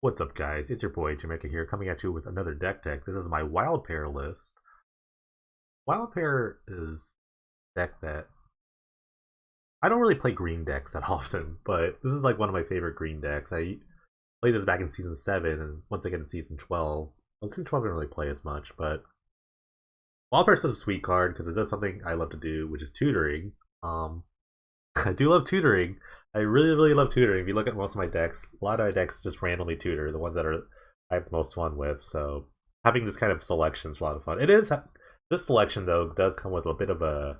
What's up, guys? It's your boy Jamaica here, coming at you with another deck tech. This is my Wild Pair list. Wild Pair is a deck that I don't really play green decks that often, but this is like one of my favorite green decks. I played this back in season 7 and once again in season 12. Well, season 12 I didn't really play as much, but Wild Pair is a sweet card because it does something I love to do, which is tutoring. I do love tutoring. I really love tutoring. If you look at most of my decks, a lot of my decks just randomly tutor the ones that are I have the most fun with. So having this kind of selection is a lot of fun. It is this selection though does come with a bit of a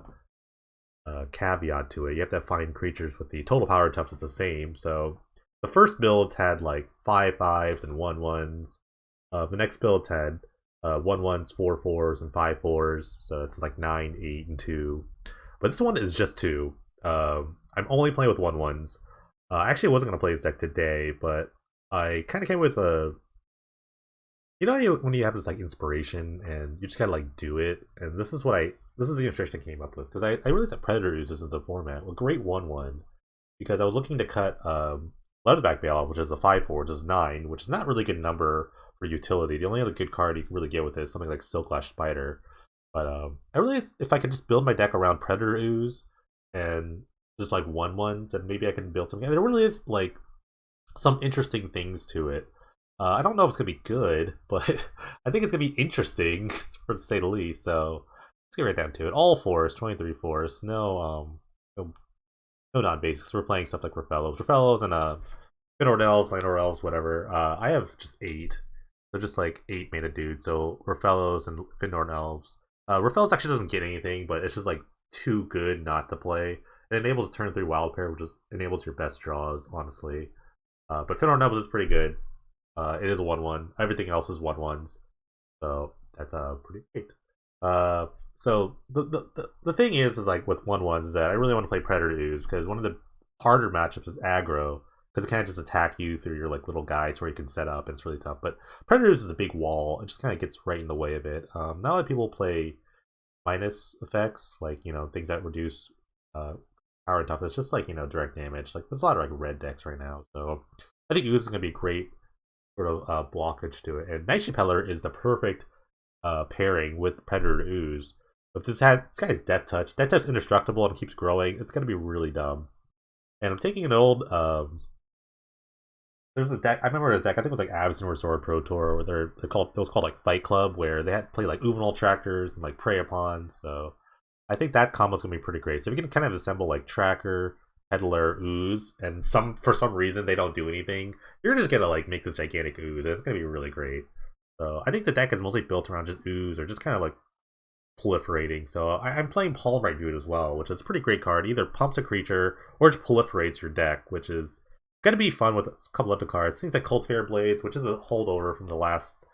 caveat to it. You have to find creatures with the total power toughness the same. So the first builds had like 5/5s and 1/1s. The next builds had 1/1s, 4/4s, and 5/4s. So it's like 9, 8, and 2. But this one is just 2. I'm only playing with 1/1s. I actually wasn't gonna play this deck today, but I kind of came with a. When you have this like inspiration and you just gotta like do it, and this is the illustration I came up with because I realized that Predator uses in the format. Well, great 1/1 because I was looking to cut Leatherback Bailout, which is a 5/4, which is 9, which is not really a good number for utility. The only other good card you can really get with it is something like Silklash Spider. But I realized if I could just build my deck around Predator Ooze and just like 1/1s, and maybe I can build something. There really is like some interesting things to it. I don't know if it's gonna be good, but I think it's gonna be interesting, for to say the least. So let's get right down to it. All forests, 23 forests. No non-basics. We're playing stuff like ROFELLOS, and Finor Elves, Landor Elves, whatever. I have just 8, so just like 8 mana dudes. So ROFELLOS and Finor Elves. ROFELLOS actually doesn't get anything, but it's just like too good not to play. It enables a turn 3 Wild Pair, which enables your best draws, honestly. But Finor Elves is pretty good. It is a 1/1. Everything else is 1/1s. So that's pretty great. So the thing is like with 1/1s that I really want to play Predator Ooze because one of the harder matchups is aggro because it kind of just attack you through your like little guys where you can set up and it's really tough. But Predator Ooze is a big wall. It just kind of gets right in the way of it. Not a lot of people play minus effects like things that reduce power and toughness, just like direct damage. Like there's a lot of like red decks right now. So I think Ooze is gonna be great sort of blockage to it. And Nightshade Peddler is the perfect pairing with Predator Ooze. If this guy's Death Touch is indestructible and keeps growing, it's gonna be really dumb. And I'm taking an old there's a deck I remember a deck, I think it was like Absent Resort Pro Tour where it was called like Fight Club, where they had to play like Uvinal Tractors and like Prey Upon. So I think that combo's gonna be pretty great. So we can kind of assemble like Tracker, Peddler, Ooze, and for some reason they don't do anything. You're just gonna like make this gigantic Ooze. It's gonna be really great. So I think the deck is mostly built around just Ooze or just kind of like proliferating. So I'm playing Palmbright Druid as well, which is a pretty great card. Either pumps a creature or just proliferates your deck, which is gonna be fun with a couple of the cards. Things like Cultivator Blades, which is a holdover from the last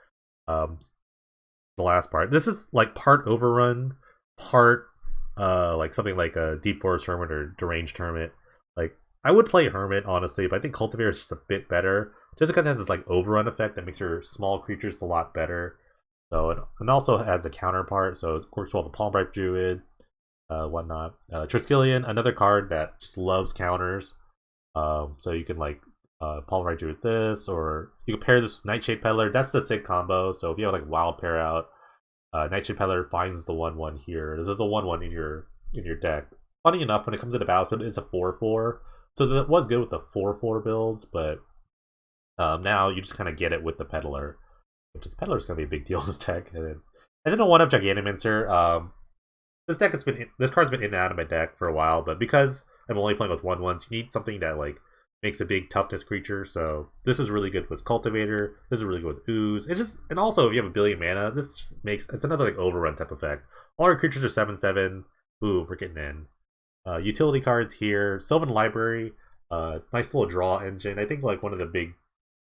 part. This is like part Overrun, part like something like a Deep Forest Hermit or Deranged Hermit. Like I would play Hermit honestly, but I think Cultivator is just a bit better, just because it has this like overrun effect that makes your small creatures a lot better. So it also has a counterpart, so it works well with the Palmbright Druid, whatnot. Triskelion, another card that just loves counters. So you can like Palmbright Druid this, or you can pair this with Nightshade Peddler. That's the sick combo. So if you have like Wild Pair out, Nightshade Peddler finds the 1/1 here. This is a 1/1 in your deck. Funny enough, when it comes to the battlefield, it's a 4/4. So that was good with the 4/4 builds, but now you just kind of get it with the Peddler, which is Peddler's gonna be a big deal in this deck. And then a 1 of Gigantomancer. This card's been in and out of my deck for a while, but because I'm only playing with 1/1s, you need something that like makes a big toughness creature. So this is really good with Cultivator. This is really good with Ooze. And also if you have a billion mana, this just it's another like overrun type effect. All our creatures are 7/7. Ooh, we're getting in. Utility cards here. Sylvan Library. Nice little draw engine. I think like one of the big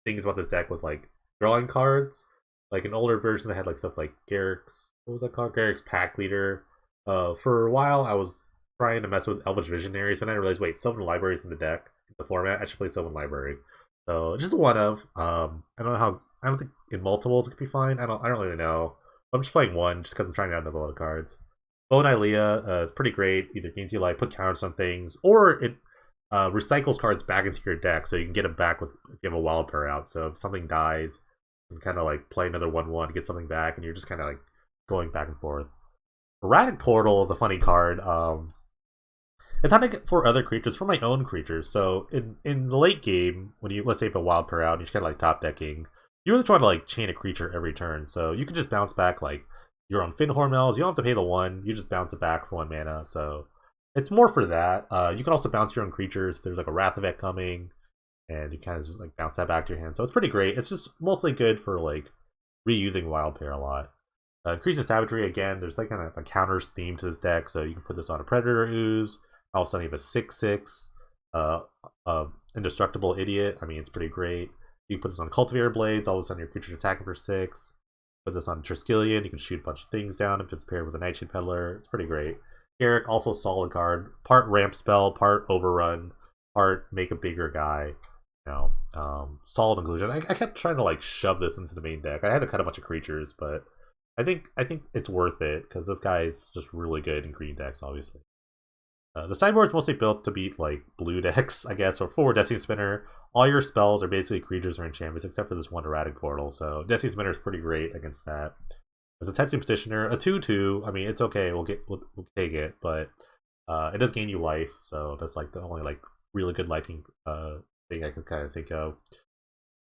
things about this deck was like drawing cards. Like an older version that had like stuff like Garrick's, what was that called? Garrick's Pack Leader. For a while I was trying to mess with Elvish Visionaries, but then I realized, wait, Sylvan Library is in the deck, in the format. I should play Sylvan Library. So just one of. I don't think in multiples it could be fine. I don't really know. I'm just playing one just because I'm trying out a lot of cards. Bone Ilea is pretty great. Either gains you life, put counters on things, or it recycles cards back into your deck, so you can get them back with if you have a wild pair out. So if something dies, you can kind of like play another 1/1, get something back, and you're just kind of like going back and forth. Erratic Portal is a funny card. It's hunting for other creatures, for my own creatures. So in the late game, when you, let's say, if a wild pair out and you're kind of like top decking, you're really trying to like chain a creature every turn. So you can just bounce back like your own Fin Hormels. You don't have to pay the 1. You just bounce it back for 1 mana. So it's more for that. You can also bounce your own creatures if there's like a Wrath Event coming, and you kind of just like bounce that back to your hand. So it's pretty great. It's just mostly good for like reusing wild pair a lot. Increasing Savagery, again, there's like kind of a counters theme to this deck, so you can put this on a Predator Ooze. All of a sudden you have a 6/6 Indestructible Idiot. I mean, it's pretty great. You can put this on Cultivator Blades, all of a sudden your creature's attacking for 6. Put this on Triskelion, you can shoot a bunch of things down if it's paired with a Nightshade Peddler. It's pretty great. Garrick, also a solid card. Part ramp spell, part overrun, part make a bigger guy. You know, solid inclusion. I kept trying to like shove this into the main deck. I had to cut a bunch of creatures, but I think it's worth it because this guy is just really good in green decks, obviously. The sideboard's mostly built to beat like blue decks, I guess, or for Destiny Spinner. All your spells are basically creatures or enchantments, except for this one Erratic Portal. So Destiny Spinner is pretty great against that. As a Tetsu Petitioner, a 2/2. I mean, it's okay. We'll take it, but it does gain you life. So that's like the only like really good lifing thing I could kind of think of.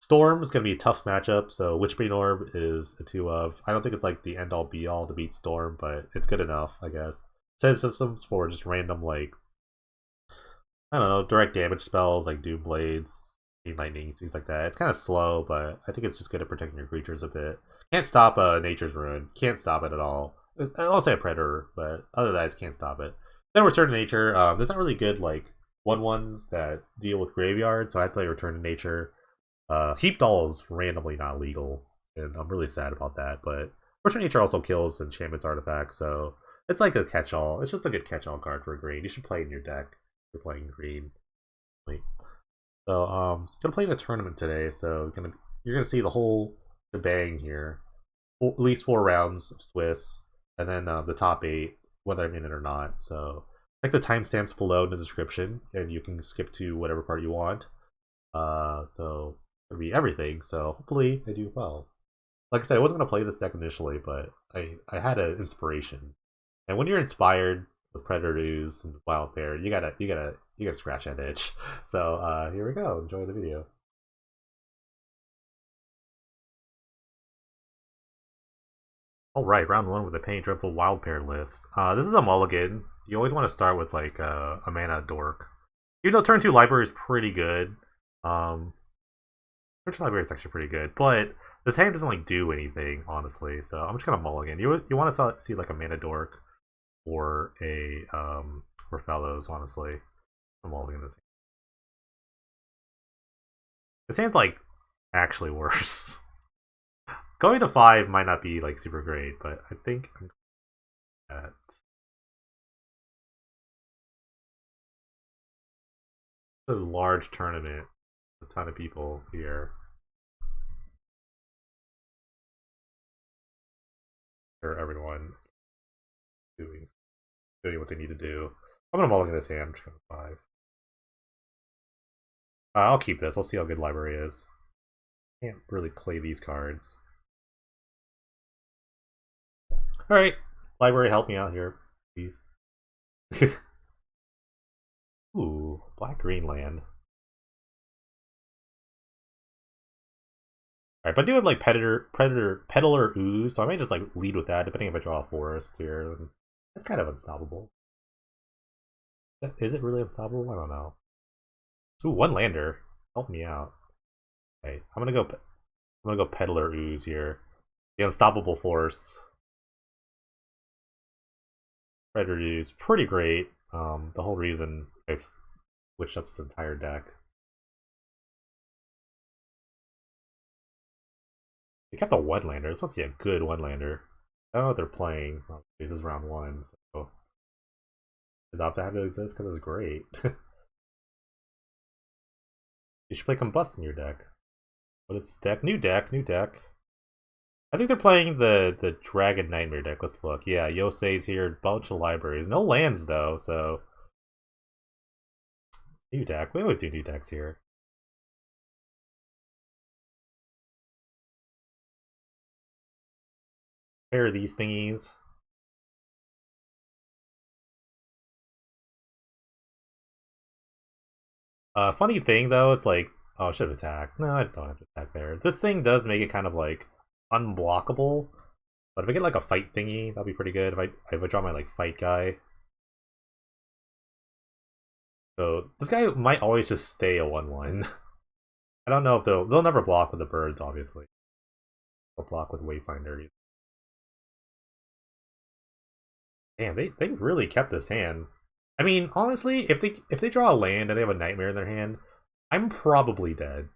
Storm is going to be a tough matchup, so Witchbane Orb is a 2 of. I don't think it's like the end all be all to beat Storm, but it's good enough, I guess. Set systems for just random, like, I don't know, direct damage spells like Doom Blades, Chain Lightning, things like that. It's kind of slow, but I think it's just good at protecting your creatures a bit. Can't stop Nature's Ruin. Can't stop it at all. I'll say a Predator, but other than that, can't stop it. Then Return to Nature. There's not really good, like, 1/1s that deal with Graveyard, so I have to like, Return to Nature. Heap Doll is randomly not legal, and I'm really sad about that, but Return to Nature also kills enchantments artifacts, so it's like a catch-all. It's just a good catch-all card for green. You should play it in your deck if you're playing green. So, gonna play in a tournament today, so you're gonna see the whole shebang here. At least 4 rounds of Swiss, and then the top 8, whether I'm in it or not. So, check the timestamps below in the description, and you can skip to whatever part you want. So it'll be everything. So hopefully I do well. Like I said, I wasn't gonna play this deck initially, but I had an inspiration. And when you're inspired with Predator Ooze and Wild Pair, you gotta scratch that itch. So here we go. Enjoy the video. Alright, round 1 with a Penny Dreadful Wild Pair list. This is a mulligan. You always want to start with like a mana dork. Even though turn 2 library is pretty good. Turn 2 library is actually pretty good, but this hand doesn't like do anything, honestly. So I'm just gonna mulligan. You want to see like a mana dork or a ROFELLOS, honestly. I'm mulligan this hand. This hand's like actually worse. Going to 5 might not be like super great, but I think I'm at a large tournament, a ton of people here. Sure, everyone is doing what they need to do. I'm gonna mulligan this hand. I'm just going to 5. I'll keep this. We'll see how good library is. Can't really play these cards. Alright, library, help me out here, please. Ooh, black-green land. Alright, but I do have like Peddler Ooze, so I might just like lead with that, depending if I draw a forest here. That's kind of unstoppable. Is it really unstoppable? I don't know. Ooh, 1 lander. Help me out. Okay, I'm gonna go Peddler Ooze here. The unstoppable force. Predator Ooze, pretty great. The whole reason I switched up this entire deck. They kept a 1-lander. It's supposed to be a good 1-lander. I don't know what they're playing. This is round 1, so does Opta have to exist? Because it's great. You should play Combust in your deck. What is this deck? New deck, new deck. I think they're playing the Dragon Nightmare deck. Let's look. Yeah, Yosei's here. Bunch of libraries. No lands, though, so New deck. We always do new decks here. Pair these thingies. Funny thing though, it's like, oh, I should have attacked. No, I don't have to attack there. This thing does make it kind of like unblockable. But if I get like a fight thingy, that'd be pretty good. If I draw my like fight guy. So this guy might always just stay a 1/1. I don't know if they'll never block with the birds, obviously. They'll block with Wayfinder. Damn, they really kept this hand. I mean, honestly, if they draw a land and they have a nightmare in their hand, I'm probably dead.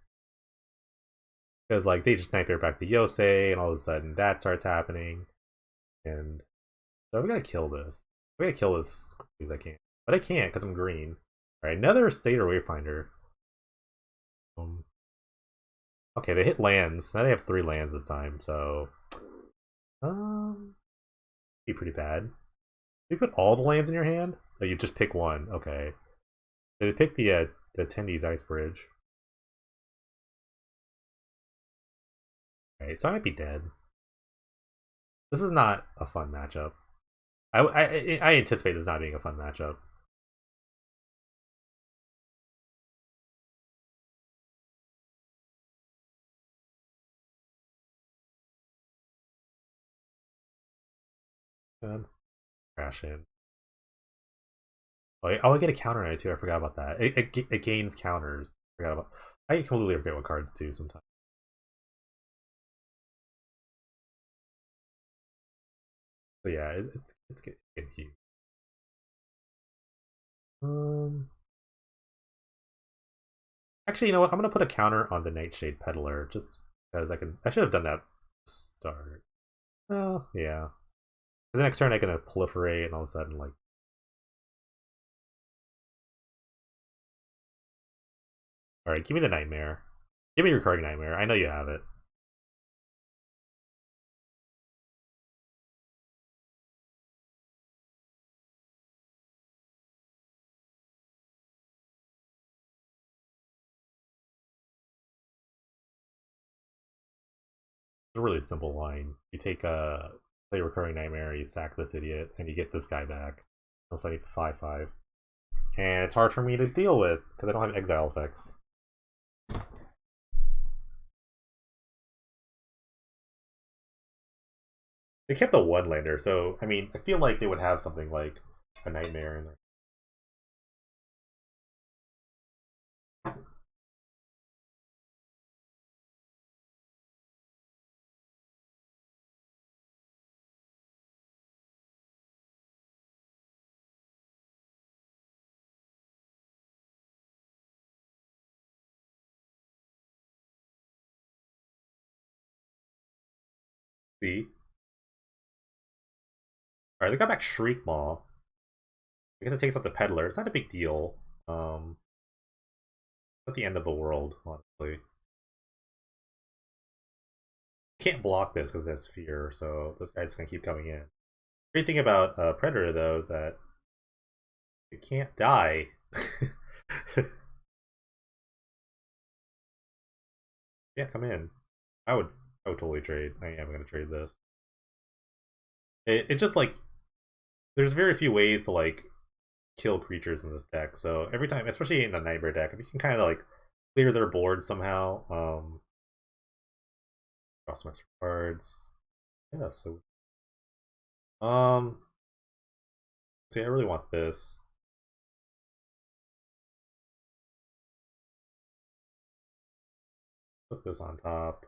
Because like they just nightmare back to Yosei, and all of a sudden that starts happening. And so we gotta kill this. We gotta kill this as quickly as I can. But I can't because I'm green. Alright, another state or Wayfinder. Um, okay, they hit lands. Now they have 3 lands this time, so be pretty bad. You put all the lands in your hand? Oh, you just pick one. Okay. They pick the Tendi's Ice Bridge. Okay, so I might be dead. This is not a fun matchup. I anticipate this not being a fun matchup. Good. Crash in. Oh, I get a counter on it too. I forgot about that. It gains counters. I forgot about. I completely forget what cards do sometimes. So yeah, it's getting huge. Um, Actually, you know what? I'm gonna put a counter on the Nightshade Peddler just because I can. I should have done that start. Oh yeah. The next turn I can proliferate and all of a sudden like. All right, give me the Nightmare. Give me Recurring Nightmare. I know you have it. It's a really simple line. You take play Recurring Nightmare, you sack this idiot, and you get this guy back. It's like 5/5, and it's hard for me to deal with because I don't have exile effects. They kept the one lander, so I mean, I feel like they would have something like a Nightmare in there. See? Alright, they got back Shriek Maw. I guess it takes out the Peddler. It's not a big deal. It's not the end of the world, honestly. Can't block this because it has fear, so this guy's gonna keep coming in. Great thing about Predator though is that it can't die. Yeah, come in. I would I would totally trade. I am gonna trade this. It just like there's very few ways to like kill creatures in this deck. So every time, especially in a nightmare deck, if you can kind of like clear their board somehow, draw some extra cards. Yeah, so see, I really want this. Put this on top.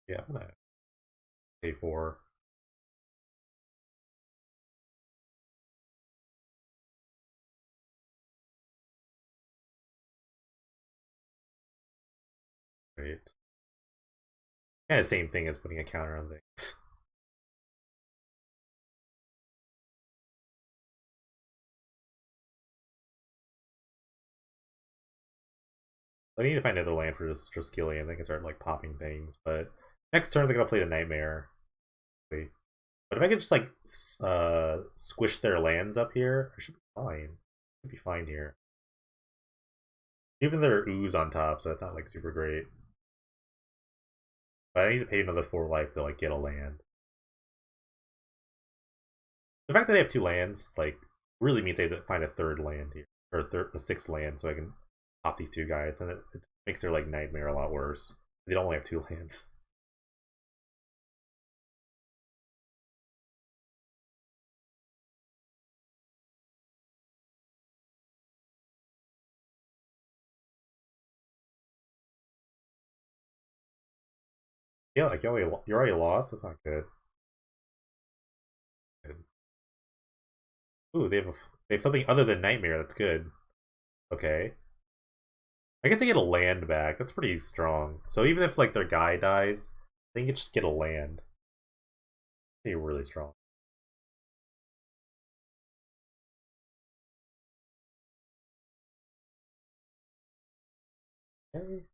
Yeah, I'm gonna pay for. Great. Kind of the same thing as putting a counter on things. I need to find another land for this Triskelion. I can start like popping things, but Next turn they're gonna play the Nightmare. But if I could just like squish their lands up here, I should be fine. Should be fine here. Even their ooze on top, so that's not like super great. But I need to pay another 4 life to like get a land. The fact that they have 2 lands, like, really means they have to find a 3rd land here, or a 6th land, so I can pop these 2 guys, and it makes their like Nightmare a lot worse. They don't only have 2 lands. Yeah, like you're already lost. That's not good. Ooh, they have something other than Nightmare. That's good. Okay. I guess they get a land back. That's pretty strong. So even if like their guy dies, they can just get a land. They're really strong. Okay.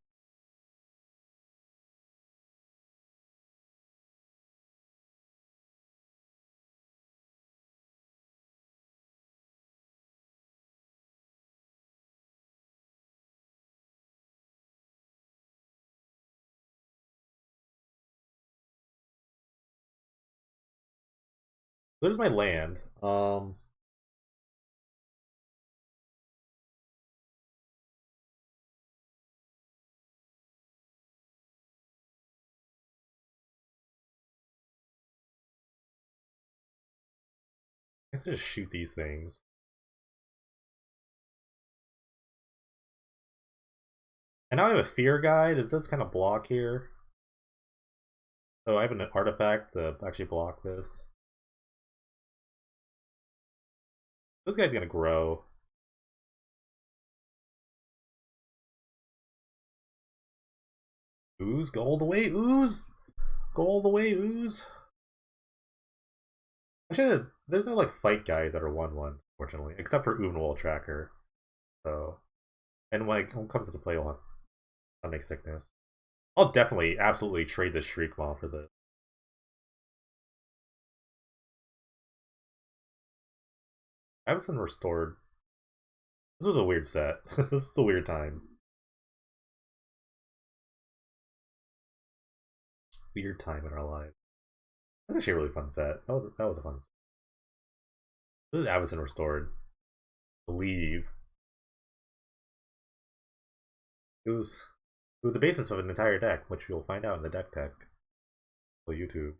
There's my land. I guess I just shoot these things. And now I have a fear guide. It does kind of block here. So I have an artifact to actually block this. This guy's gonna grow. Ooze, go all the way, ooze! Go all the way, ooze! I should have. There's no like fight guys that are 1/1, fortunately, except for Unwall Tracker. So, and when it comes to play, I'll have Stomach Sickness. I'll definitely, absolutely trade the Shriekmaw for the. Avison Restored. This was a weird set. This was a weird time. Weird time in our life. That's actually a really fun set. That was a fun set. This is Avison Restored. Believe. It was the basis of an entire deck, which you'll find out in the deck tech. On YouTube.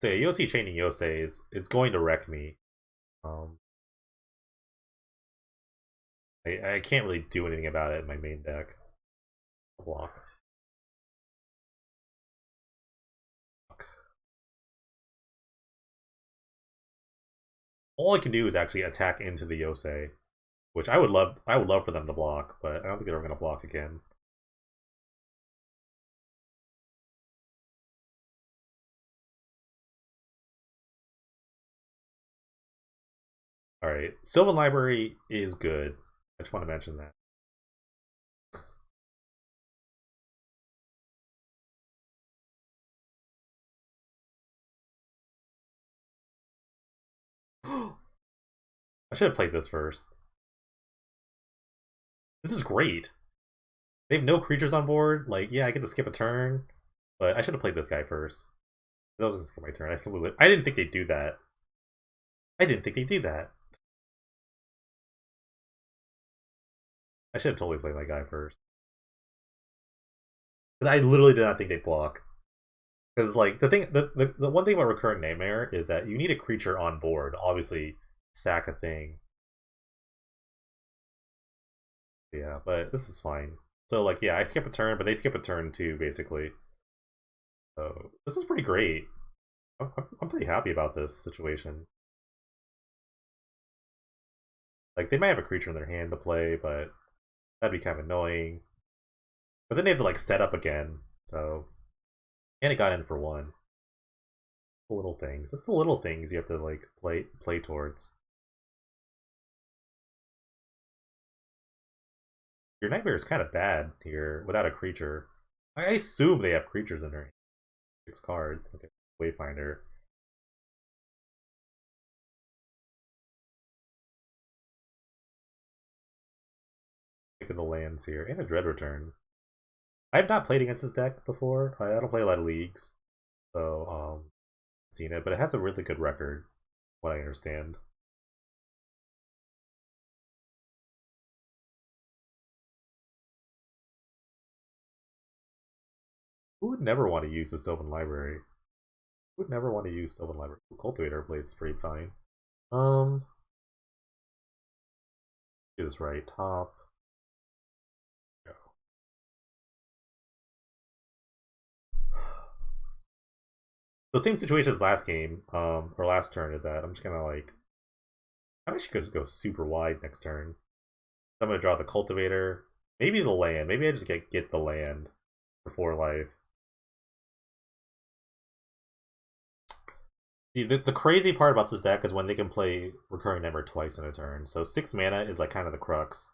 So yeah, Yosei chaining Yoseis, it's going to wreck me. Um, I can't really do anything about it in my main deck. Block. All I can do is actually attack into the Yosei, which I would love. I would love for them to block, but I don't think they're going to block again. All right, Sylvan Library is good. I just want to mention that. I should have played this first. This is great. They have no creatures on board. Like, yeah, I get to skip a turn, but I should have played this guy first. I was gonna skip my turn. I didn't think they'd do that. I didn't think they'd do that. I should have totally played my guy first. But I literally did not think they'd block. Because like the one thing about Recurring Nightmare is that you need a creature on board. Obviously, sack a thing. Yeah, but this is fine. So like yeah, I skip a turn, but they skip a turn too, basically. So this is pretty great. I'm pretty happy about this situation. Like they might have a creature in their hand to play, but that'd be kind of annoying. But then they have to like set up again. So and it got in for 1. The little things. That's the little things you have to like play towards. Your nightmare is kind of bad here without a creature. I assume they have creatures in their 6 cards. Okay, Wayfinder. Taking the lands here and a Dread Return. I have not played against this deck before. I don't play a lot of leagues, so seen it, but it has a really good record, what I understand. Who would never want to use the Sylvan Library? Who would never want to use Sylvan Library? Cultivator plays pretty fine. Do this right. Top. Go. So same situation as last game, or last turn is that I'm just gonna like I actually could just go super wide next turn. I'm gonna draw the cultivator, maybe the land. Maybe I just get the land for 4 life. The crazy part about this deck is when they can play Recurring Nightmare twice in a turn. So 6 mana is like kind of the crux.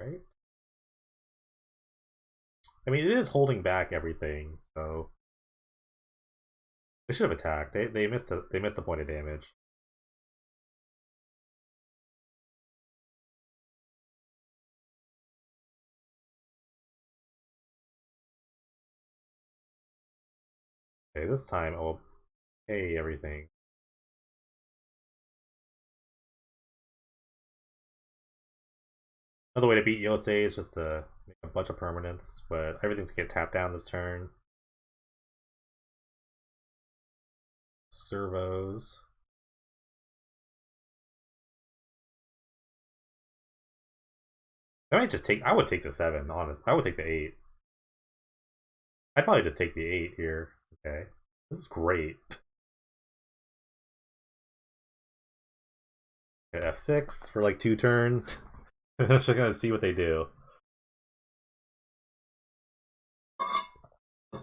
Right? I mean, it is holding back everything, so they should have attacked. They missed a point of damage. Okay, this time I'll pay everything. Another way to beat Yosei is just to make a bunch of permanents, but everything's gonna get tapped down this turn. Servos. I might just take. I would take the 7. Honest, I would take the 8. I'd probably just take the 8 here. Okay, this is great. F6 for like 2 turns. I'm just gonna see what they do.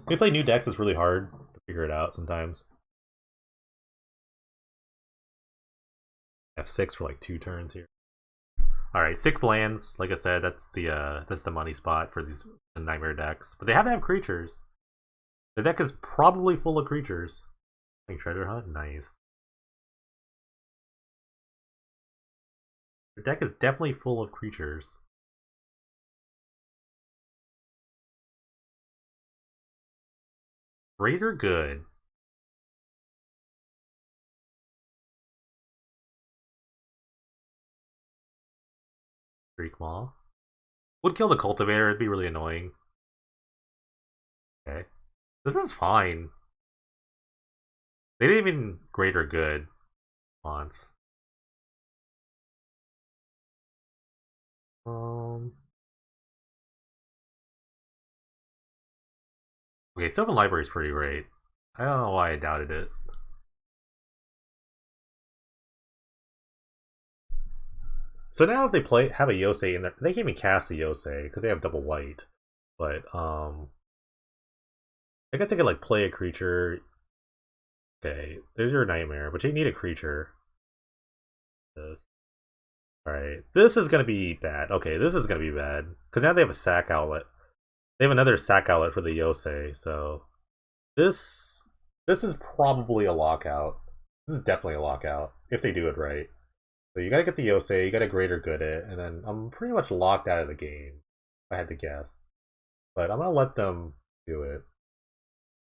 They play new decks. It's really hard to figure it out sometimes. F6 for like 2 turns here. All right, 6 lands. Like I said, that's the money spot for these nightmare decks. But they have to have creatures. The deck is probably full of creatures. Like treasure hunt, nice. The deck is definitely full of creatures. Great or good? Streak Maw. Would kill the cultivator, it'd be really annoying. Okay. This is fine. They didn't even great or good once. Um Okay, Sylvan Library is pretty great. I don't know why I doubted it. So now if they have a Yosei in there, they can't even cast the Yosei because they have double white. But I guess I could like play a creature. Okay, there's your nightmare, but you need a creature. This. All right, this is gonna be bad. Okay, this is gonna be bad because now they have a sack outlet. They have another sack outlet for the Yosei, so this this is probably a lockout. This is definitely a lockout if they do it right. So you gotta get the Yosei, you gotta greater good it, and then I'm pretty much locked out of the game. If I had to guess, but I'm gonna let them do it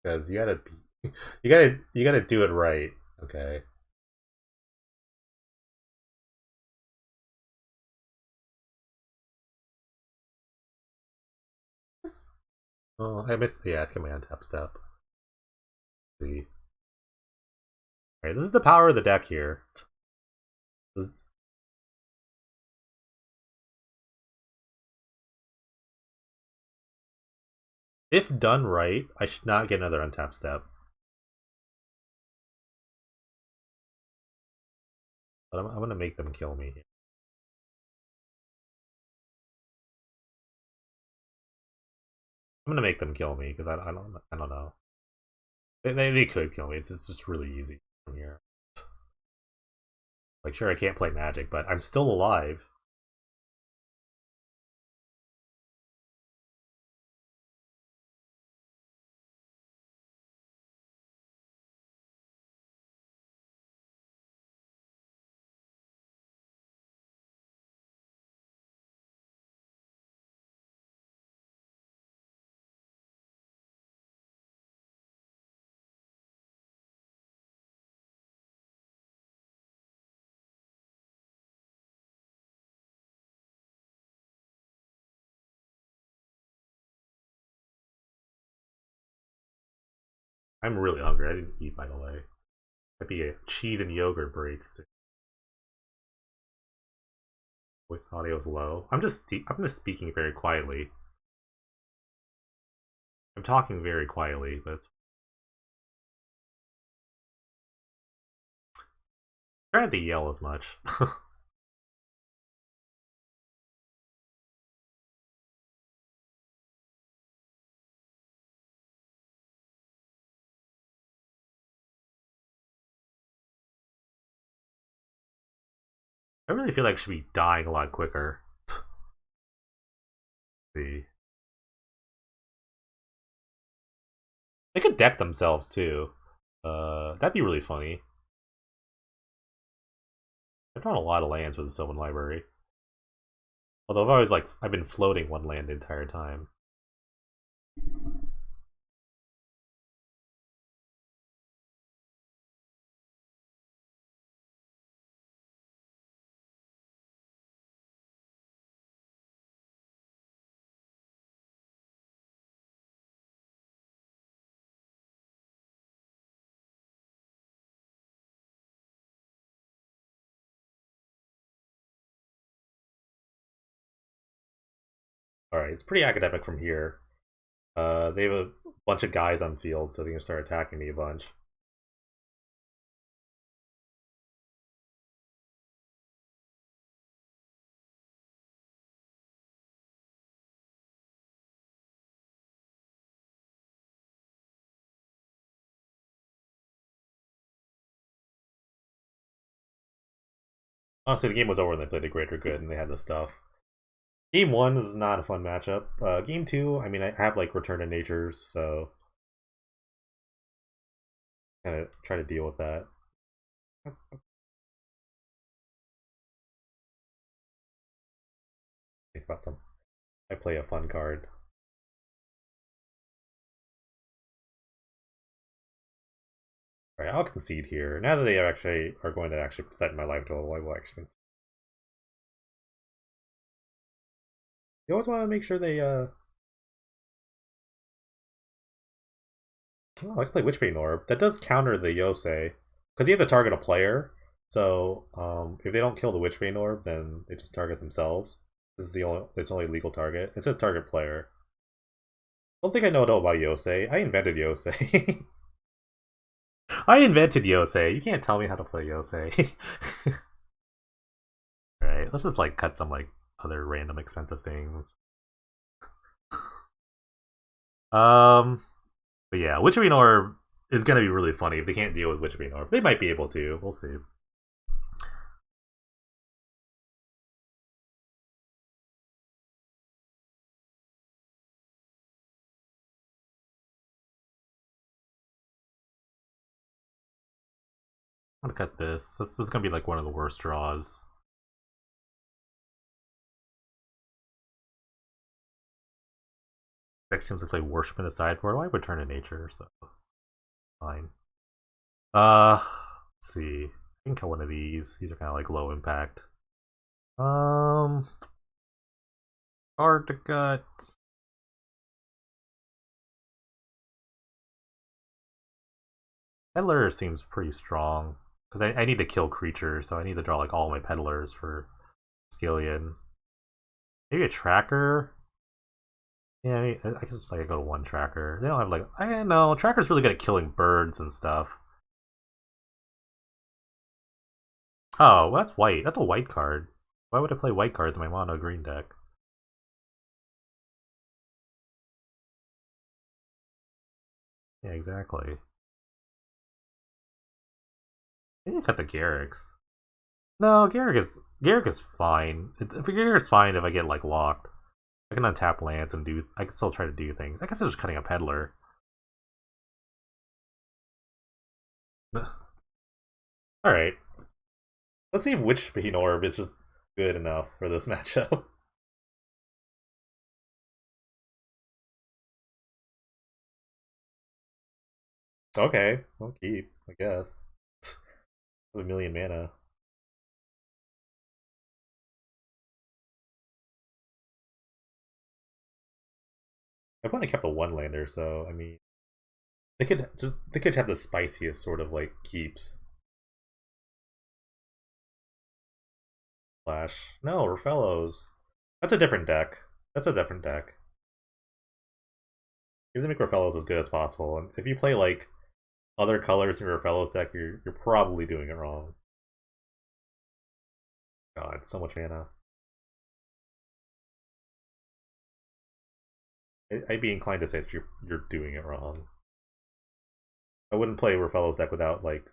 because you gotta do it right. Okay. Oh, I missed. Yeah, it's my untap step. Let's see. Alright, this is the power of the deck here. If done right, I should not get another untap step. But I'm gonna make them kill me. I'm gonna make them kill me because I don't know. They could kill me. It's just really easy from here. Like, sure, I can't play Magic, but I'm still alive. I'm really hungry. I didn't eat, by the way. Might be a cheese and yogurt break. So voice audio is low. I'm just speaking very quietly. I'm talking very quietly, but it's trying to yell as much. I really feel like I should be dying a lot quicker. See, they could deck themselves too. That'd be really funny. I've drawn a lot of lands with the Sylvan Library. Although I've been floating one land the entire time. Alright, it's pretty academic from here. They have a bunch of guys on field, so they're gonna start attacking me a bunch. Honestly, the game was over when they played the greater good and they had this stuff. Game 1 is not a fun matchup. Game 2, I mean, I have like Return to Natures, so kind of try to deal with that. Think about some. I play a fun card. Alright, I'll concede here. Now that they actually are going to actually set my life total, I will actually concede. You always want to make sure they, Oh, let's play Witchbane Orb. That does counter the Yosei. Because you have to target a player. So, if they don't kill the Witchbane Orb, then they just target themselves. This is it's only legal target. It says target player. I don't think I know at all about Yosei. I invented Yosei. I invented Yosei. You can't tell me how to play Yosei. Alright, let's just like cut some like other random expensive things. Um but yeah, Witchbane Orb is gonna be really funny if they can't deal with Witchbane Orb. They might be able to. We'll see. I'm gonna cut this. This is gonna be like one of the worst draws. Deck seems to play Worship in the sideboard. Well, I would turn to Nature, so fine. Let's see. I can kill one of these. These are kind of like low impact. Um, hard to cut. Peddler seems pretty strong because I need to kill creatures, so I need to draw like all my peddlers for Skillion. Maybe a tracker. Yeah, I guess like I go to one tracker. They don't have like I don't know. Tracker's really good at killing birds and stuff. Oh, well, that's white. That's a white card. Why would I play white cards in my mono green deck? Yeah, exactly. Maybe cut the Garrix. No, Garrick is fine. Garrick's fine if I get like locked. I can untap lands and do. I can still try to do things. I guess I'm just cutting a peddler. All right. Let's see if Witchbane Orb is just good enough for this matchup. Okay, I'll keep. I guess. A million mana. I've only kept a one lander, so I mean, they could have the spiciest sort of like keeps. Flash. No, ROFELLOS. That's a different deck. That's a different deck. You have to make ROFELLOS as good as possible, and if you play like other colors in your ROFELLOS deck, you're probably doing it wrong. God, so much mana. I'd be inclined to say that you're doing it wrong. I wouldn't play ROFELLOS deck without like.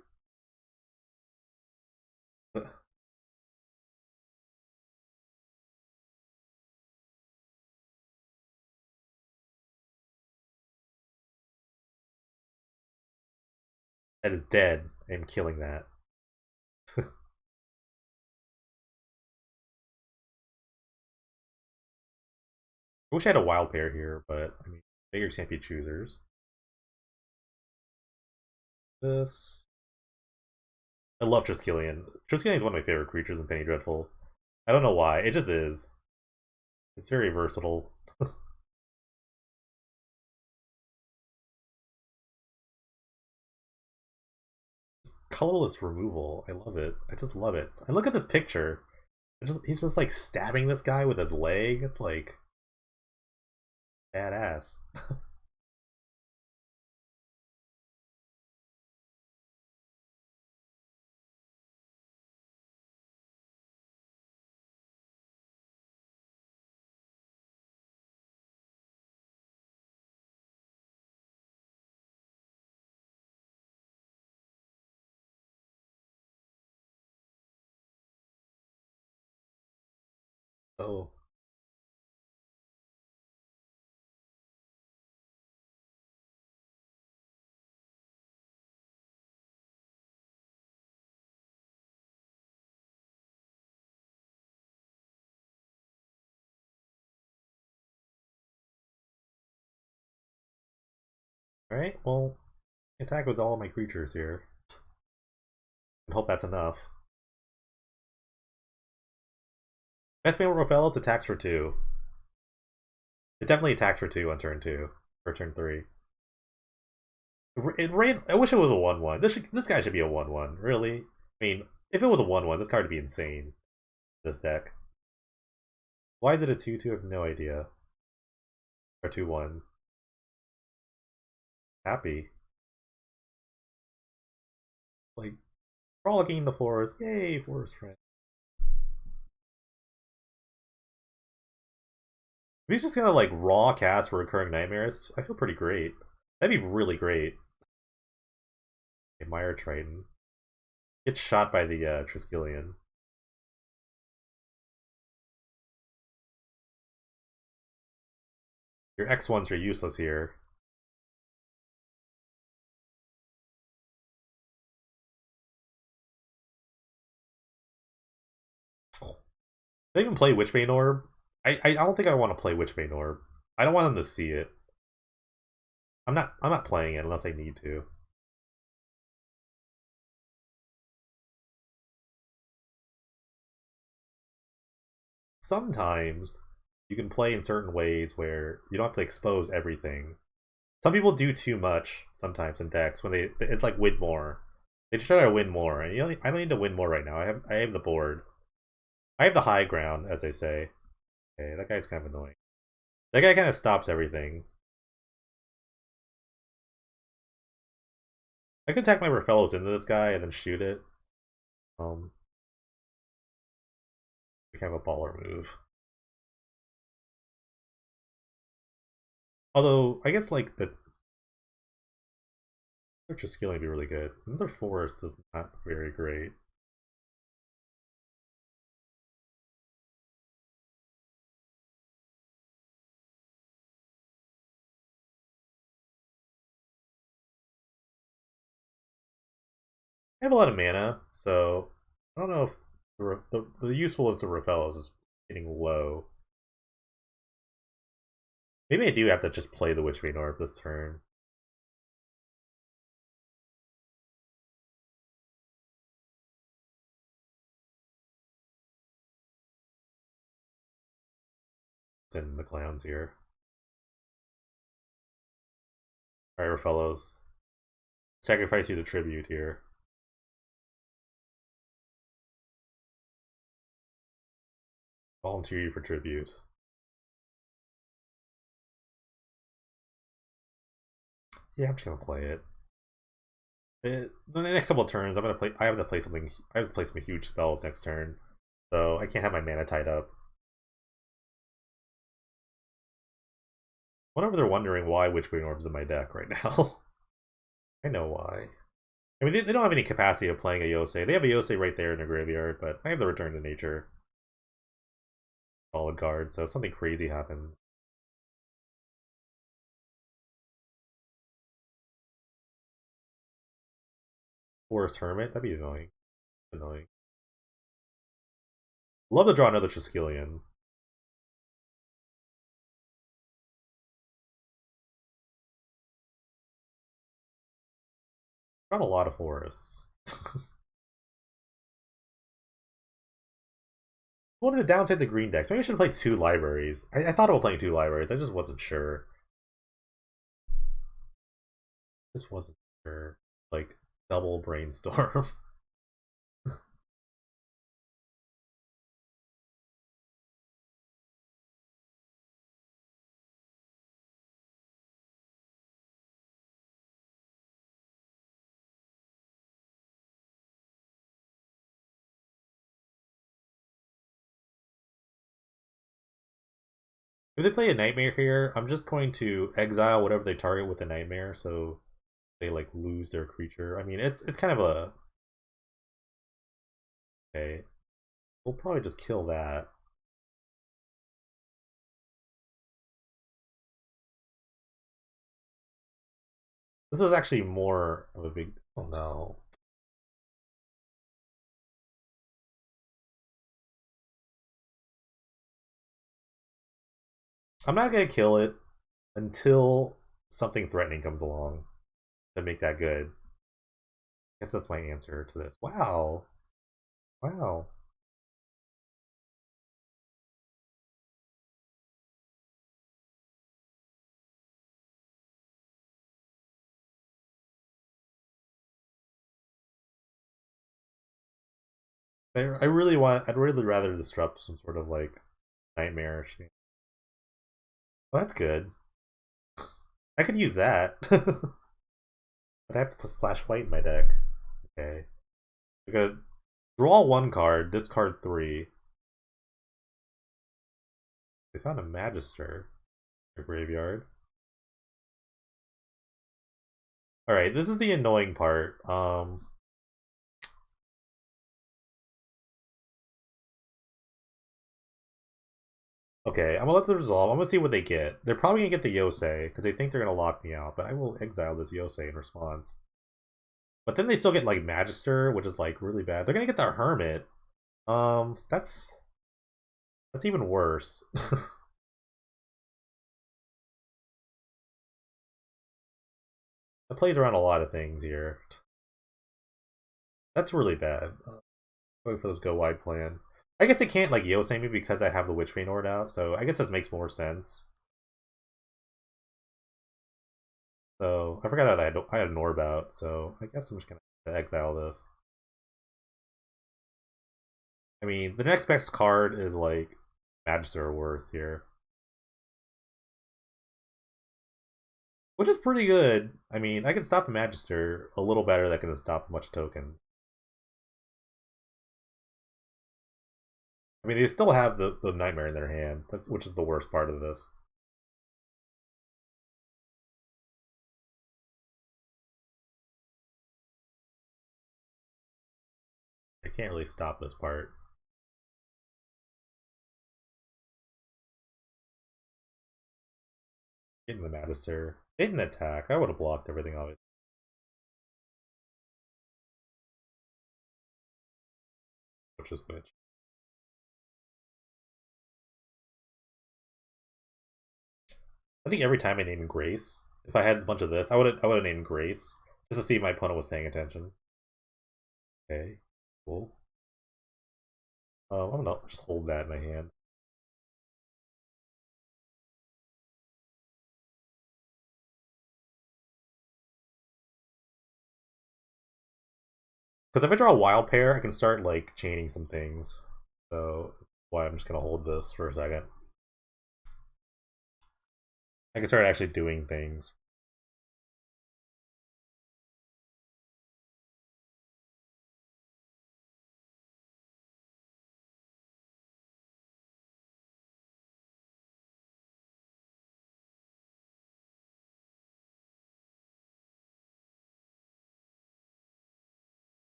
That is dead. I'm killing that. I wish I had a wild pair here, but I mean, beggars can't be choosers. This. I love Triskelion. Triskelion is one of my favorite creatures in Penny Dreadful. I don't know why. It just is. It's very versatile. It's colorless removal. I love it. I just love it. I look at this picture. He's just like stabbing this guy with his leg. It's like badass. So, alright, well, attack with all of my creatures here. I hope that's enough. Best man with Rofellos attacks for 2. It definitely attacks for 2 on turn 2. Or turn 3. I wish it was a 1-1. This guy should be a 1-1. Really? I mean, if it was a 1-1, this card would be insane. This deck. Why is it a 2-2? I have no idea. Or 2-1. Happy. Like, frolicking in the forest. Yay, forest friend. If he's just gonna like raw cast for recurring nightmares, I feel pretty great. That'd be really great. Admire Triton. Gets shot by the Triskelion. Your X1s are useless here. Did I even play Witchbane Orb? I don't think I want to play Witchbane Orb. I don't want them to see it. I'm not playing it unless I need to. Sometimes you can play in certain ways where you don't have to expose everything. Some people do too much sometimes in decks when it's like win more. They just try to win more, and I don't need to win more right now. I have the board. I have the high ground, as they say. Okay, that guy's kind of annoying. That guy kind of stops everything. I could attack my ROFELLOS into this guy and then shoot it. Kind of a baller move. Although I guess like the Triskelion would be really good. Another forest is not very great. I have a lot of mana, so I don't know if the usefulness of ROFELLOS is getting low. Maybe I do have to just play the Witchbane Orb this turn. Send the clowns here. Alright, ROFELLOS. Sacrifice you to tribute here. Volunteer you for tribute. Yeah, I'm just gonna play it. The next couple of turns, I have to play something. I have to play some huge spells next turn, so I can't have my mana tied up. I wonder if they're wondering why Witchbane Orb's in my deck right now. I know why. I mean, they don't have any capacity of playing a Yosei. They have a Yosei right there in the graveyard, but I have the Return to Nature. Solid card, so if something crazy happens. Forest Hermit? That'd be annoying. Annoying. Love to draw another Triskelion. Not a lot of forests. What are the downside to green decks? Maybe I should play 2 libraries. I thought about playing 2 libraries. I just wasn't sure. Just wasn't sure. Like, double brainstorm. If they play a Nightmare here, I'm just going to exile whatever they target with a Nightmare, so they like lose their creature. I mean, it's kind of a okay. We'll probably just kill that. This is actually more of a big. Oh no. I'm not gonna kill it until something threatening comes along to make that good. I guess that's my answer to this. Wow. Wow. I'd really rather disrupt some sort of like nightmare. Well, that's good. I could use that. But I have to put splash white in my deck. Okay. We're gonna draw 1 card, discard 3. They found a Magister in the graveyard. Alright, this is the annoying part. Okay, I'm gonna let this resolve. I'm gonna see what they get. They're probably gonna get the Yosei, because they think they're gonna lock me out, but I will exile this Yosei in response. But then they still get like Magister, which is like really bad. They're gonna get the Hermit. That's even worse. It plays around a lot of things here. That's really bad. Going for this go wide plan. I guess they can't like Yosei me because I have the Witchbane Orb out, so I guess this makes more sense. So I forgot I had an orb out, so I guess I'm just gonna exile this. I mean, the next best card is like Magister Worth here, which is pretty good. I mean, I can stop a Magister a little better than I can stop a bunch of tokens. I mean, they still have the Nightmare in their hand, which is the worst part of this. I can't really stop this part. Getting the Magister. They didn't attack. I would have blocked everything, obviously. Which is which. I think every time I named Grace, if I had a bunch of this, I would have named Grace just to see if my opponent was paying attention. Okay, cool. I'm gonna just hold that in my hand. Because if I draw a wild pair, I can start like chaining some things. So that's why I'm just gonna hold this for a second. I can start actually doing things.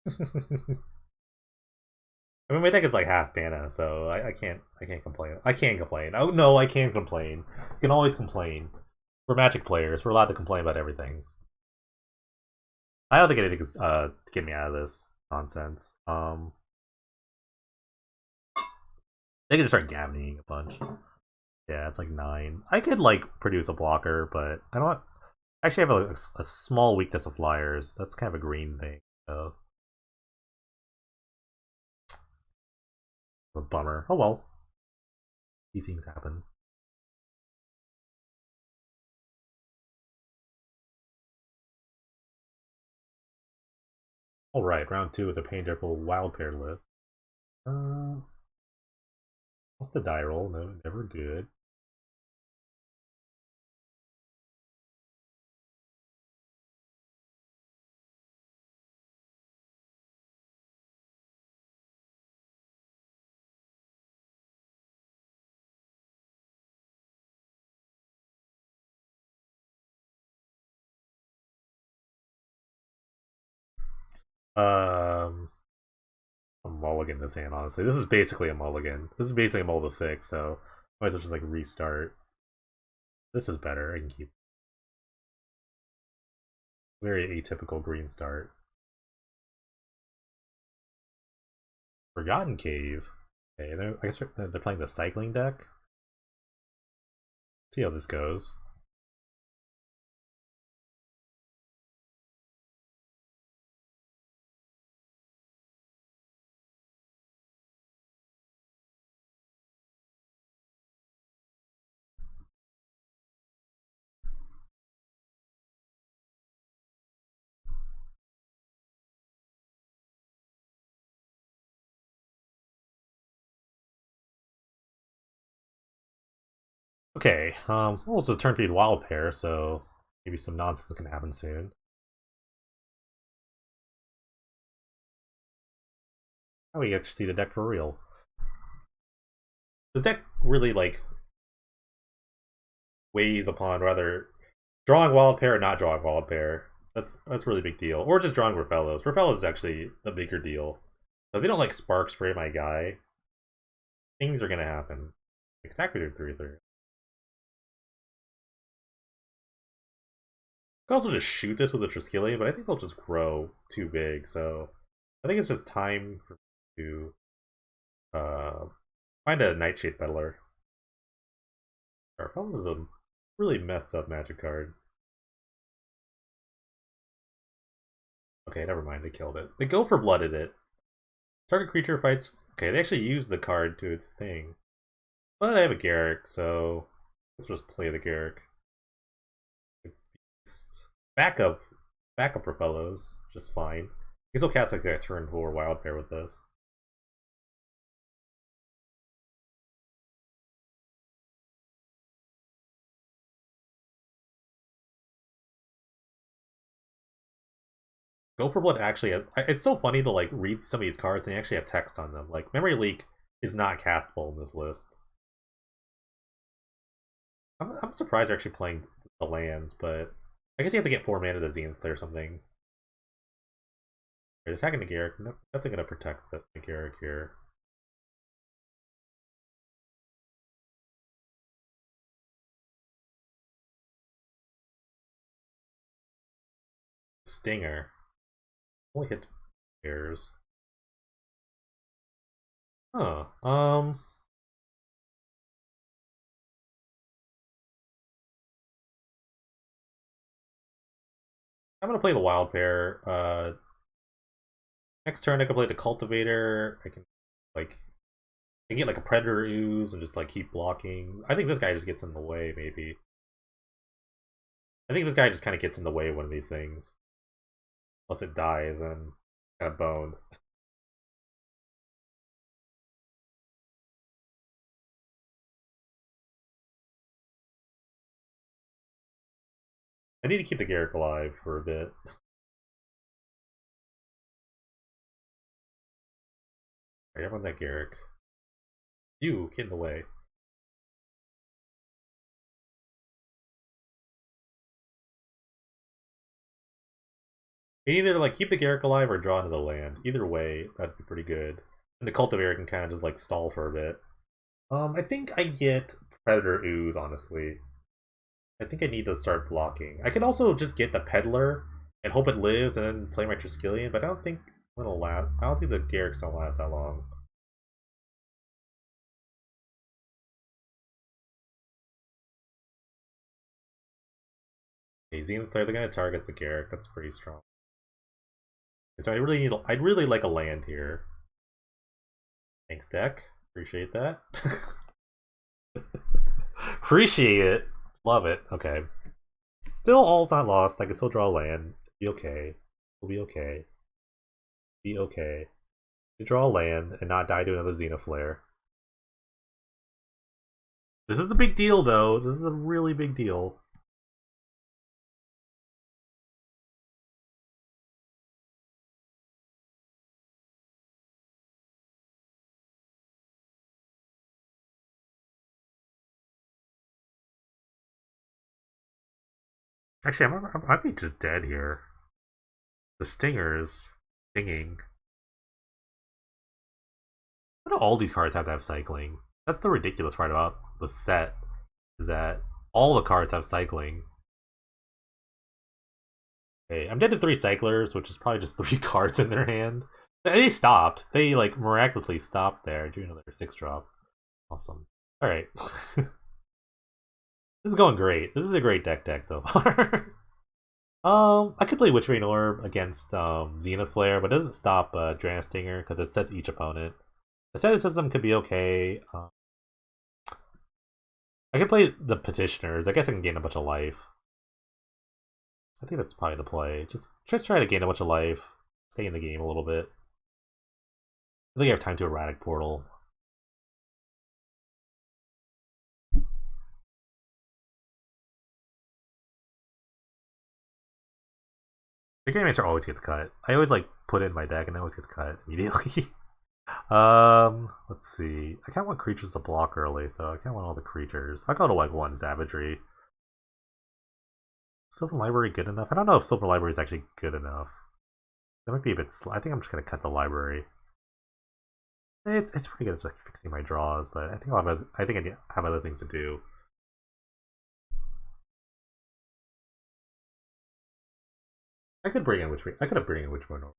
I mean, my deck is like half mana, so I can't complain. I can't complain. Oh no, I can't complain. You can always complain. We're Magic players. We're allowed to complain about everything. I don't think anything is to get me out of this nonsense. They can just start gabbing a bunch. Yeah, it's like 9. I could like produce a blocker, but I don't. Actually, I have a small weakness of flyers. That's kind of a green thing. So. A bummer. Oh well. These things happen. Alright, round 2 with a Pain Dreadful wild pair list. What's the die roll? No, never good. Um, a mulligan this hand, honestly. This is basically a mulligan. This is basically a mull to 6, so might as well just like restart. This is better. I can keep. Very atypical green start. Forgotten Cave. Okay, I guess they're playing the cycling deck. Let's see how this goes. Okay, also turn speed wild pair, so maybe some nonsense can happen soon. Now we get to see the deck for real. This deck really like weighs upon rather drawing wild pair or not drawing wild pair. That's a really big deal. Or just drawing ROFELLOS. ROFELLOS is actually a bigger deal. So if they don't like spark spray my guy, things are gonna happen. Like attack reader 3/3. Could also just shoot this with a Triskelion, but I think they'll just grow too big. So I think it's just time for to Find a Nightshade Peddler. ROFELLOS is a really messed up magic card. Okay, never mind, they killed it. They go for blooded it. Target creature fights... Okay, they actually use the card to its thing. But I have a Garrick, so... Let's just play the Garrick. Backup. Backup ROFELLOS. Just fine. He's okay, cast like a turn 4 wild pair with this. Go for Blood actually... It's so funny to like read some of these cards and they actually have text on them. Like, Memory Leak is not castable in this list. I'm surprised they're actually playing the lands, but I guess you have to get 4 mana to Zenith or something. They're attacking the Garrick. Nope, definitely gonna protect the Garrick here. Stinger. Only hits pairs. Huh. I'm gonna play the wild pair. Next turn I can play the cultivator. I can like get like a predator ooze and just like keep blocking. I think this guy just gets in the way, maybe. I think this guy just kind of gets in the way of one of these things. Unless it dies and kind of boned. I need to keep the Garrick alive for a bit. Alright, everyone's at Garrick. You, get in the way. You either like keep the Garrick alive or draw into the land. Either way, that'd be pretty good. And the cultivator can kind of just like stall for a bit. I think I get Predator Ooze, honestly. I think I need to start blocking. I can also just get the Peddler and hope it lives and then play my Triskelion, but I don't think it'll last. I don't think the Garrick's gonna last that long. Okay, Zenith Flare, they're gonna target the Garrick. That's pretty strong. So I'd really like a land here. Thanks, deck. Appreciate that. Appreciate it. Love it. Okay. Still all's not lost. I can still draw land. Be okay. We'll be okay. Be okay. You draw a land and not die to another Xenoflare. This is a big deal, though. This is a really big deal. Actually, I might be just dead here. The Stinger's stinging. Why do all these cards have to have cycling? That's the ridiculous part about the set, is that all the cards have cycling. Okay, I'm dead to 3 cyclers, which is probably just 3 cards in their hand. They stopped. They like miraculously stopped there, doing another 6-drop. Awesome. Alright. This is going great. This is a great deck so far. I could play Witchbane Orb against Xenoflare, but it doesn't stop Draenei Stinger because it sets each opponent. Asceticism could be okay. I could play the Petitioners. I guess I can gain a bunch of life. I think that's probably the play. Just try to gain a bunch of life. Stay in the game a little bit. I think I have time to Erratic Portal. The Game Answer always gets cut. I always like put it in my deck and it always gets cut immediately. Let's see. I kind of want creatures to block early, so I kind of want all the creatures. I'll go to like 1 Savagery. Sylvan Library good enough? I don't know if Sylvan Library is actually good enough. That might be a bit slow. I think I'm just gonna cut the library. It's pretty good at like fixing my draws, but I think I have other things to do. I could bring in Witchbane. I could have bring in Witchbane over.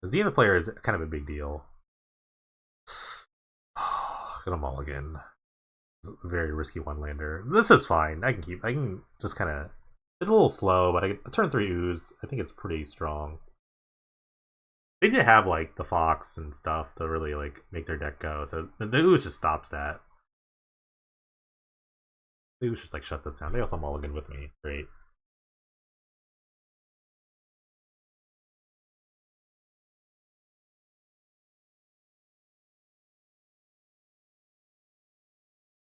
The Xenoflare is kind of a big deal. gonna mulligan. It's a very risky one lander. This is fine. I can just kind of. It's a little slow, but I turn 3 ooze. I think it's pretty strong. They did have like the fox and stuff to really like make their deck go. So the ooze just stops that. The ooze just like shuts us down. They also mulligan with me. Great.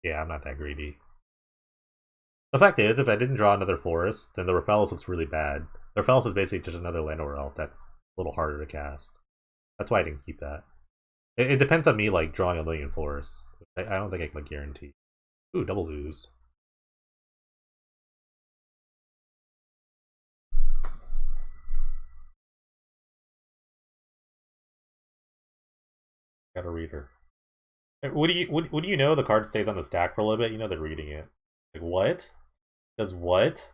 Yeah, I'm not that greedy. The fact is, if I didn't draw another forest, then the ROFELLOS looks really bad. The ROFELLOS is basically just another land or elf that's a little harder to cast. That's why I didn't keep that. It depends on me like drawing a million forests. I don't think I can like guarantee. Ooh, double ooze. Got a reader. What do you know? The card stays on the stack for a little bit. You know they're reading it. Like what? Does what?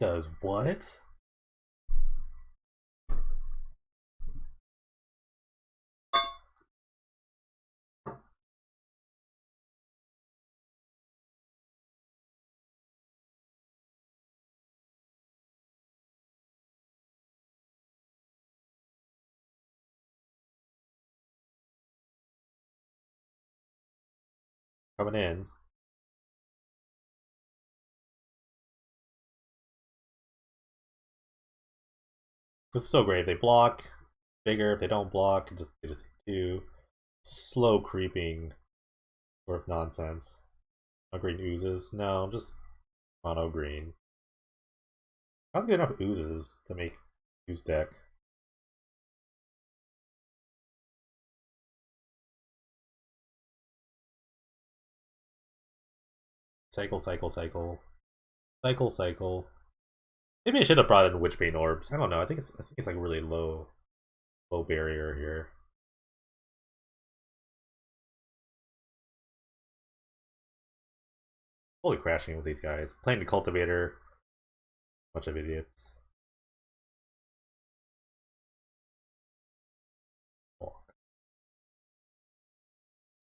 Does what? Coming in. This is so great. If they block, bigger. If they don't block, they just take 2. Slow creeping sort of nonsense. No green oozes. No, just mono green. I don't get enough oozes to make ooze deck. Cycle, cycle, cycle. Cycle, cycle. Maybe I should have brought in Witchbane Orbs. I don't know. I think it's like really low barrier here. Fully crashing with these guys. Playing the Cultivator. Bunch of idiots.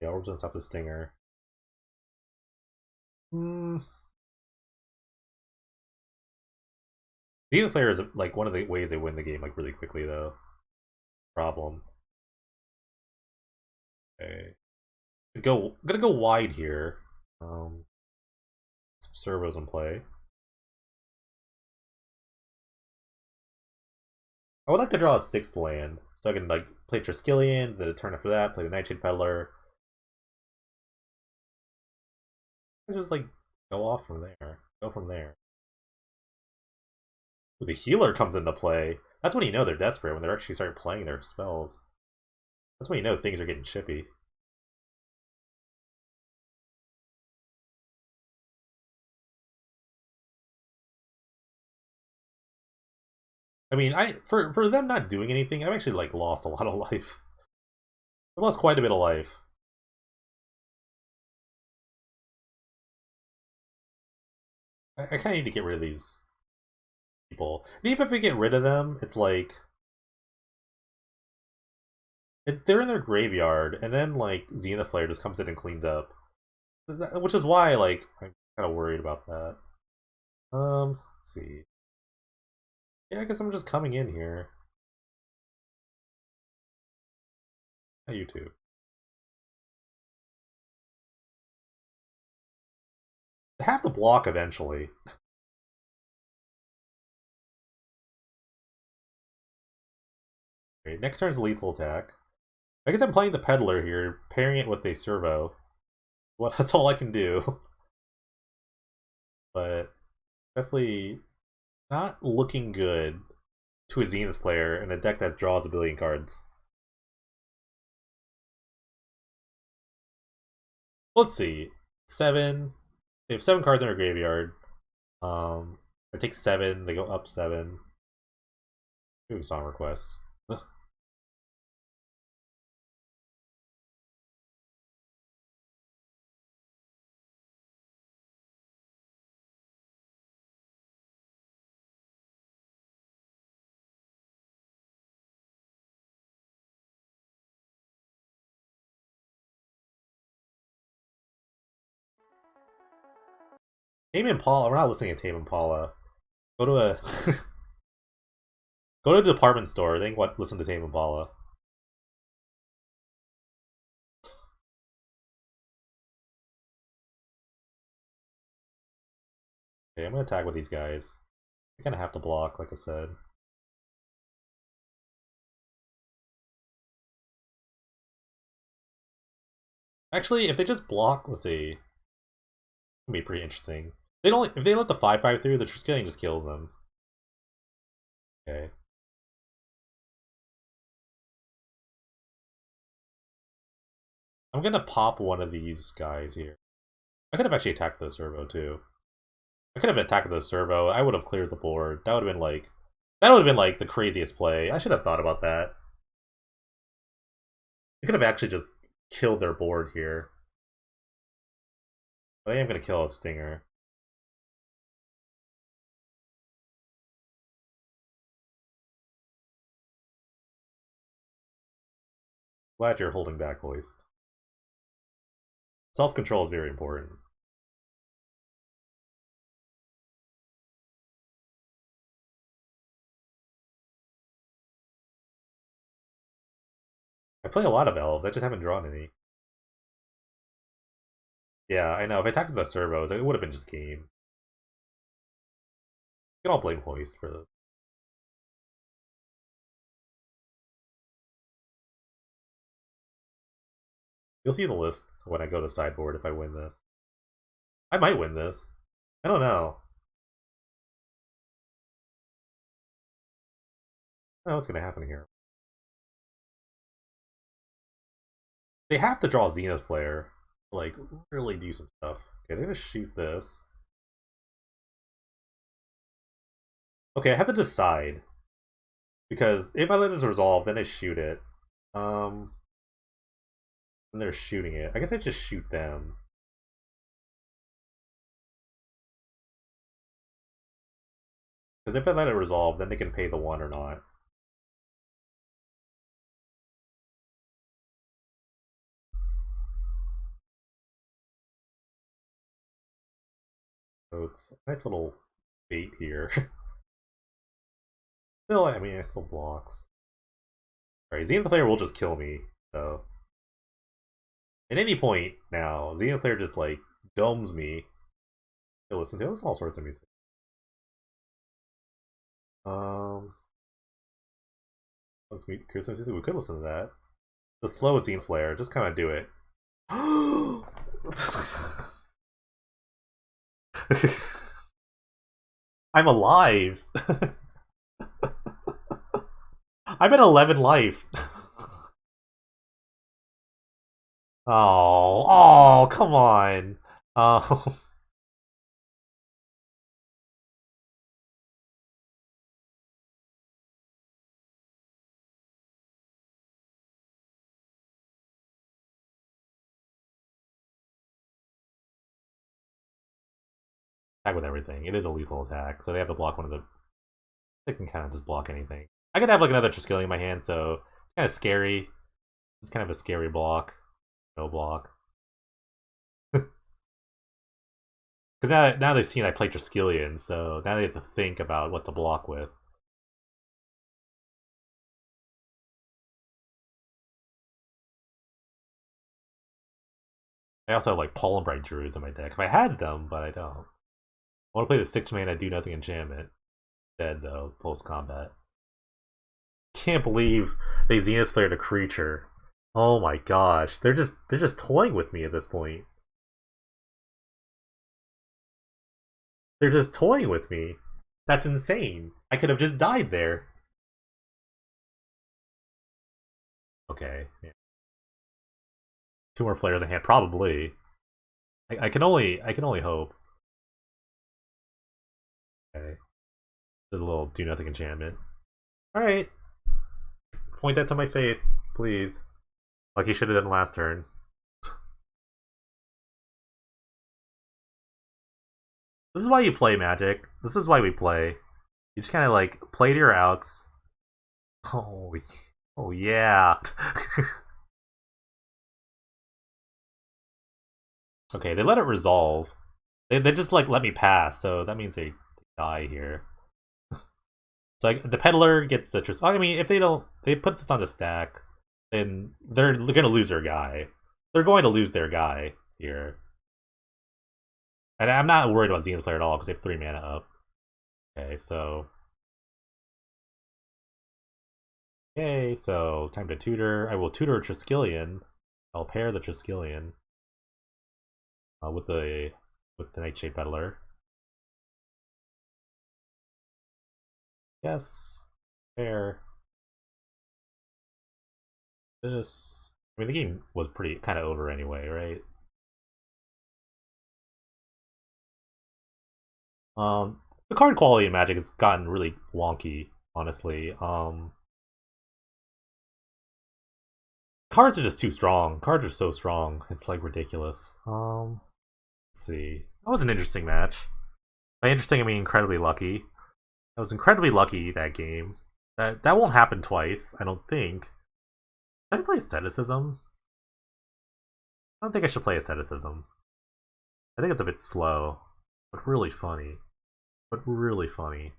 Yeah, Orbs don't stop the Stinger. Hmm. Demon Slayer is like one of the ways they win the game like really quickly though. Problem. Okay. I'm gonna go wide here. Some servos in play. I would like to draw a 6th land, so I can like play Triskelion, then a turn after that, play the Nightshade Peddler. I just like go off from there. Go from there. Ooh, the healer comes into play. That's when you know they're desperate, when they're actually start playing their spells. That's when you know things are getting chippy. I mean, for them not doing anything, I've actually like lost a lot of life. I've lost quite a bit of life. I kind of need to get rid of these people. And even if we get rid of them, it's like they're in their graveyard, and then like Zenith Flare just comes in and cleans up, which is why like I'm kind of worried about that. Let's see. Yeah, I guess I'm just coming in here. Hi, YouTube. They have to block eventually. Okay, next turn's lethal attack. I guess I'm playing the Peddler here, pairing it with a servo. Well, that's all I can do. But definitely not looking good to a Zenith player in a deck that draws a billion cards. Let's see. 7. They have 7 cards in their graveyard. I take 7, they go up 7. Doing song requests. Tame Impala. We're not listening to Tame Impala. Go to a go to a department store. Then what? Listen to Tame Impala. Okay, I'm gonna attack with these guys. I kind of have to block, like I said. Actually, if they just block, let's see, it's gonna be pretty interesting. They don't. If they let the 5/5 through, the Triskelion just kills them. Okay. I'm gonna pop one of these guys here. I could have actually attacked the servo too. I could have attacked the servo. I would have cleared the board. That would have been like, the craziest play. I should have thought about that. I could have actually just killed their board here. But I am gonna kill a Stinger. Glad you're holding back, Hoist. Self-control is very important. I play a lot of elves, I just haven't drawn any. Yeah, I know. If I attacked with the servos, it would have been just game. You can all blame Hoist for this. You'll see the list when I go to sideboard if I win this. I might win this. I don't know. I don't know what's gonna happen here. They have to draw Zenith Flare to, like, really do some stuff. Okay, they're gonna shoot this. Okay, I have to decide. Because if I let this resolve, then I shoot it. And they're shooting it. I guess I just shoot them. Because if I let it resolve, then they can pay the 1 or not. So it's a nice little bait here. Still, I mean, it still blocks. Alright, Zenith Flare will just kill me, so. At any point now, Zenith Flare just, like, domes me. I listen to all sorts of music. Let's meet Christmas music. We could listen to that. The slow Zenith Flare, just kind of do it. I'm alive. I'm at 11 life. Oh, come on. Oh. Attack with everything. It is a lethal attack, so they have to block one of the. They can kind of just block anything. I could have like another Triskelion in my hand, so it's kind of scary. It's kind of a scary block. No block. Because now they've seen I play Triskelion, so now they have to think about what to block with. I also have like Pollen Bright Druids in my deck. If I had them, but I don't. I want to play the 6-mana Do Nothing enchantment. Dead though, post combat. Can't believe they Zenith Flared a creature. Oh my gosh, they're just toying with me at this point. They're just toying with me. That's insane. I could have just died there. Okay. Yeah. 2 more flares in hand, probably. I can only hope. Okay. There's a little do nothing enchantment. Alright. Point that to my face, please. Like he should have done last turn. This is why you play Magic. This is why we play. You just kind of like play to your outs. Oh yeah. Okay, they let it resolve. They just like let me pass, so that means they die here. So like, the peddler gets citrus. I mean, if they don't, they put this on the stack, then they're gonna lose their guy. They're going to lose their guy here, and I'm not worried about Zenith Player at all because they have 3 mana up. Okay, so okay, so time to tutor. I will tutor Triskelion. I'll pair the Triskelion with the Nightshade Peddler. Yes, pair this. I mean, the game was pretty kind of over anyway, right? The card quality in Magic has gotten really wonky, honestly. Cards are just too strong. Cards are so strong. It's like ridiculous. Let's see. That was an interesting match. By interesting, I mean incredibly lucky. I was incredibly lucky that game. That won't happen twice, I don't think. Should I play Asceticism? I don't think I should play Asceticism. I think it's a bit slow, but really funny. But really funny.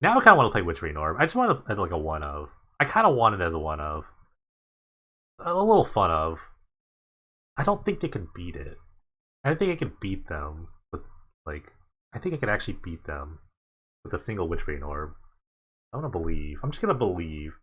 Now I kind of want to play Witchery Orb. I just want to as like a one of. I kind of want it as a one of. A little fun of. I don't think they can beat it. I think I can beat them with like. I think I can actually beat them with a single Witchery Orb. I want to believe. I'm just gonna believe.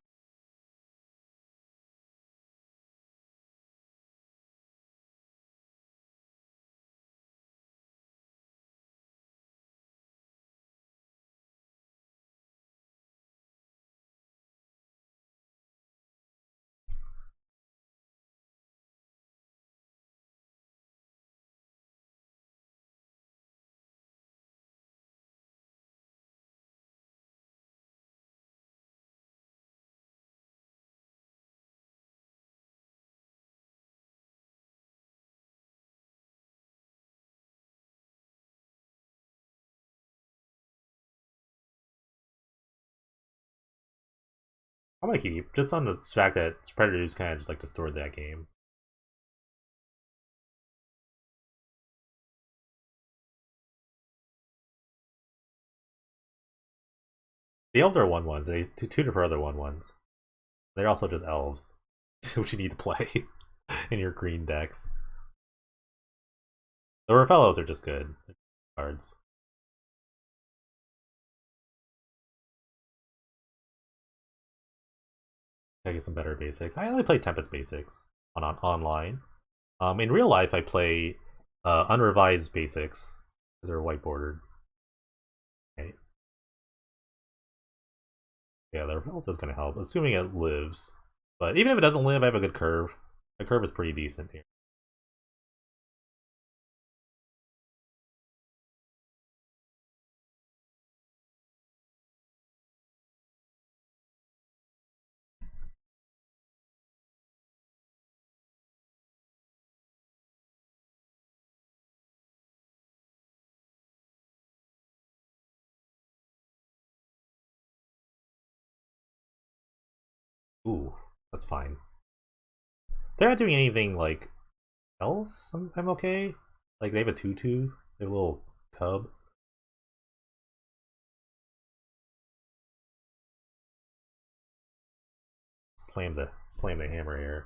I'm gonna keep just on the fact that Predators kind of just like destroyed that game. The elves are 1/1s. They tutor for other 1/1s. They're also just elves, which you need to play in your green decks. The ROFELLOS are just good cards. I get some better basics. I only play Tempest basics on online. In real life, I play unrevised basics because they're white bordered. Okay. Yeah, the ROFELLOS is going to help, assuming it lives. But even if it doesn't live, I have a good curve. The curve is pretty decent here. Ooh, that's fine. They're not doing anything like else. I'm okay. Like they have a tutu. They have a little cub. Slam the hammer here.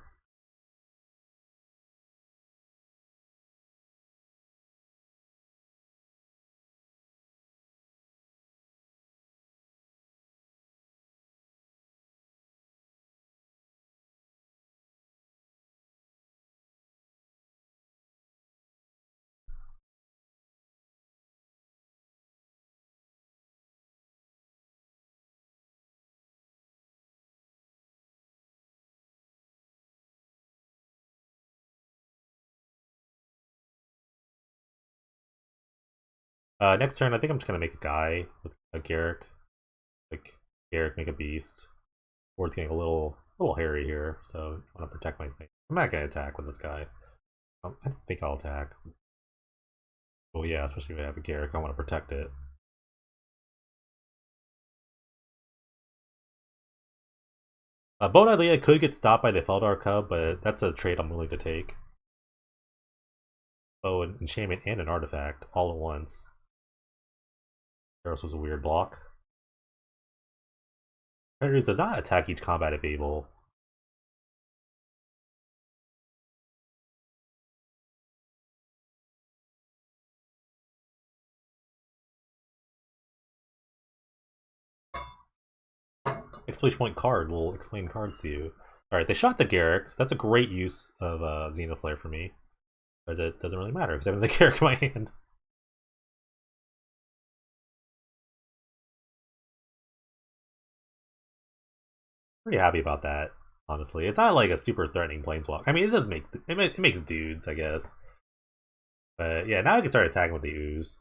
Next turn, I think I'm just gonna make a guy with a Garrick. Like Garrick, make a beast. Or it's getting a little hairy here, so I want to protect my thing. I'm not gonna attack with this guy. I don't think I'll attack. Oh yeah, especially if I have a Garrick, I want to protect it. Bone Leah could get stopped by the Feldar Cub, but that's a trade I'm willing to take. Oh, an enchantment and an artifact all at once. Theros was a weird block. Predators does not attack each combat if able. Exclamation point card will explain cards to you. Alright, they shot the Garrick. That's a great use of Xenoflare for me. But it doesn't really matter because I have the Garrick in my hand. Pretty happy about that, honestly. It's not like a super threatening planeswalk. I mean, it does make it makes dudes, I guess. But yeah, now I can start attacking with the ooze.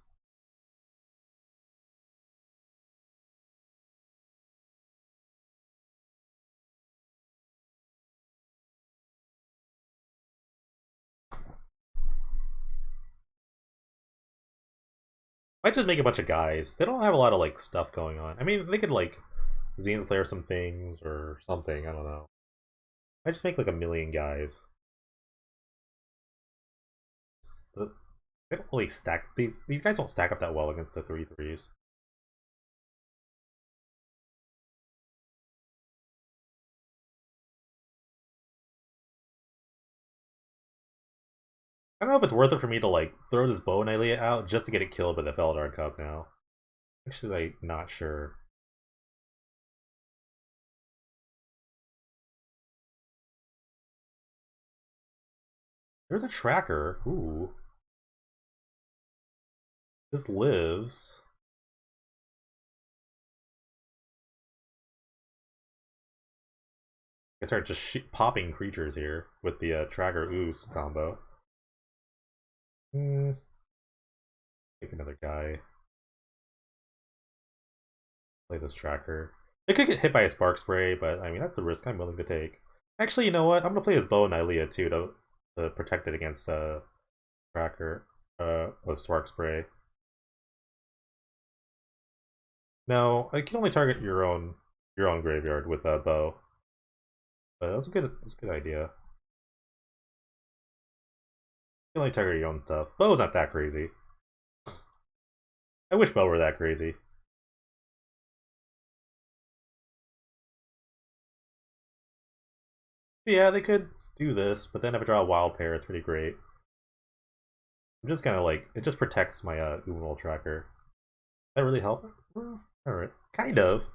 Might just make a bunch of guys. They don't have a lot of like stuff going on. I mean, they could like Xenoflare some things or something. I don't know. I just make like a million guys. They don't really stack these guys don't stack up that well against the 3/3s. I don't know if it's worth it for me to like throw this Bow and Ilia out just to get it killed by the Felidar Cup now. Actually, like, not sure. There's a tracker. Ooh. This lives. I start just popping creatures here with the tracker ooze combo. Hmm. Take another guy. Play this tracker. It could get hit by a spark spray, but I mean that's the risk I'm willing to take. Actually, you know what? I'm gonna play this Bow and Ilia too to protect it against tracker a spark spray. No, I can only target your own graveyard with a bow. But that's a good idea. You can only target your own stuff. Bow's not that crazy. I wish bow were that crazy. Yeah, they could do this, but then if I draw a wild pair, it's pretty great. I'm just kind of like it just protects my Umal tracker. That really help? Alright. Kind of.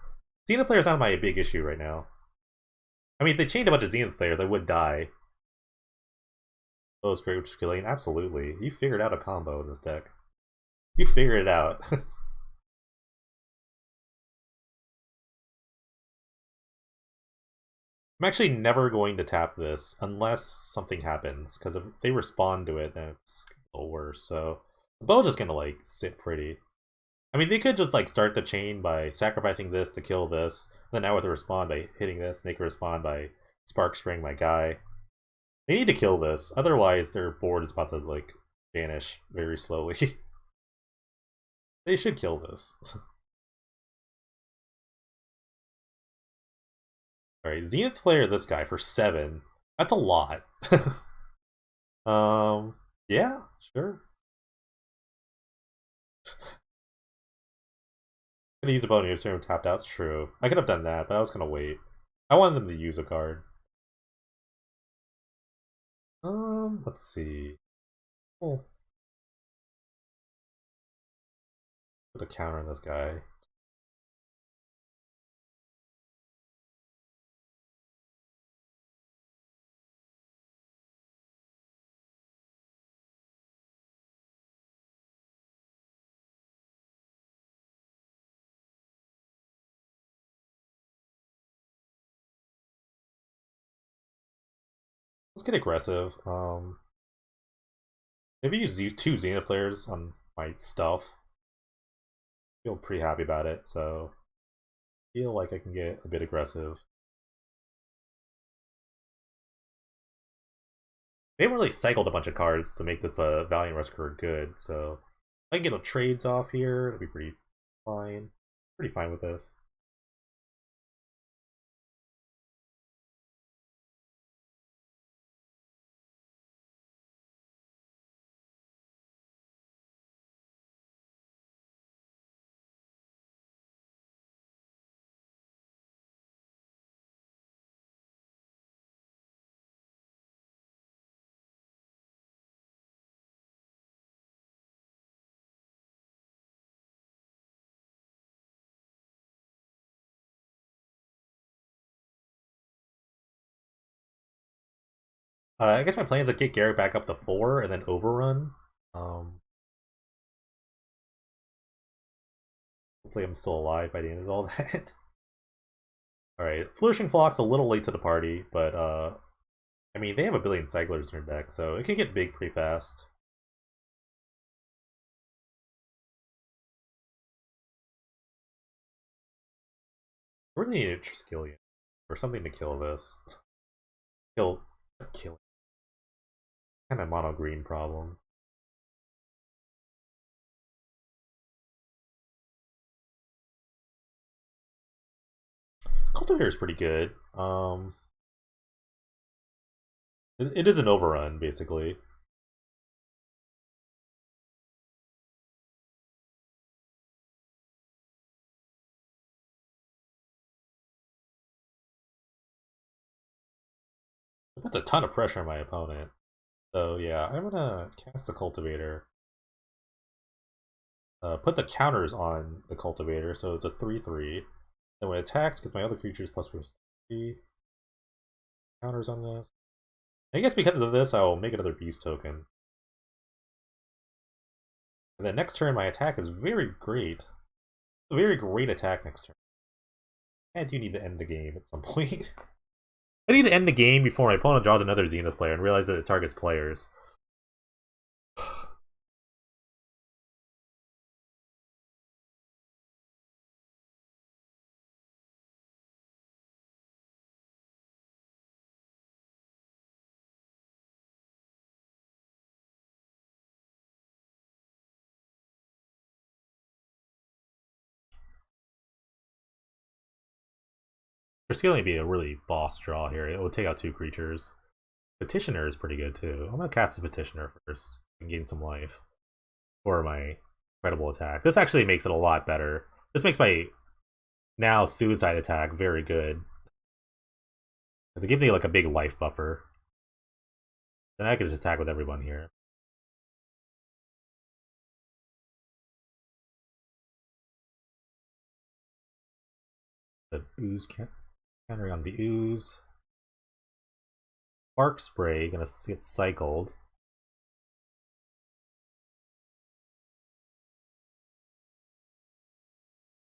Xenoflare is not my big issue right now. I mean, if they chained a bunch of Xenoflares, I would die. Oh, great killing. Absolutely. You figured out a combo in this deck. You figured it out. I'm actually never going to tap this unless something happens, because if they respond to it, then it's a little worse. So the bow's just gonna like sit pretty. I mean, they could just like start the chain by sacrificing this to kill this. Then now with the respond by hitting this, and they can respond by spark spraying my guy. They need to kill this, otherwise their board is about to like vanish very slowly. They should kill this. Alright, Zenith Flare this guy for 7. That's a lot. Yeah, sure. Gonna use a bonus turn tapped out's true. I could have done that, but I was gonna wait. I wanted them to use a card. Let's see. Oh, put a counter on this guy. Let's get aggressive. Maybe use two Xenoflares on my stuff. Feel pretty happy about it, so feel like I can get a bit aggressive. They haven't really cycled a bunch of cards to make this Valiant Rescuer good, so I can get the trades off here. It'll be pretty fine. Pretty fine with this. I guess my plan is to get Garrett back up to 4 and then overrun. Um, Hopefully I'm still alive by the end of all that. Alright, Flourishing Flock's a little late to the party, but I mean, they have a billion cyclers in their deck, so it can get big pretty fast. I really need a Triskelion or something to kill this. Kill. Kind of mono green problem. Cultivator is pretty good. It is an overrun basically. It puts a ton of pressure on my opponent. So yeah, I'm gonna cast the Cultivator. Put the counters on the Cultivator, so it's a 3/3. Then when it attacks, because my other creature is +3 counters on this. I guess because of this, I'll make another Beast token. And then next turn, my attack is very great. It's a very great attack next turn. I do need to end the game at some point. I need to end the game before my opponent draws another Zenith Flare and realize that it targets players. Triskelion would be a really boss draw here. It would take out 2 creatures. Petitioner is pretty good too. I'm gonna cast the Petitioner first and gain some life for my incredible attack. This actually makes it a lot better. This makes my now suicide attack very good. It gives me like a big life buffer. Then I can just attack with everyone here. The ooze countering on the ooze. Spark Spray gonna get cycled.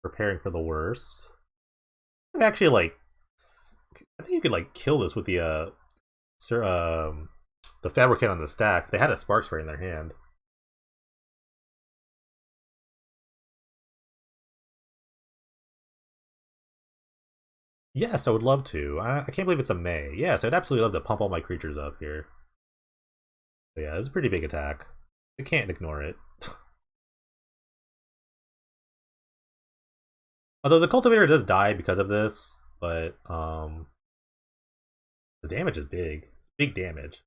Preparing for the worst. I actually like. I think you could like kill this with the the Fabricant on the stack. They had a Spark Spray in their hand. Yes, I would love to. I can't believe it's a May. Yes, I'd absolutely love to pump all my creatures up here. But yeah, it's a pretty big attack. I can't ignore it. Although the Cultivator does die because of this, but the damage is big. It's big damage.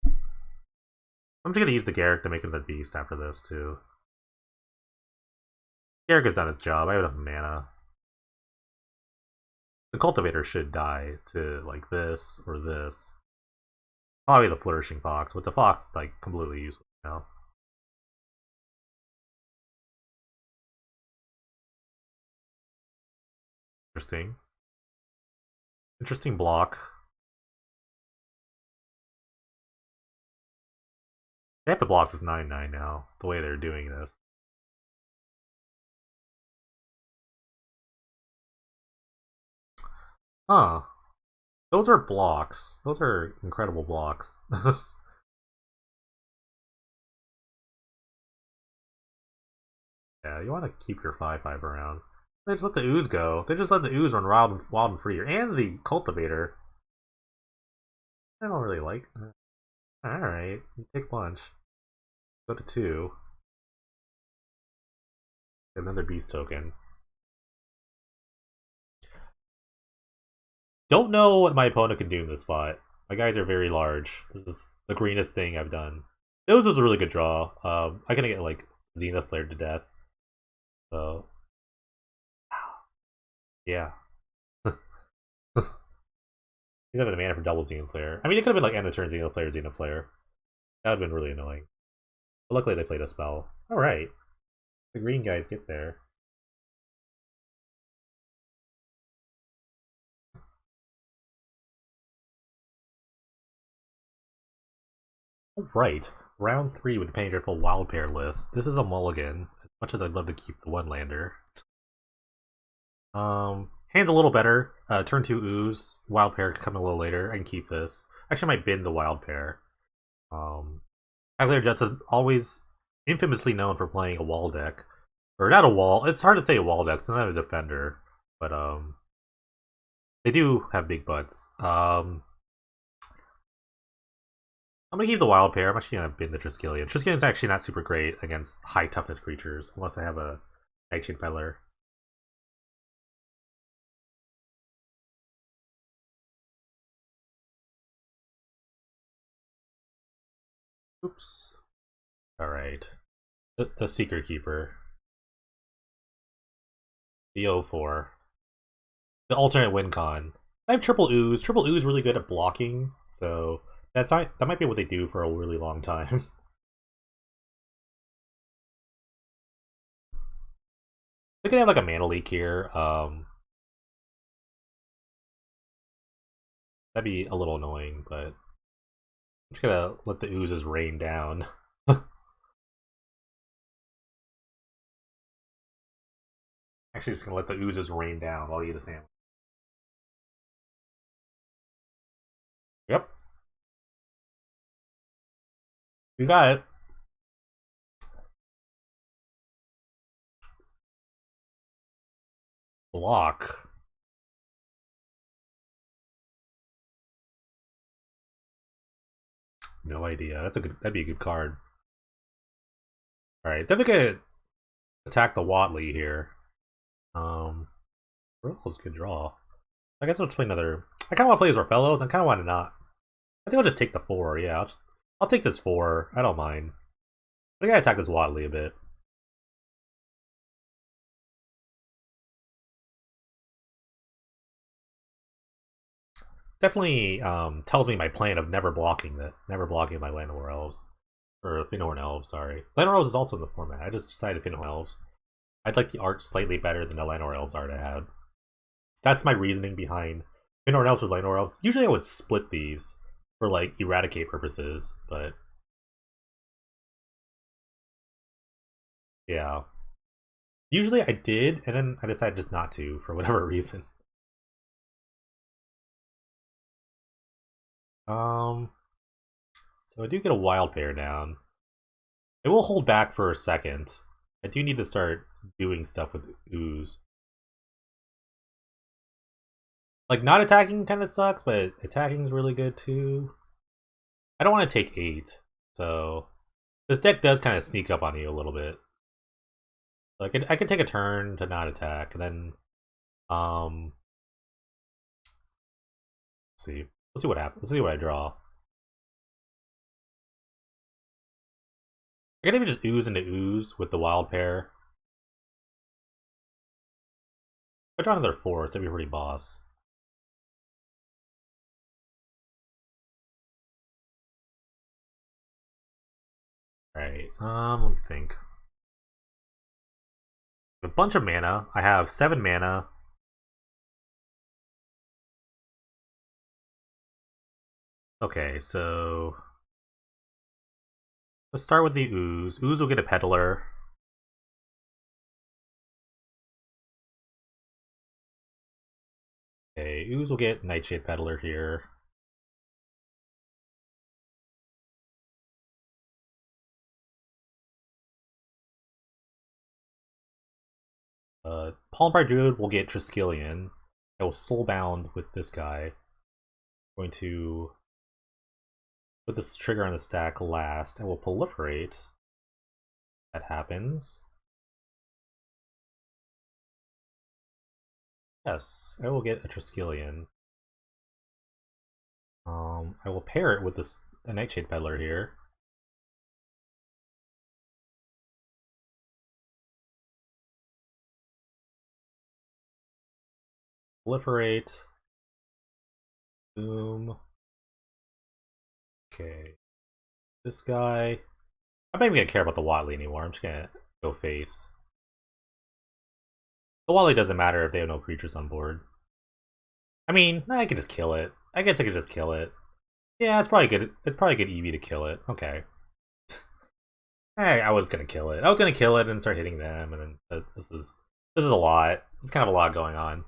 I'm just gonna use the Garrick to make another beast after this too. Garrick has done his job. I have enough mana. The Cultivator should die to like this or this. Probably the Flourishing Fox, but the Fox is like completely useless now. Interesting. Interesting block. They have to block this 9/9 now, the way they're doing this. Huh. Those are blocks. Those are incredible blocks. Yeah, you want to keep your 5/5 around. They just let the ooze go. They just let the ooze run wild and free here. And the cultivator. I don't really like that. Alright, you take lunch. Go to 2. Get another beast token. Don't know what my opponent can do in this spot. My guys are very large. This is the greenest thing I've done. This was a really good draw. I'm gonna get like Zenith flared to death. So yeah. He's having the mana for double Zenith Flare. I mean, it could have been like end of turn Zenith Flare, Zenith Flare. That would have been really annoying. But luckily, they played a spell. Alright. The green guys get there. Right. Round 3 with the Penny Dreadful Wild Pair list. This is a mulligan, as much as I'd love to keep the one lander. Hand's a little better. Turn 2 ooze. Wild pair can come a little later. I can keep this. Actually, I might bin the wild pair. Calculator Jets is always infamously known for playing a wall deck. Or not a wall. It's hard to say a wall deck, it's not a defender. But they do have big butts. I'm gonna keep the wild pair. I'm actually gonna bin the Triskelion. Triskelion's actually not super great against high toughness creatures, unless I have a Nightshade Peddler. Oops. Alright. The Secret Keeper. The 04. The alternate win con. I have triple ooze. Triple ooze really good at blocking, so that might be what they do for a really long time. They could have like a mana leak here. That'd be a little annoying, but I'm just gonna let the oozes rain down. Actually, just gonna let the oozes rain down while you eat a sandwich. Yep, you got it. Block. No idea. That'd be a good card. All right, definitely gonna attack the Watley here. ROFELLOS good draw. I guess I'll just play another. I kind of want to play as ROFELLOS. I kind of want to not. I think I'll just take the 4. Yeah, I'll take this 4. I don't mind. But I gotta attack this Watley a bit. Definitely tells me my plan of never blocking my Llanowar Elves. Or Finhorn Elves, sorry. Llanowar Elves is also in the format. I just decided Finhorn Elves. I'd like the art slightly better than the Llanowar Elves art I had. That's my reasoning behind Finhorn Elves with Llanowar Elves. Usually I would split these for like eradicate purposes, but yeah. Usually I did, and then I decided just not to for whatever reason. So I do get a wild pair down. It will hold back for a second. I do need to start doing stuff with ooze. Like, not attacking kind of sucks, but attacking is really good too. I don't want to take 8, so this deck does kind of sneak up on you a little bit. So I could take a turn to not attack, and then let's see. Let's see what happens. Let's see what I draw. I can even just ooze into ooze with the wild pair. If I draw another 4th, that'd be pretty boss. Alright, let me think. A bunch of mana. I have 7 mana. Okay, so let's start with the ooze. Ooze will get a peddler. Okay, ooze will get Nightshade Peddler here. Palmbar Druid will get Triskelion. I will soulbound with this guy. I'm going to put this trigger on the stack last. I will proliferate. That happens. Yes, I will get a Triskelion. I will pair it with this a Nightshade Peddler here. Proliferate. Boom. Okay. This guy. I'm not even gonna care about the Watley anymore. I'm just gonna go face. The Watley doesn't matter if they have no creatures on board. I mean, I could just kill it. I guess I could just kill it. Yeah, it's probably good. It's probably good EV to kill it. Okay. Hey, I was gonna kill it. I was gonna kill it and start hitting them, and then this is a lot. It's kind of a lot going on.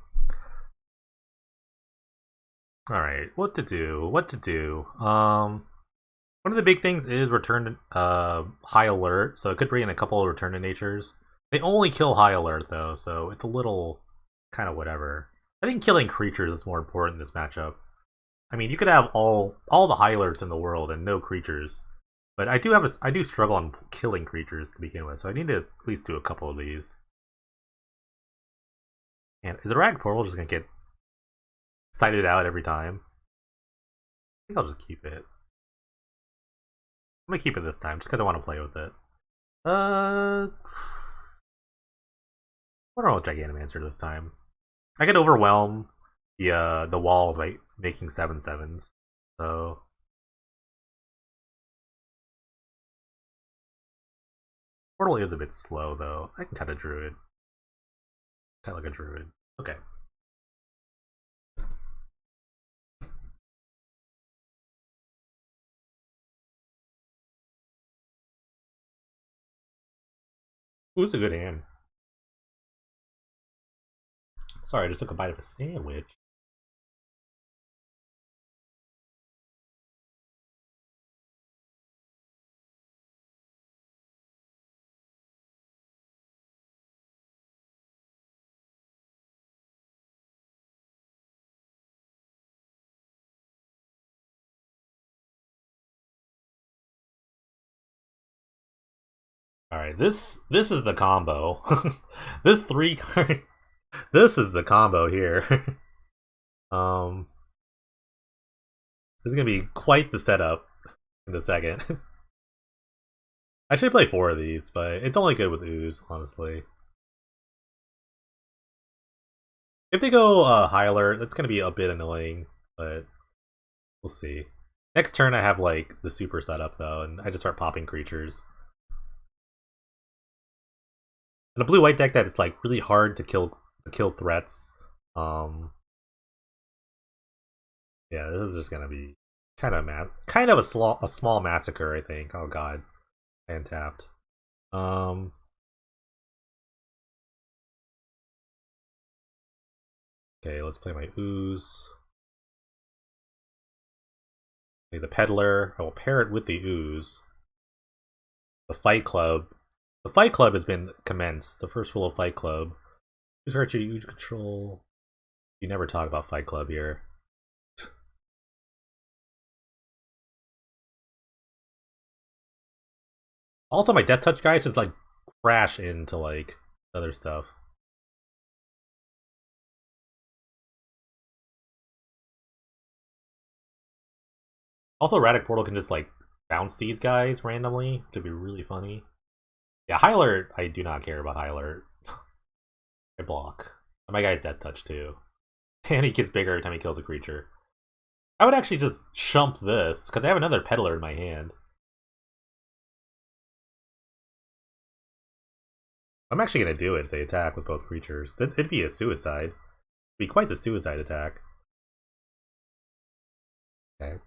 All right, what to do? What to do? One of the big things is return high alert, so it could bring in a couple of return to natures. They only kill high alert though, so it's a little kind of whatever. I think killing creatures is more important in this matchup. I mean, you could have all the high alerts in the world and no creatures, but I do struggle on killing creatures to begin with, so I need to at least do a couple of these. And is the rag portal just gonna get sighted out every time? I think I'll just keep it. I'm gonna keep it this time, just because I want to play with it. What are all Gigantamancers this time? I could overwhelm the walls by making 7/7s. So Portal is a bit slow though. I can cut a druid. Cut like a druid. Okay. Ooh, a good hand. Sorry, I just took a bite of a sandwich. Alright, this is the combo. This three card this is the combo here. um this is gonna be quite the setup in a second. I should play 4 of these, but it's only good with ooze, honestly. If they go high alert, that's gonna be a bit annoying, but we'll see. Next turn I have like the super setup though, and I just start popping creatures. And a blue-white deck that it's like really hard to kill threats. Yeah, this is just gonna be kind of a small massacre, I think. Oh god, and tapped. Um, okay, let's play my ooze. Play the peddler. I will pair it with the ooze. The fight club. The fight club has been commenced. The first rule of fight club. Who's hurt you? You control. You never talk about fight club here. Also, my death touch guys just like crash into like other stuff. Also, Radic Portal can just like bounce these guys randomly to be really funny. Yeah, High Alert, I do not care about High Alert. I block. My guy's Death Touch too. And he gets bigger every time he kills a creature. I would actually just chump this, because I have another Peddler in my hand. I'm actually going to do it if they attack with both creatures. It'd be a suicide. It'd be quite the suicide attack. Okay.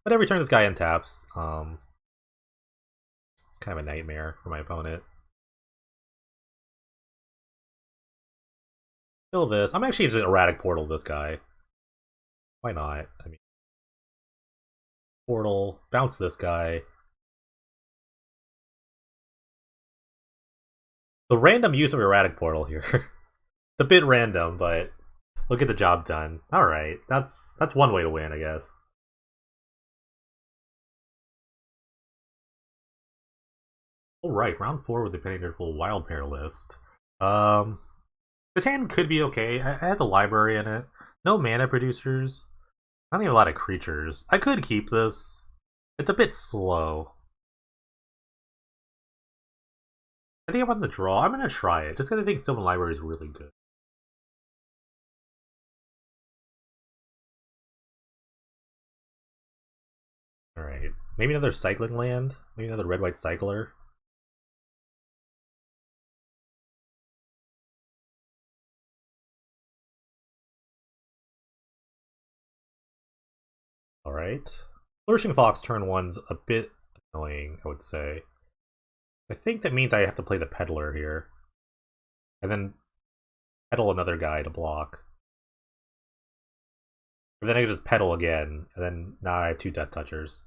But every turn this guy untaps. It's kind of a nightmare for my opponent. Kill this. I'm actually just Erratic Portal this guy. Why not? I mean, Portal, bounce this guy. The random use of Erratic Portal here. It's a bit random, but we'll get the job done. Alright, that's one way to win, I guess. Alright, round 4 with the Penny Wild Pair list. This hand could be okay. It has a library in it. No mana producers. Not even a lot of creatures. I could keep this. It's a bit slow. I think I'm on the draw. I'm gonna try it, just because I think Sylvan Library is really good. Alright. Maybe another cycling land? Maybe another red-white cycler? Alright. Flourishing Fox turn 1's a bit annoying, I would say. I think that means I have to play the Peddler here. And then peddle another guy to block. And then I can just pedal again, and then now I have 2 Death Touchers.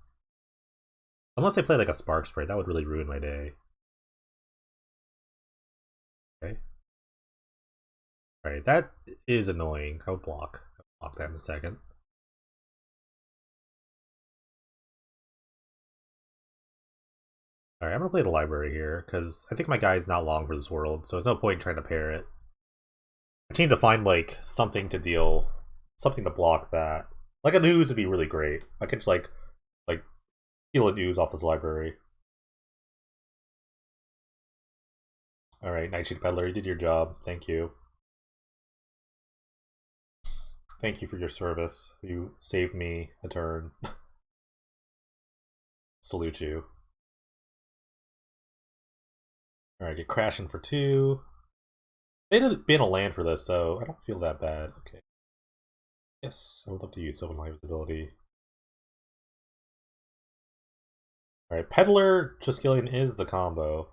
Unless I play like a Spark Spray, that would really ruin my day. Okay. Alright, that is annoying. I would block. I'll block that in a second. Alright, I'm gonna play the library here, because I think my guy's not long for this world, so there's no point in trying to pair it. I need to find like something to deal, something to block that. Like an ooze would be really great. I could just like heal an ooze off this library. Alright, Nightshade Peddler, you did your job. Thank you. Thank you for your service. You saved me a turn. Salute you. Alright, get crashing for 2. They'd have been a land for this, so I don't feel that bad. Okay. Yes, I would love to use Sylvan Live's ability. Alright, Peddler Triskelion is the combo.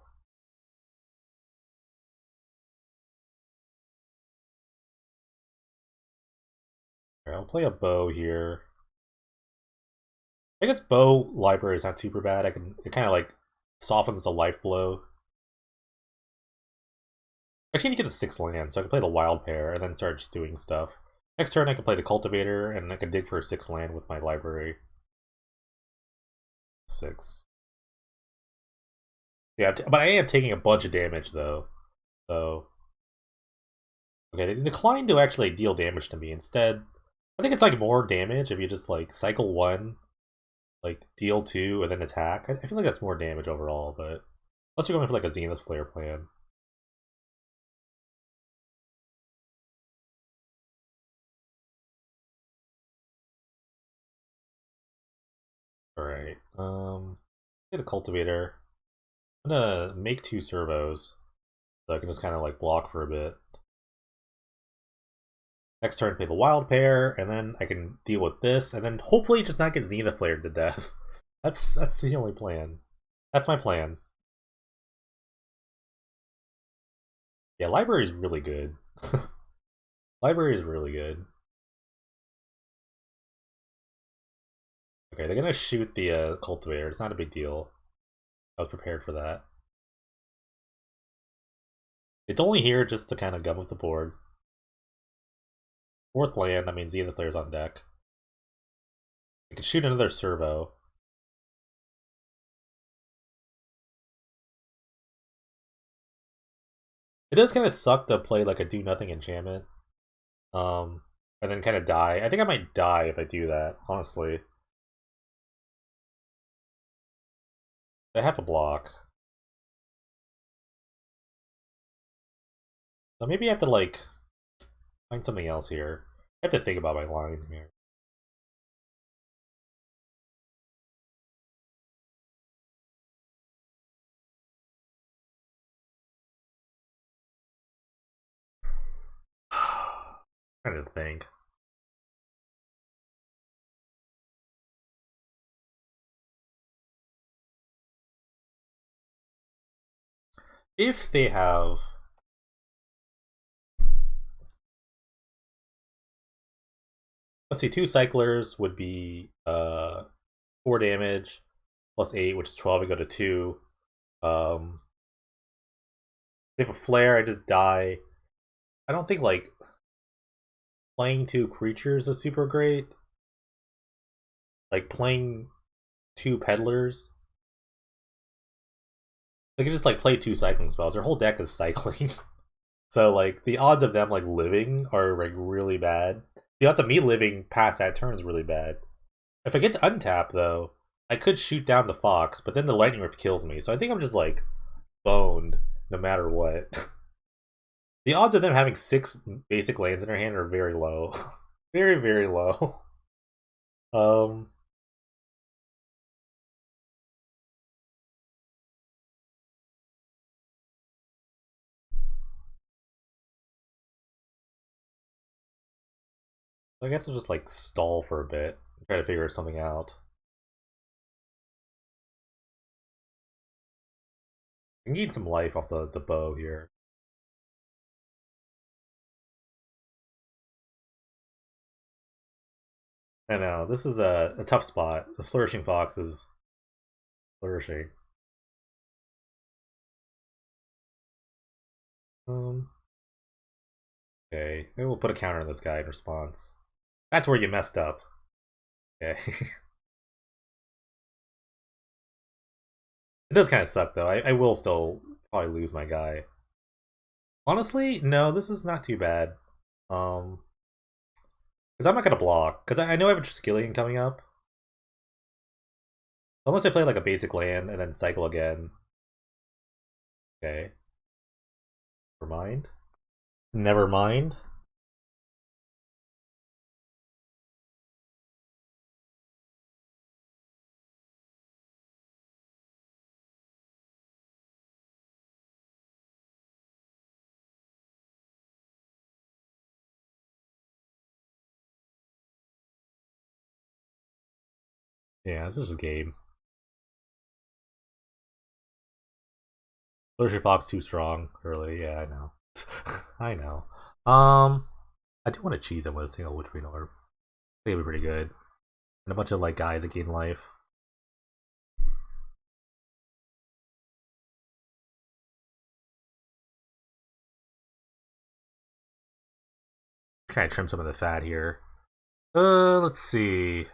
Alright, I'll play a bow here. I guess bow library is not super bad. It kind of like softens the life blow. Actually, I need to get the 6 land, so I can play the wild pair and then start just doing stuff. Next turn, I can play the cultivator and I can dig for a 6 land with my library. 6. Yeah, but I am taking a bunch of damage though. So okay, they declined to actually deal damage to me. Instead, I think it's like more damage if you just like cycle 1, like deal 2, and then attack. I feel like that's more damage overall, but unless you're going for like a Zenith Flare plan. Alright, get a cultivator. I'm gonna make 2 servos, so I can just kind of like block for a bit. Next turn, play the wild pair, and then I can deal with this, and then hopefully just not get Zenith flared to death. That's the only plan. That's my plan. Yeah, library is really good. Library is really good. Okay, they're gonna shoot the cultivator. It's not a big deal. I was prepared for that. It's only here just to kind of gum up the board. 4th land, that means Zenith Flare's on deck. I can shoot another servo. It does kind of suck to play like a do-nothing enchantment. And then kind of die. I think I might die if I do that, honestly. I have to block. So maybe I have to like find something else here. I have to think about my line here. Trying to think. If they have, let's see, 2 cyclers would be 4 damage plus 8, which is 12. I go to 2. If a flare, I just die. I don't think like playing 2 creatures is super great. Like playing 2 peddlers. They can just like play 2 cycling spells. Their whole deck is cycling. So like the odds of them like living are like really bad. The odds of me living past that turn is really bad. If I get to untap though, I could shoot down the fox, but then the lightning rift kills me. So I think I'm just like boned no matter what. The odds of them having 6 basic lands in their hand are very low. Very, very low. Um I guess I'll just like stall for a bit. Try to figure something out. I can gain some life off the bow here. I know, this is a tough spot. This Flourishing Fox is flourishing. Okay, maybe we'll put a counter on this guy in response. That's where you messed up. Okay. It does kind of suck, though. I will still probably lose my guy. Honestly, no, this is not too bad. Because I'm not going to block. Because I know I have a Triskelion coming up. Unless I play like a basic land and then cycle again. Okay. Never mind. Never mind. Yeah, this is a game. Flourish Fox too strong early. Yeah, I know. I know. I do want to cheese him with a single Witch Green Orb. I think it'd be pretty good. And a bunch of like guys that gain life. Kind of trim some of the fat here. Let's see.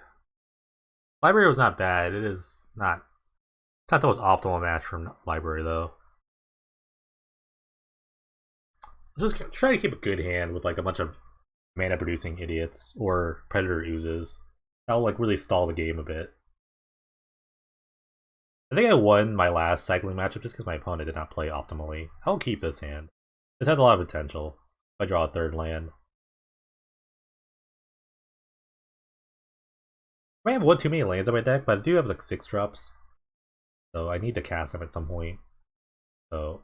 Library was not bad. It is not. It's not the most optimal match from Library though. Just try to keep a good hand with like a bunch of mana producing idiots or Predator oozes. That'll like really stall the game a bit. I think I won my last cycling matchup just because my opponent did not play optimally. I'll keep this hand. This has a lot of potential. If I draw a third land. I may have one too many lands in my deck, but I do have like 6 drops. So I need to cast them at some point. So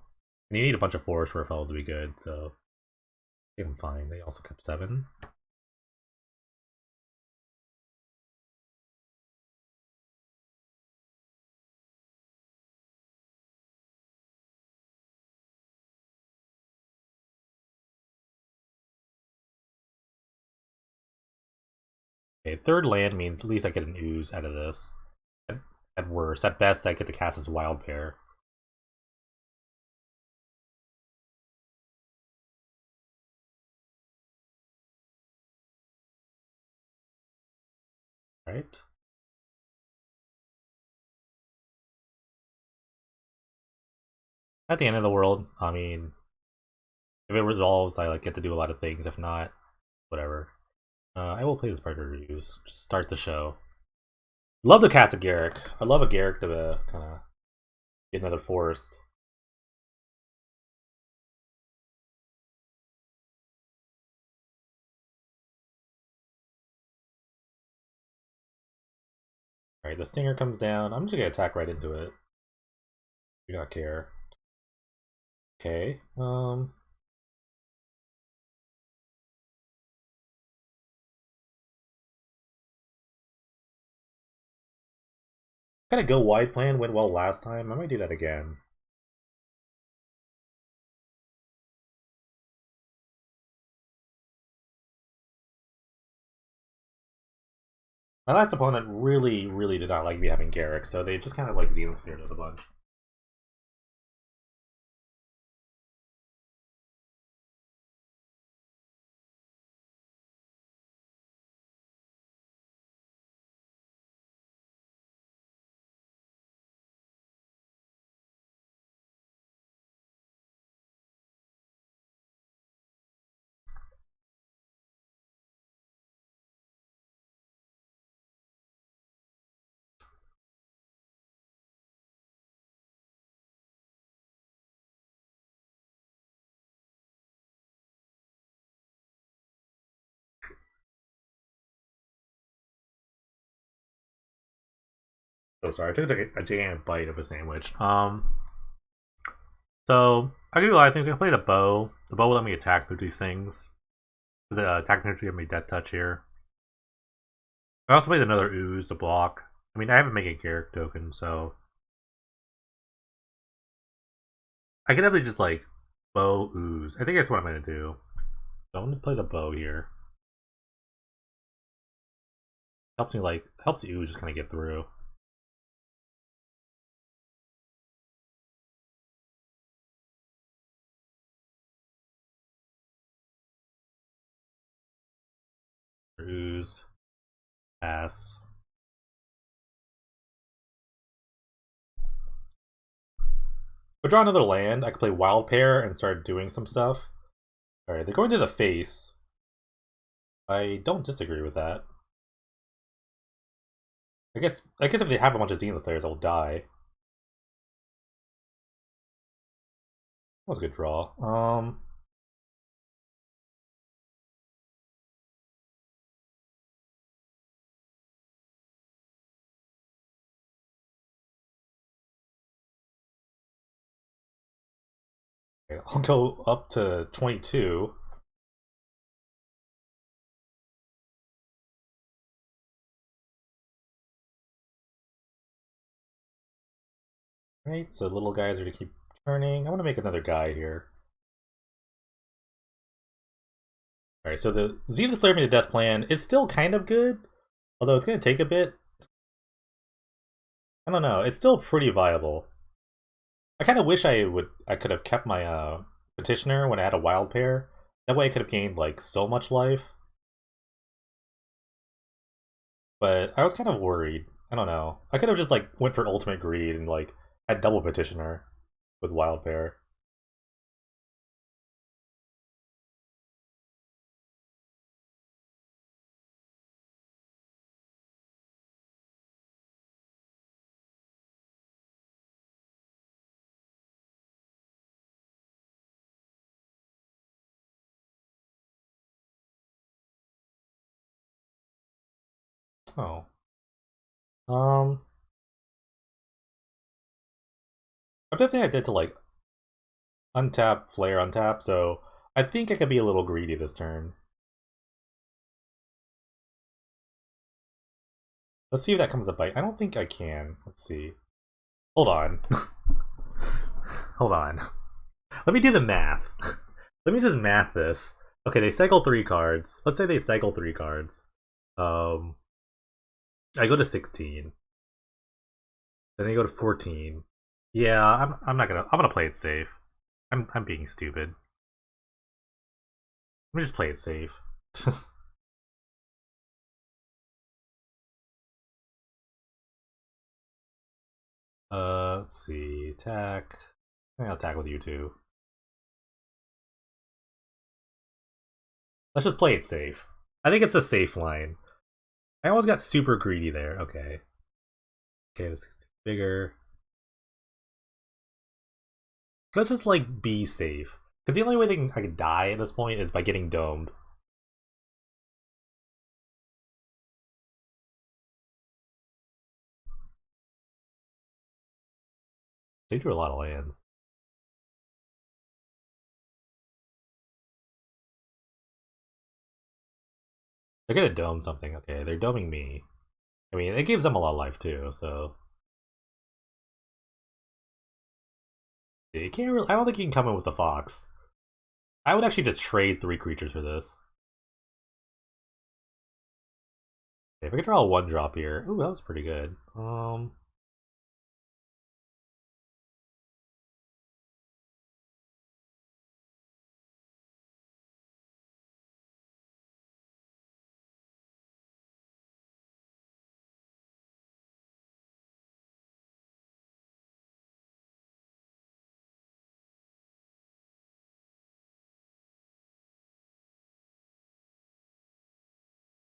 and you need a bunch of forests for ROFELLOS to be good, so I think I'm fine. They also kept 7. Okay, third land means at least I get an ooze out of this. At worst, at best, I get to cast as Wild Pair. Right? At the end of the world, I mean, if it resolves, I like get to do a lot of things. If not, whatever. I will play this Predator use. Just start the show. Love to cast a Garrick. I love a Garrick to kind of get another forest. Alright, the Stinger comes down. I'm just gonna attack right into it. Do not care. Okay. Kind of go wide plan went well last time. I might do that again. My last opponent really, really did not like me having Garrick, so they just kind of like Xenophired it a bunch. So sorry, I took a gigantic bite of a sandwich. So I can do a lot of things. I can play the bow. The bow will let me attack through these things. Because attack neutral give me death touch here. I also played another ooze to block. I mean, I haven't made a character token, so I could definitely just like bow ooze. I think that's what I'm gonna do. So I'm gonna play the bow here. Helps me helps the ooze just kind of get through. Ooze, pass. If I draw another land, I could play Wild Pair and start doing some stuff. Alright, they're going to the face. I don't disagree with that. I guess if they have a bunch of Zenith players, I'll die. That was a good draw. I'll go up to 22. Right, so little guys are to keep turning. I want to make another guy here. Alright, so the Zenith Flare Me to Death plan is still kind of good, although it's going to take a bit. I don't know, it's still pretty viable. I kind of wish I could have kept my Petitioner when I had a Wild Pair. That way I could have gained like so much life. But I was kind of worried. I don't know. I could have just like went for Ultimate Greed and like had double Petitioner with Wild Pair. Oh. Um I definitely I did to like untap, flare, untap, so I think I could be a little greedy this turn. Let's see if that comes to bite. I don't think I can. Let's see. Hold on. Hold on. Let me do the math. Let me just math this. Okay, they cycle 3 cards. Let's say they cycle 3 cards. Um, I go to 16. Then they go to 14. Yeah, I'm gonna play it safe. I'm being stupid. Let me just play it safe. Let's see. Attack. I'll attack with you too. Let's just play it safe. I think it's a safe line. I almost got super greedy there. Okay. Okay, this is bigger. Let's just like be safe. Because the only way I can die at this point is by getting domed. They drew a lot of lands. They're gonna dome something. Okay, they're doming me. I mean, it gives them a lot of life too, so you can't really. I don't think you can come in with the fox. I would actually just trade 3 creatures for this. Okay, if I could draw a 1-drop here, ooh, that was pretty good.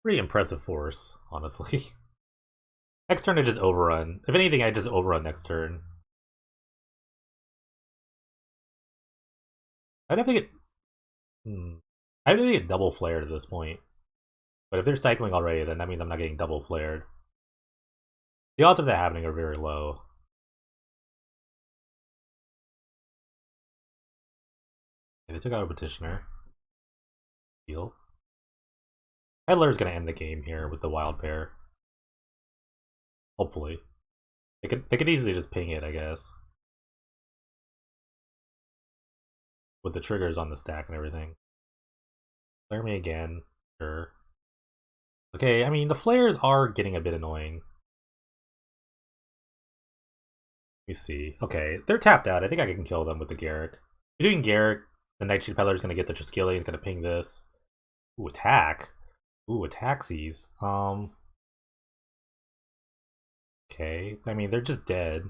Pretty impressive force, honestly. Next turn I just overrun. If anything, I just overrun next turn. I'd have to get. I'd have to get double flared at this point. But if they're cycling already, then that means I'm not getting double flared. The odds of that happening are very low. Okay, they took out a petitioner. Heal. Peddler's gonna end the game here with the wild pair. Hopefully. They could easily just ping it, I guess. With the triggers on the stack and everything. Flare me again. Sure. Okay, I mean, the flares are getting a bit annoying. Let me see. Okay, they're tapped out. I think I can kill them with the Garrick. Between Garrick, the Nightshade Peddler's gonna get the Triskelion, gonna ping this. Ooh, attack. Ooh, attacksies. Okay. I mean, they're just dead.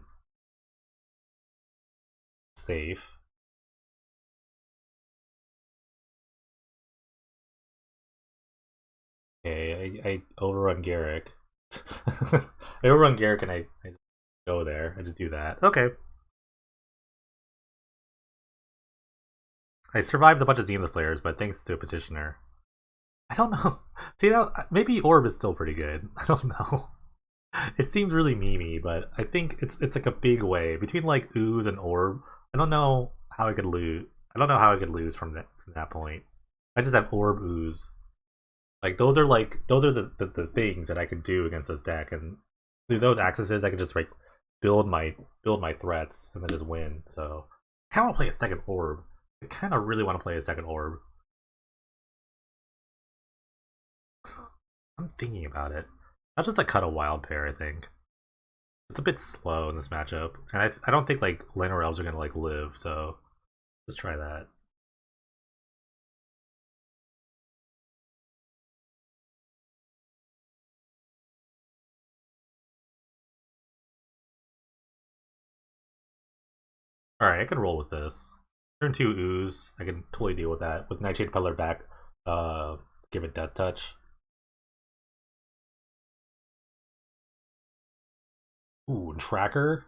Safe. Okay, I overrun Garrick. I overrun Garrick and I go there. I just do that. Okay. I survived a bunch of Zenith flares, but thanks to a petitioner. I don't know. See, maybe Orb is still pretty good. I don't know. It seems really memey, but I think it's like a big way between like Ooze and Orb. I don't know how I could lose. I don't know how I could lose from that point. I just have Orb Ooze. Those are the things that I could do against this deck, and through those accesses I could just like build my threats and then just win. So I kind of want to play a second Orb. I kind of really want to play a second Orb. I'm thinking about it. I'll just like cut a wild pair. I think it's a bit slow in this matchup, and I don't think like Llanowar Elves are gonna like live. So let's try that. All right, I can roll with this. Turn 2 Ooze. I can totally deal with that. With Nightshade Peddler back, give it Death Touch. Ooh, Tracker.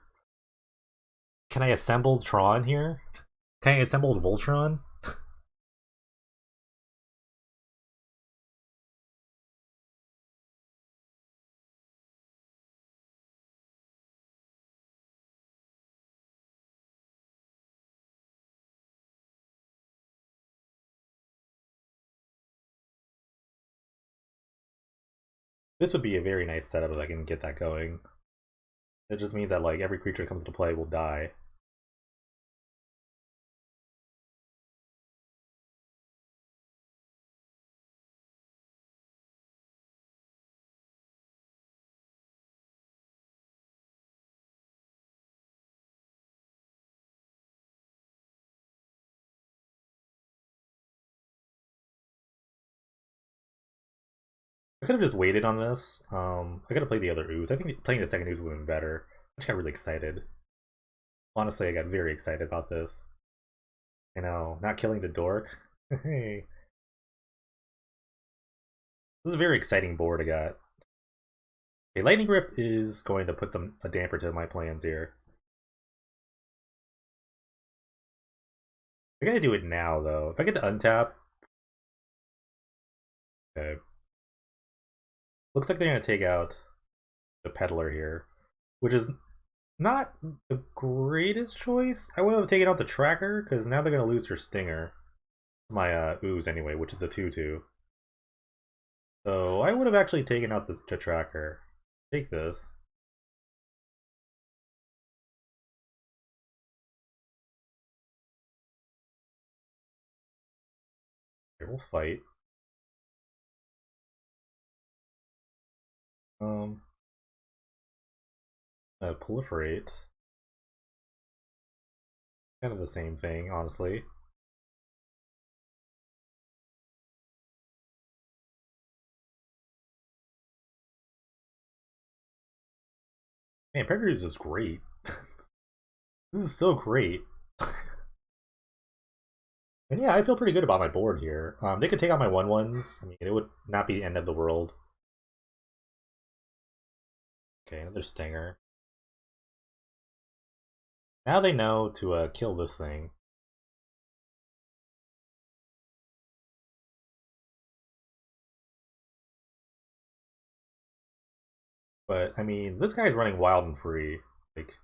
Can I assemble Tron here? Can I assemble Voltron? This would be a very nice setup if I can get that going. It just means that like every creature that comes into play will die. I could have just waited on this. I could have played the other Ooze. I think playing the second Ooze would have been better. I just got really excited. Honestly, I got very excited about this. You know, not killing the dork. Hey, this is a very exciting board I got. Okay, Lightning Rift is going to put a damper to my plans here. I gotta do it now though. If I get to untap, okay. Looks like they're gonna take out the Peddler here, which is not the greatest choice. I would have taken out the Tracker because now they're gonna lose their Stinger. My Ooze anyway, which is a 2/2. So I would have actually taken out the Tracker. Take this. Okay, we'll fight. Um, Proliferate. Kind of the same thing, honestly. Man, Predators is great. This is so great. And yeah, I feel pretty good about my board here. They could take out my 1/1s. I mean, it would not be the end of the world. Okay, another Stinger. Now they know to kill this thing. But I mean, this guy's running wild and free. Like,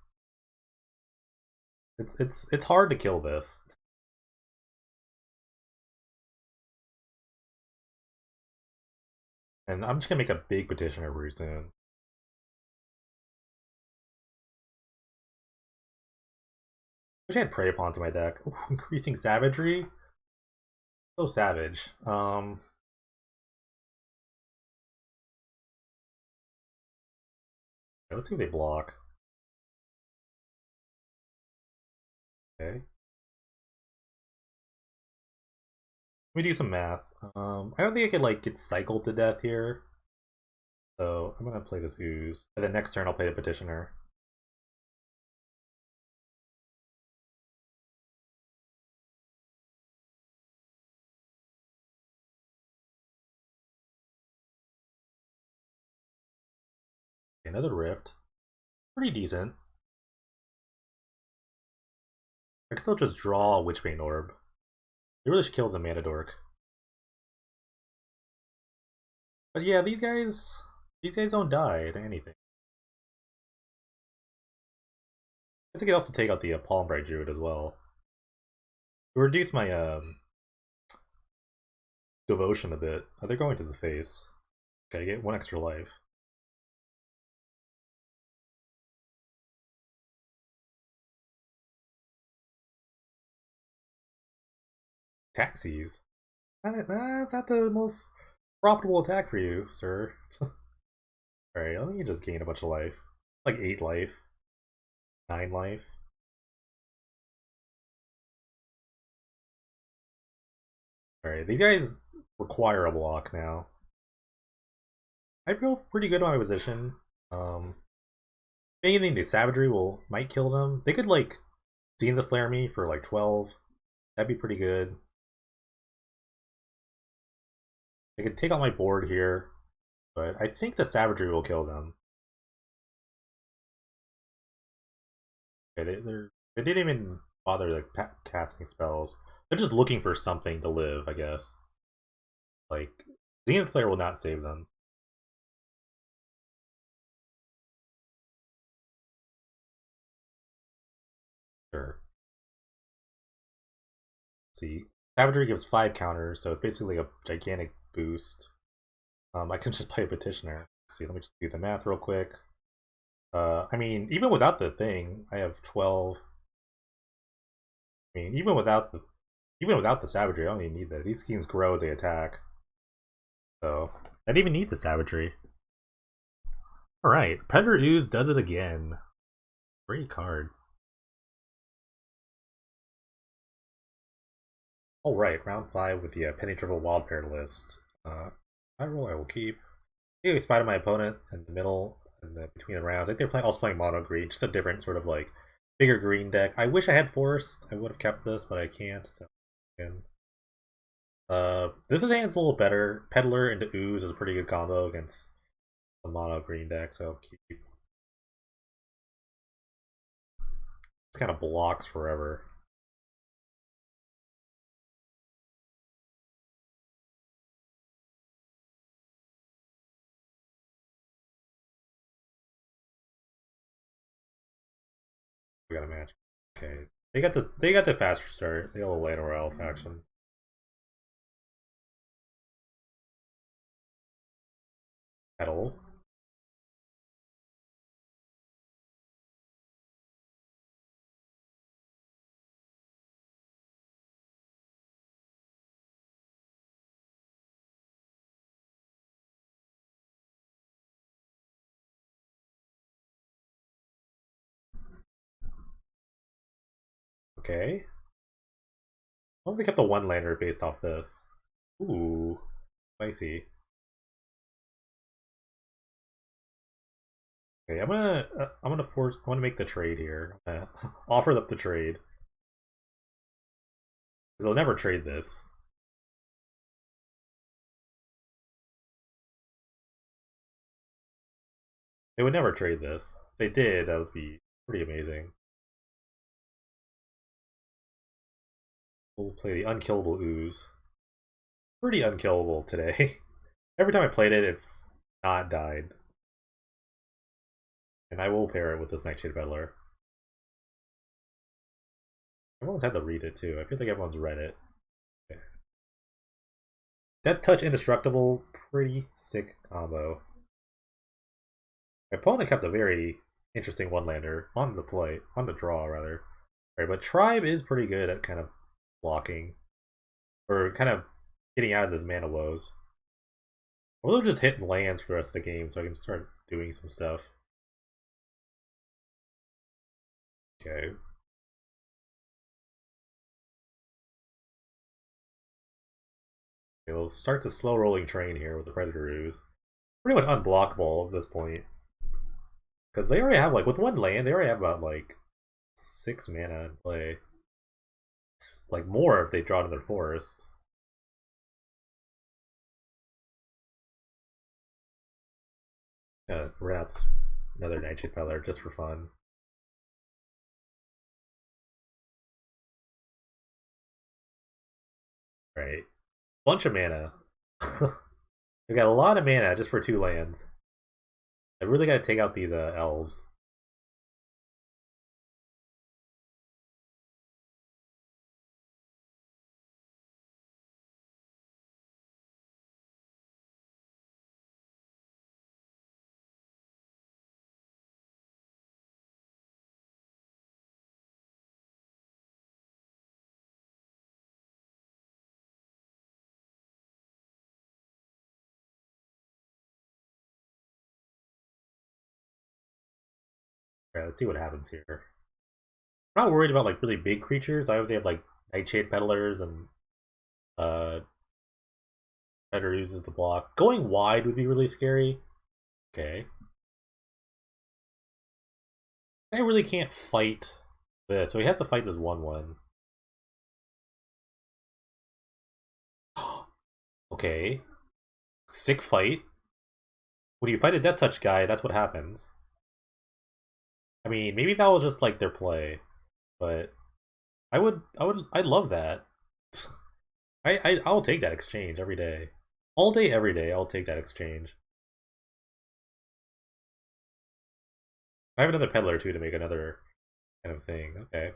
it's hard to kill this. And I'm just gonna make a big petitioner very soon. Wish I had Prey Upon to my deck. Ooh, increasing savagery. So savage. Let's see if they block. Okay. Let me do some math. I don't think I could like get cycled to death here. So I'm gonna play this Ooze. And then next turn I'll play the Petitioner. Another Rift. Pretty decent. I can still just draw a Witchbane Orb. They really should kill the Mana Dork. But yeah, these guys don't die to anything. I guess I could also take out the Palm Bright Druid as well. To reduce my devotion a bit. Oh, they're going to the face. Okay, I get one extra life. Taxis? That's not the most profitable attack for you, sir. Alright, let me just gain a bunch of life. Like 8 life. 9 life. Alright, these guys require a block now. I feel pretty good on my position. Anything the savagery might kill them. They could like Zenith Flare me for like 12. That'd be pretty good. They could take out my board here, but I think the savagery will kill them. Okay, they didn't even bother like casting spells. They're just looking for something to live, I guess. Like Zenith Flare will not save them. Sure. Let's see, savagery gives 5 counters, so it's basically a gigantic boost. I can just play a Petitioner. Let's see, let me just do the math real quick. I mean, even without the thing, I have 12. I mean, even without the savagery, I don't even need that. These schemes grow as they attack. So I didn't even need the savagery. Alright, Predator Ooze does it again. Great card. Alright, round 5 with the Penny Triple Wild Pair list. I roll I will keep. Anyway, spied on my opponent in the middle and between the rounds. I think they're also playing mono green, just a different sort of like bigger green deck. I wish I had Forest. I would have kept this, but I can't. So again. This hand's a little better. Peddler into Ooze is a pretty good combo against the mono green deck, so I'll keep. This kind of blocks forever. We got a match. Okay. They got the faster start. They got a little Land Royale faction. Petal. Okay. I wonder if they kept the one lander based off this. Ooh. Spicy. Okay, I'm gonna make the trade here. Offer up the trade. They'll never trade this. They would never trade this. If they did, that would be pretty amazing. We'll play the Unkillable Ooze. Pretty unkillable today. Every time I played it, it's not died. And I will pair it with this Nightshade Peddler. Everyone's had to read it too. I feel like everyone's read it. Okay. Death Touch Indestructible, pretty sick combo. My opponent kept a very interesting one-lander on the draw rather. Right, but Tribe is pretty good at kind of blocking. Or kind of getting out of this mana woes. We'll just hit lands for the rest of the game so I can start doing some stuff. Okay. Okay, we'll start the slow rolling train here with the Predator Ooze. Pretty much unblockable at this point. Because they already have, like, with one land, they already have about, like, 6 mana in play. It's, like, more if they draw to their forest. Run out another Nightshade Peddler just for fun. Right. Bunch of mana. We got a lot of mana just for 2 lands. I really gotta take out these elves. Alright, let's see what happens here. I'm not worried about like really big creatures. I always have like Nightshade Peddlers and uh Predator uses the block. Going wide would be really scary. Okay. I really can't fight this, so he has to fight this 1/1. Okay. Sick fight. When you fight a Death Touch guy, that's what happens. I mean, maybe that was just like their play, but I'd love that. I'll take that exchange every day. All day, every day, I'll take that exchange. I have another peddler too to make another kind of thing. Okay.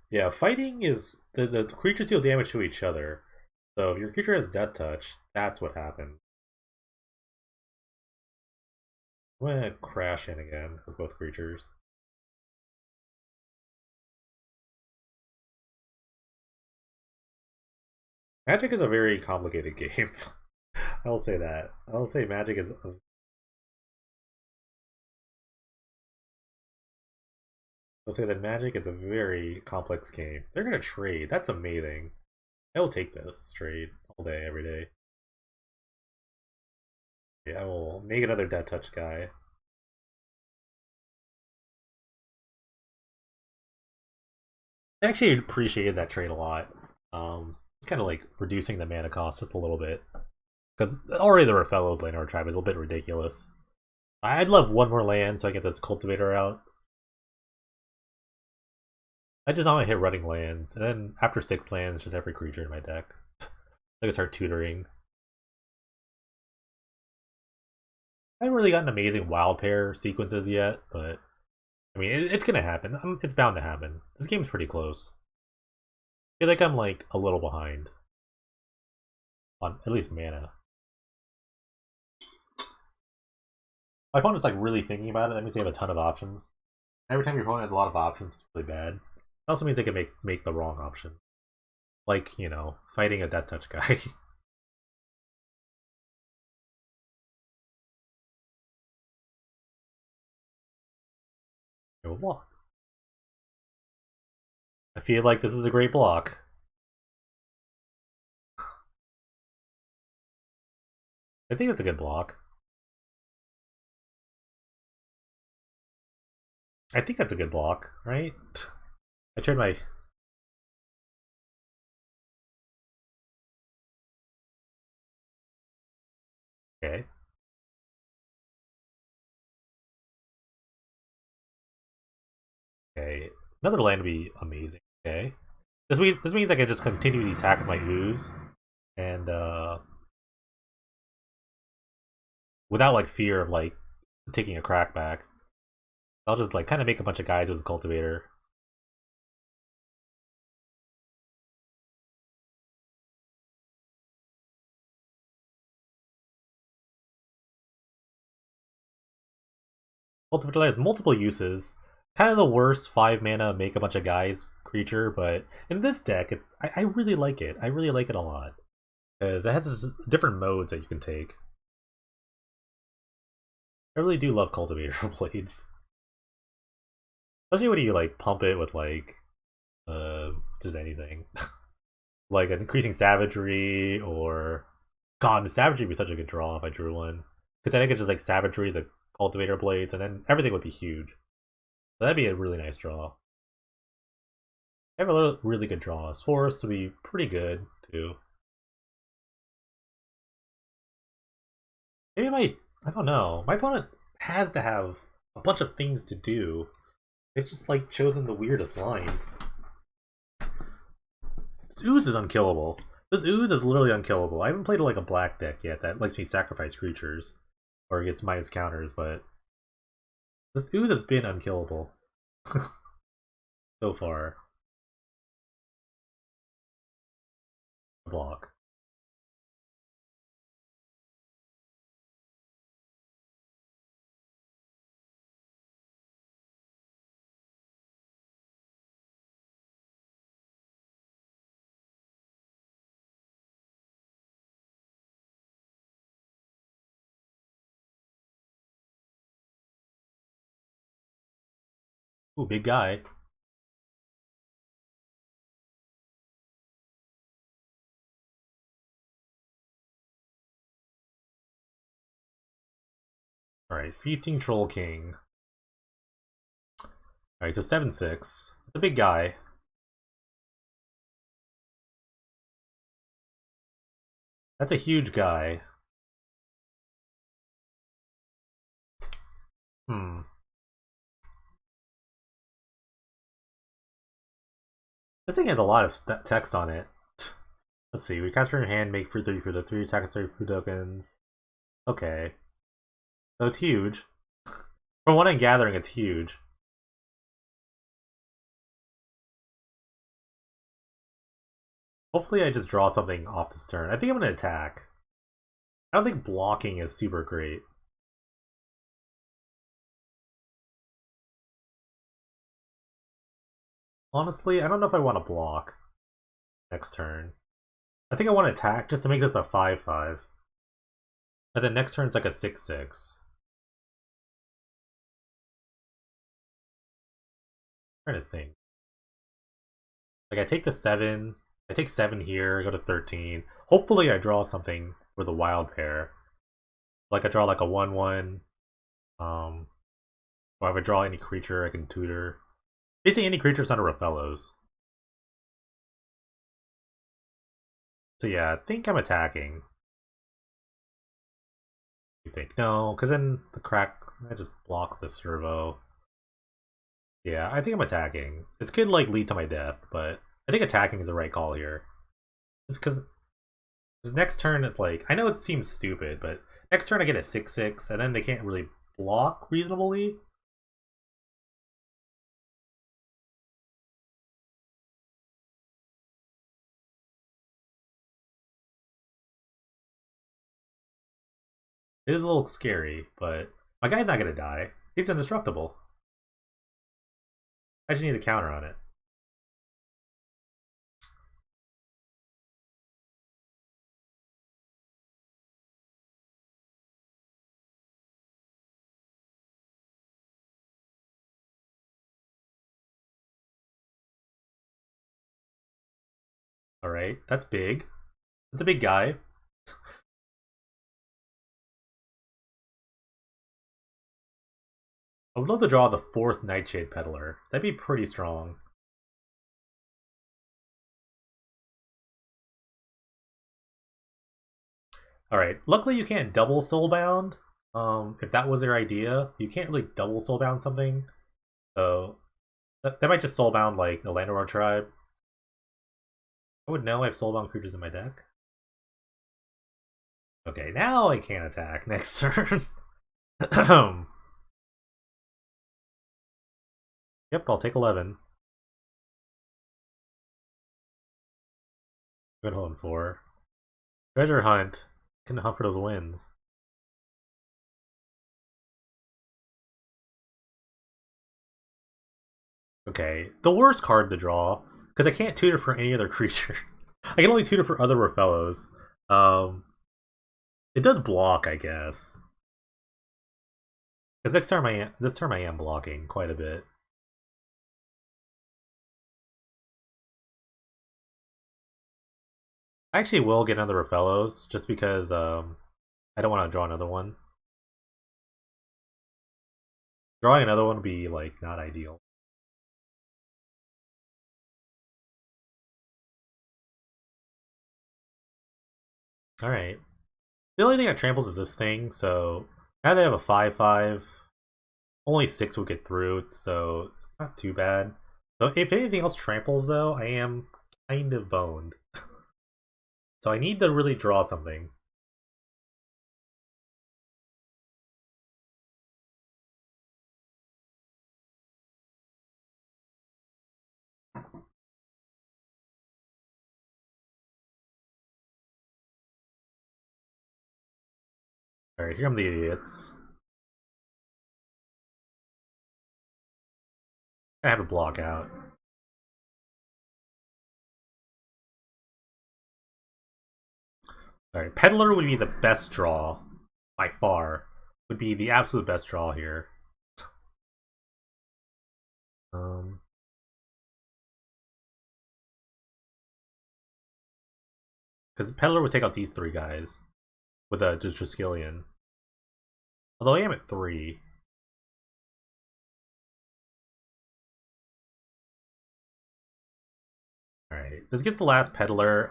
Yeah, fighting is the creatures deal damage to each other. So if your creature has Death Touch, that's what happened. I'm gonna crash in again with both creatures. Magic is a very complicated game. I'll say that. I'll say Magic is. I'll say that Magic is a very complex game. They're gonna trade. That's amazing. I will take this trade all day, every day. Yeah, I will make another Death Touch guy. I actually appreciated that trade a lot. It's kind of like reducing the mana cost just a little bit. Because already the ROFELLOS land our tribe is a little bit ridiculous. I'd love one more land so I get this Cultivator out. I just want to hit running lands, and then after 6 lands, just every creature in my deck. I can start tutoring. I haven't really gotten amazing wild pair sequences yet, but I mean, it's gonna happen. It's bound to happen. This game's pretty close. I feel like I'm like a little behind on at least mana. My opponent's like really thinking about it. That means they have a ton of options. Every time your opponent has a lot of options, it's really bad. It also means they can make the wrong option, like fighting a Death Touch guy. No block. I feel like this is a great block. I think it's a good block. I think that's a good block, right? I tried my. Okay. Okay. Another land would be amazing. Okay. This means I can just continue the attack with my ooze, and without like fear of like taking a crack back. I'll just like kind of make a bunch of guys with a cultivator. Cultivator has multiple uses. Kind of the worst 5 mana make a bunch of guys creature, but in this deck, I really like it. I really like it a lot because it has different modes that you can take. I really do love Cultivator Blades, especially when you like pump it with like just anything, like an increasing savagery or God, the savagery would be such a good draw if I drew one. Because then I could just like savagery the Cultivator Blades, and then everything would be huge. So that'd be a really nice draw. I have a lot of really good draws. Forest would be pretty good too. Maybe I don't know. My opponent has to have a bunch of things to do. They've just like chosen the weirdest lines. This ooze is unkillable. This ooze is literally unkillable. I haven't played like a black deck yet that lets me sacrifice creatures or gets minus counters, but this ooze has been unkillable so far. Block. Ooh, big guy. Alright, Feasting Troll King. Alright, it's a 7/6. It's a big guy. That's a huge guy. Hmm. This thing has a lot of text on it. Let's see. We capture your hand, make fruit 30 for the 3 sacrifice fruit tokens. Okay. So it's huge. From what I'm gathering, it's huge. Hopefully I just draw something off this turn. I think I'm going to attack. I don't think blocking is super great. Honestly, I don't know if I want to block next turn. I think I want to attack just to make this a 5/5. And then next turn's like a 6/6. I'm trying to think. Like I take the 7. I take 7 here, go to 13. Hopefully I draw something for the wild pair. Like I draw like a 1/1. Or if I draw any creature I can tutor. Basically any creature's under ROFELLOS. So yeah, I think I'm attacking. You think? No, because then the crack I just block the servo. Yeah, I think I'm attacking. This could like lead to my death, but I think attacking is the right call here. Just because next turn it's like I know it seems stupid, but next turn I get a 6/6, and then they can't really block reasonably. It is a little scary, but my guy's not gonna die. He's indestructible. I just need a counter on it. Alright, that's big. That's a big guy. I would love to draw the 4th Nightshade Peddler. That'd be pretty strong. Alright, luckily you can't double soulbound. If that was their idea, you can't really double soulbound something. So that might just soulbound like the Landor tribe. I would know I have soulbound creatures in my deck. Okay, now I can't attack next turn. Yep, I'll take 11. Good home for treasure hunt. Can hunt for those wins. Okay, the worst card to draw, because I can't tutor for any other creature. I can only tutor for other ROFELLOS. Um, it does block, I guess. Because this term I am blocking quite a bit. I actually will get another ROFELLOS just because I don't want to draw another one. Drawing another one would be like not ideal. All right. The only thing that tramples is this thing, so now they have a 5/5. Only 6 would get through, so it's not too bad. So if anything else tramples, though, I am kind of boned. So I need to really draw something. Alright, here come the idiots. I have a block out. Alright, Peddler would be the best draw, by far. Would be the absolute best draw here. Um, because Peddler would take out these 3 guys with a Triskelion. Although I am at 3. Alright, this gets the last Peddler.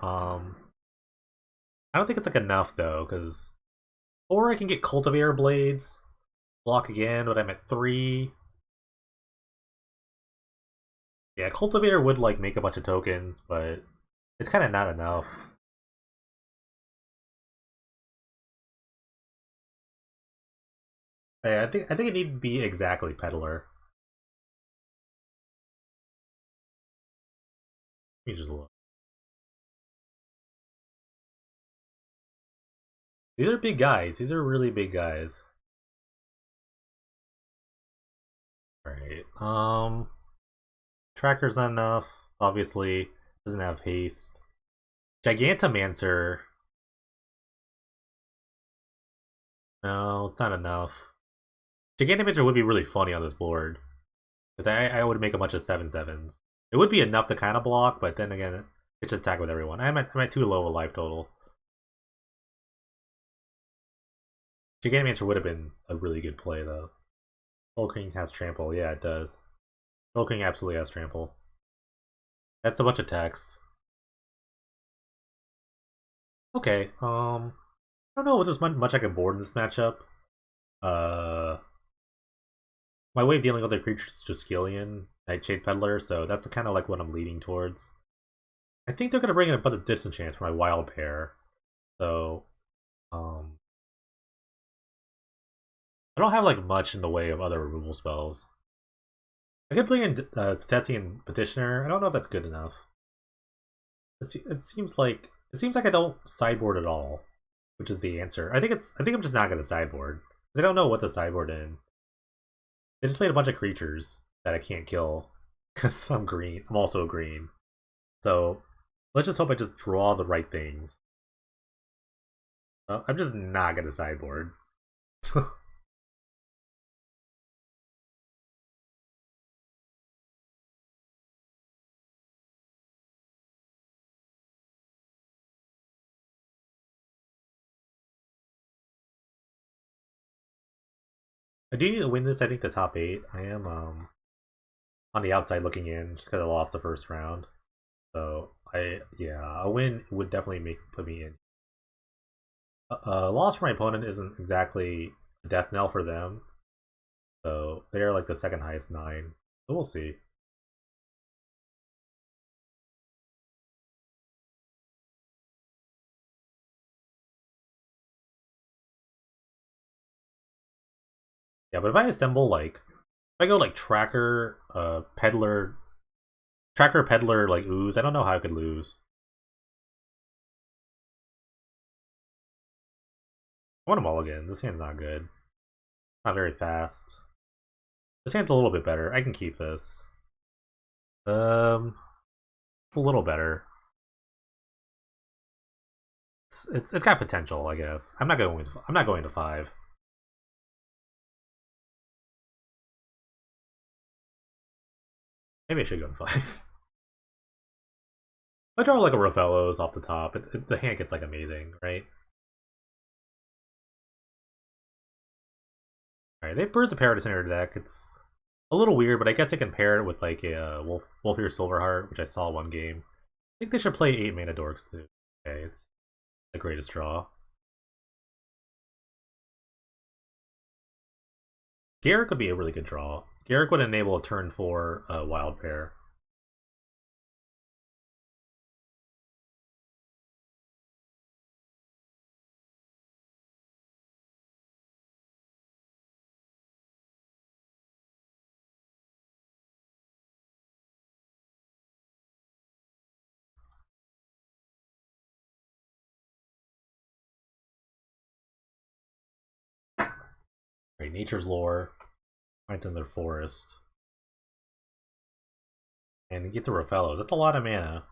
I don't think it's like enough though, because or I can get Cultivator Blades, block again, but I'm at 3. Yeah, Cultivator would like make a bunch of tokens, but it's kind of not enough. Yeah, I think it need to be exactly Peddler. Let me just look. These are big guys. These are really big guys. Alright. Tracker's not enough. Obviously. Doesn't have haste. Gigantomancer. No, it's not enough. Gigantomancer would be really funny on this board. Because I would make a bunch of 7/7s. It would be enough to kind of block, but then again, it's just attack with everyone. I'm at too low a life total. Gigantomancer would have been a really good play, though. King has trample. Yeah, it does. King absolutely has trample. That's a bunch of text. Okay, I don't know what much I can board in this matchup. Uh, my way of dealing with other creatures is just Skillion, Nightshade Peddler, so that's kind of like what I'm leaning towards. I think they're gonna bring in a bunch of disenchants for my wild pair, so I don't have like much in the way of other removal spells. I could bring in Stetsy Petitioner. I don't know if that's good enough. It seems like I don't sideboard at all, which is the answer. I think I'm just not gonna sideboard. I don't know what to sideboard in. They just played a bunch of creatures that I can't kill because I'm green. I'm also green. So let's just hope I just draw the right things. I'm just not gonna sideboard. I do need to win this. I think the top 8. I am on the outside looking in just because I lost the first round. So a win would definitely put me in. A loss for my opponent isn't exactly a death knell for them. So they're like the second highest 9. So we'll see. Yeah, but if I assemble like if I go like tracker, peddler, like ooze, I don't know how I could lose. I want them all again. This hand's not good. Not very fast. This hand's a little bit better. I can keep this. Um, a little better. It's got potential, I guess. I'm not going to 5. Maybe I should go to 5. I draw like a ROFELLOS off the top. The hand gets like amazing, right? Alright, they have Birds of Paradise in their deck. It's a little weird, but I guess they can pair it with like a Wolfear Silverheart, which I saw one game. I think they should play 8 mana dorks too. Okay, it's the greatest draw. Garrick would be a really good draw. Garrick would enable a turn 4 wild pair. Right, Nature's Lore finds in their forest. And get to ROFELLOS. That's a lot of mana.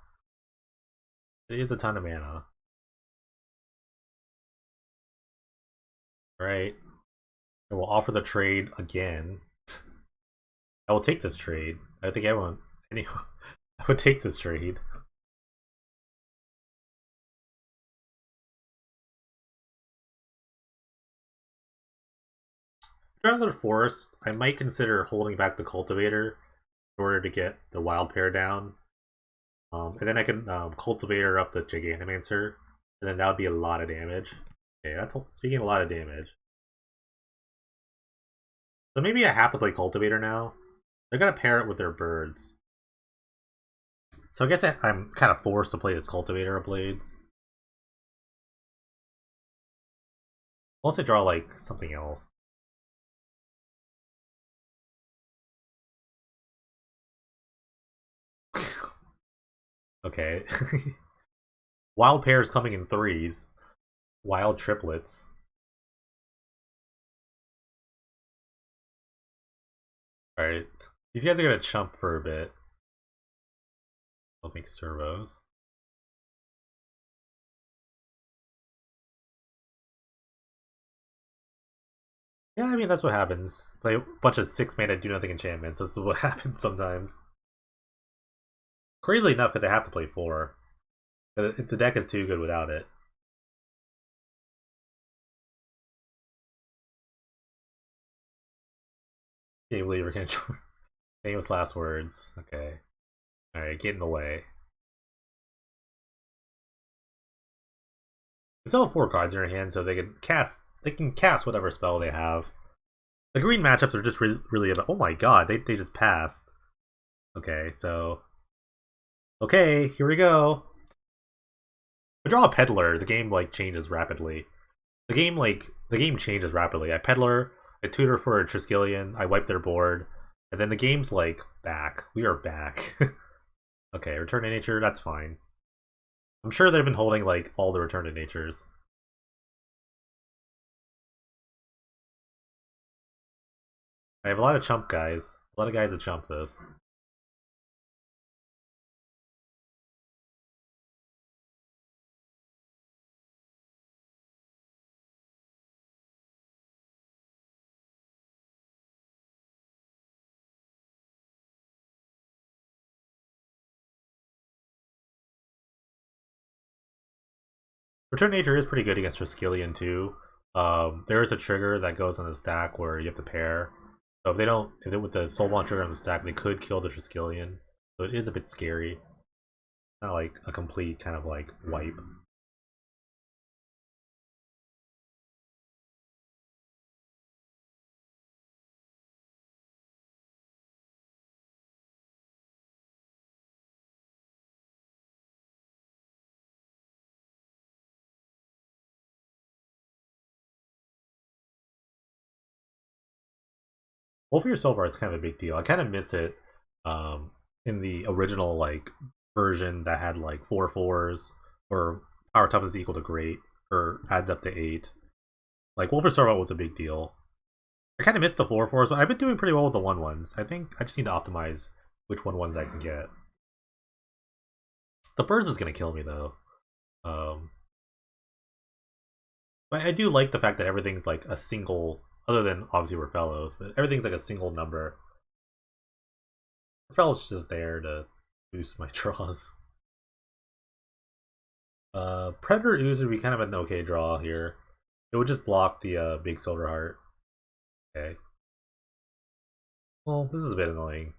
It is a ton of mana. Right. I will offer the trade again. I will take this trade. I think everyone I would take this trade. Another forest, I might consider holding back the cultivator in order to get the wild pair down. And then I can cultivator up the Gigantamancr, and then that would be a lot of damage. Okay, that's speaking of a lot of damage. So maybe I have to play cultivator now. They're gonna pair it with their birds. So I guess I'm kind of forced to play this cultivator of blades. Unless I draw like something else. Okay. Wild pairs coming in 3s. Wild triplets. Alright. These guys are gonna chump for a bit. I'll make servos. Yeah, I mean, that's what happens. Play a bunch of 6 mana do nothing enchantments. This is what happens sometimes. Crazily enough, because I have to play 4. The deck is too good without it. Can't believe we're gonna famous last words. Okay. Alright, get in the way. They still have 4 cards in their hand, so they can cast whatever spell they have. The green matchups are just really about. Oh my god, they just passed. Okay, so. Okay, here we go. If I draw a peddler, the game like changes rapidly. The game changes rapidly. I peddler, I tutor for a Triskelion, I wipe their board, and then the game's like back. We are back. Okay, Return to Nature, that's fine. I'm sure they've been holding like all the Return to Natures. I have a lot of chump guys. A lot of guys that chump this. Return to Nature is pretty good against Triskelion too. There is a trigger that goes on the stack where you have to pair. So if they don't, if they with the Soulbond trigger on the stack, they could kill the Triskelion. So it is a bit scary. Not like a complete kind of like wipe. Wolfear Silver is kind of a big deal. I kind of miss it in the original like version that had like 4/4s or power toughness equal to great or adds up to 8. Like Wolfear Silver was a big deal. I kind of missed the 4/4s, but I've been doing pretty well with the 1/1s. I think I just need to optimize which ones I can get. The birds is gonna kill me though. But I do like the fact that everything's like a single, other than obviously ROFELLOS, but everything's like a single number. ROFELLOS is just there to boost my draws. Predator Ooze would be kind of an okay draw here. It would just block the big Silver Heart. Okay. Well, this is a bit annoying.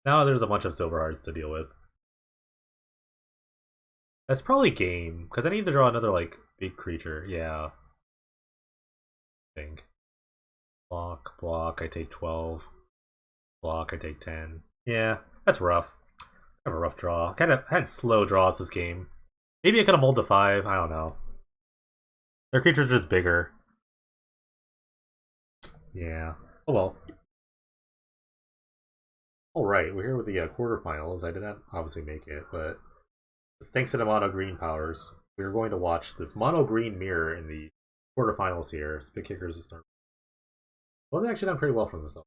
Now there's a bunch of Silver Hearts to deal with. That's probably game, because I need to draw another, like, big creature. Yeah. I think. Block, block, I take 12. Block, I take 10. Yeah, that's rough. Kind of a rough draw. Kind of had slow draws this game. Maybe I could have mulled to 5. I don't know. Their creature's just bigger. Yeah. Oh well. Alright, we're here with the quarterfinals. I did not obviously make it, but thanks to the mono green powers, we're going to watch this mono green mirror in the quarterfinals here. Spit Kickers is starting. Well, they actually done pretty well for themselves.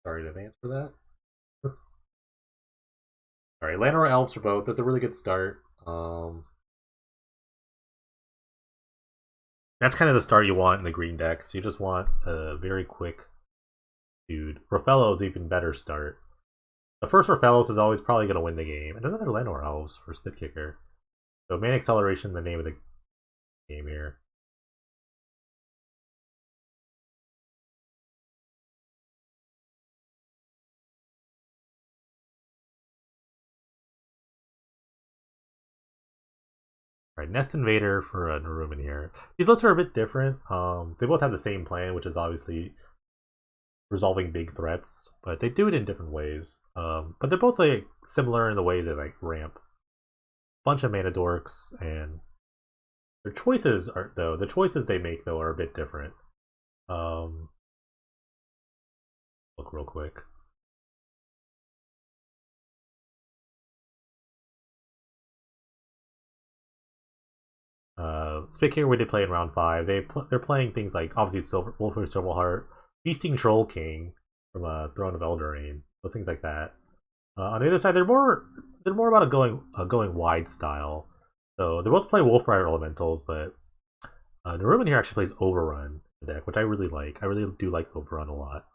Sorry in advance for that. Alright, Llanowar Elves for both. That's a really good start. That's kind of the start you want in the green decks. You just want a very quick dude. ROFELLOS even better start. The first ROFELLOS is always probably going to win the game. And another Llanowar Elves for Spit Kicker. So main acceleration, the name of the game here. Right, Nest Invader for Naruman here. These lists are a bit different. They both have the same plan, which is obviously resolving big threats, but they do it in different ways. But they're both like similar in the way they like ramp. Bunch of mana dorks, and their choices are the choices they make though are a bit different. Look real quick. Spit Kicker we did play in round 5. They're playing things like obviously Wolfram Silverheart, Feasting Troll King from Throne of Eldraine, so things like that. On the other side, they're more about a going wide style. So they both play Wolfbriar Elementals, but Naruman here actually plays Overrun in the deck, which I really like. I really do like Overrun a lot.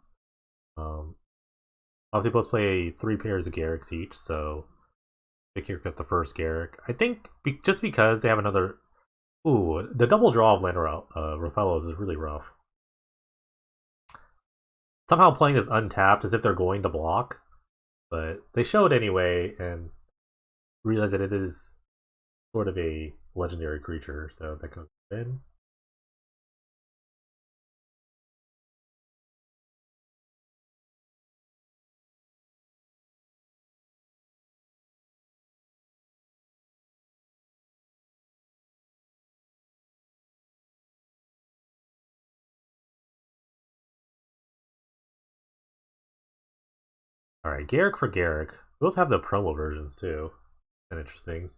Obviously, both play 3 pairs of Garriks each, so Spit Kicker gets the first Garrick. I think just because they have another. Ooh, the double draw of ROFELLOS is really rough. Somehow playing this untapped as if they're going to block, but they show it anyway and realize that it is sort of a legendary creature, so that goes in. Alright, Garrick for Garrick. We also have the promo versions too. And interesting.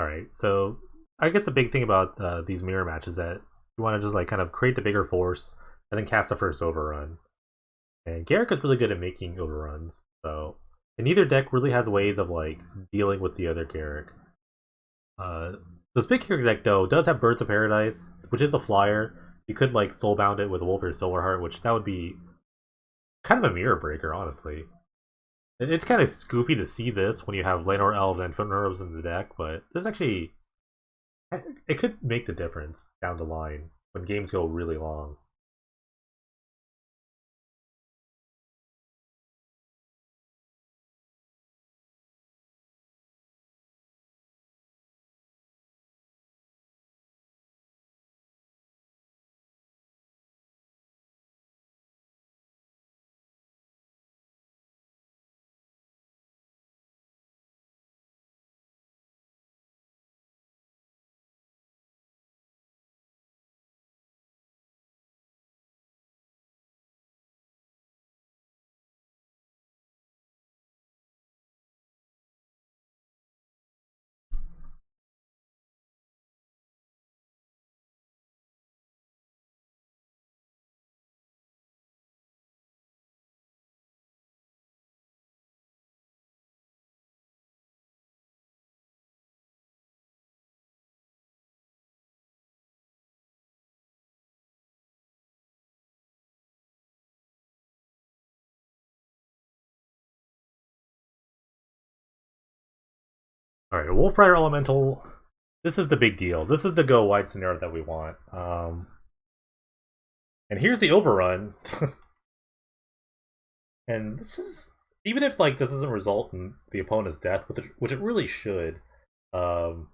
Alright, so I guess the big thing about these mirror matches is that you want to just like kind of create the bigger force and then cast the first overrun. And Garrick is really good at making overruns, so and neither deck really has ways of like dealing with the other Garrick. The Spit Kicker deck though does have Birds of Paradise, which is a flyer. You could like soulbound it with Wolf or Silverheart, which that would be kind of a mirror breaker, honestly. It's kind of goofy to see this when you have Llanowar Elves and Footnerves in the deck, but this actually it could make the difference down the line when games go really long. Alright, Wolf Rider Elemental. This is the big deal. This is the go wide scenario that we want. And here's the overrun. And this is, even if like this doesn't result in the opponent's death, which it really should. Um,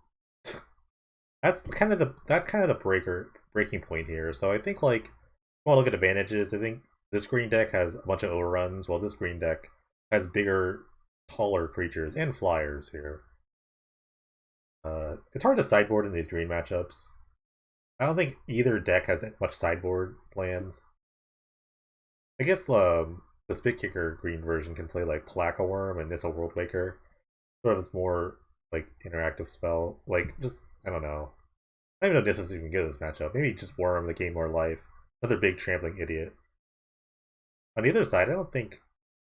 that's kind of the breaking point here. So I think like, well, look at advantages. I think this green deck has a bunch of overruns, while this green deck has bigger, taller creatures and flyers here. It's hard to sideboard in these green matchups. I don't think either deck has much sideboard plans. I guess the Spit Kicker green version can play like Palaka Worm and Nissa World Waker. Sort of this more like interactive spell. Like just I don't know. I don't even know if Nissa's even good at this matchup. Maybe just Worm to gain more life. Another big trampling idiot. On the other side, I don't think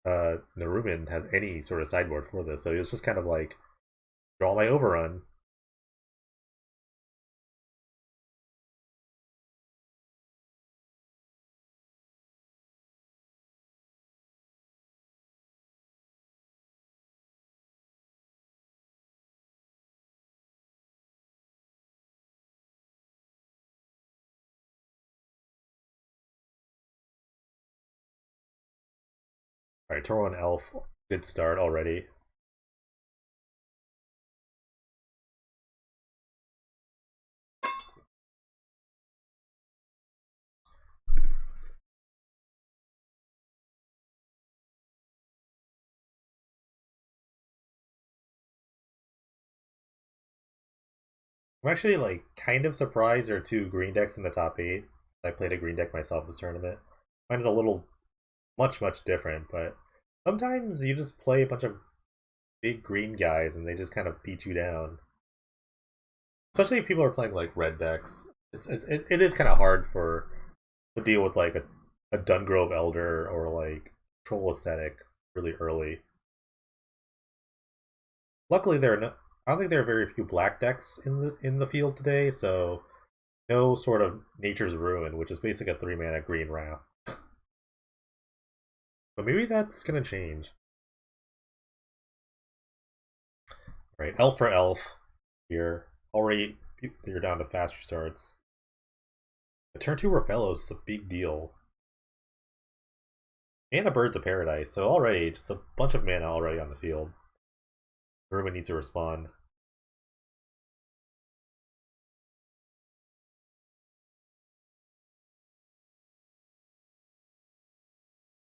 Naruman has any sort of sideboard for this, so he was just kind of like draw my overrun. Alright, turn one elf. Good start already. I'm actually like kind of surprised there are two green decks in the top 8. I played a green deck myself this tournament. Mine is a little much different, but sometimes you just play a bunch of big green guys and they just kind of beat you down. Especially if people are playing like red decks. It is kind of hard for to deal with like a Dungrove Elder or like Troll Ascetic really early. Luckily, there are no. I don't think there are very few black decks in the field today, so no sort of Nature's Ruin, which is basically a 3 mana green wrath. But maybe that's gonna change. Right, elf for elf. Here already, you're down to faster starts. The turn 2 ROFELLOS is a big deal. And a Birds of Paradise, so already just a bunch of mana already on the field. Ruin needs to respond.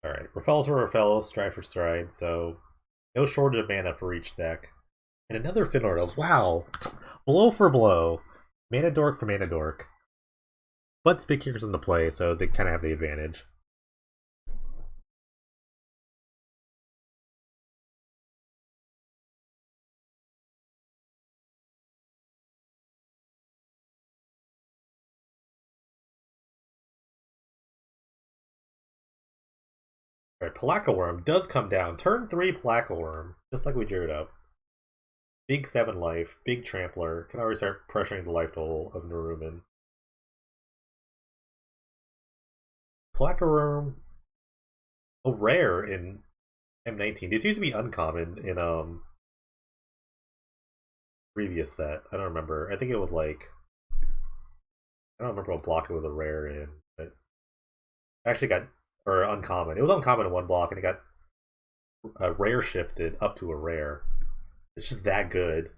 Alright, ROFELLOS for ROFELLOS, stride for stride, so no shortage of mana for each deck. And another Finlord Elves, wow! Blow for blow. Mana Dork for Mana Dork. But Spit Kicker's in the play, so they kind of have the advantage. Alright, Palaka Worm does come down. Turn 3 Palaka Worm, just like we drew it up. Big 7 life, big trampler. Can already start pressuring the life total of Naruman. Palaka Worm, a rare in M19. These used to be uncommon in previous set. I don't remember. I think it was like I don't remember what block it was a rare in, but actually got or uncommon. It was uncommon in one block, and it got rare shifted up to a rare. It's just that good.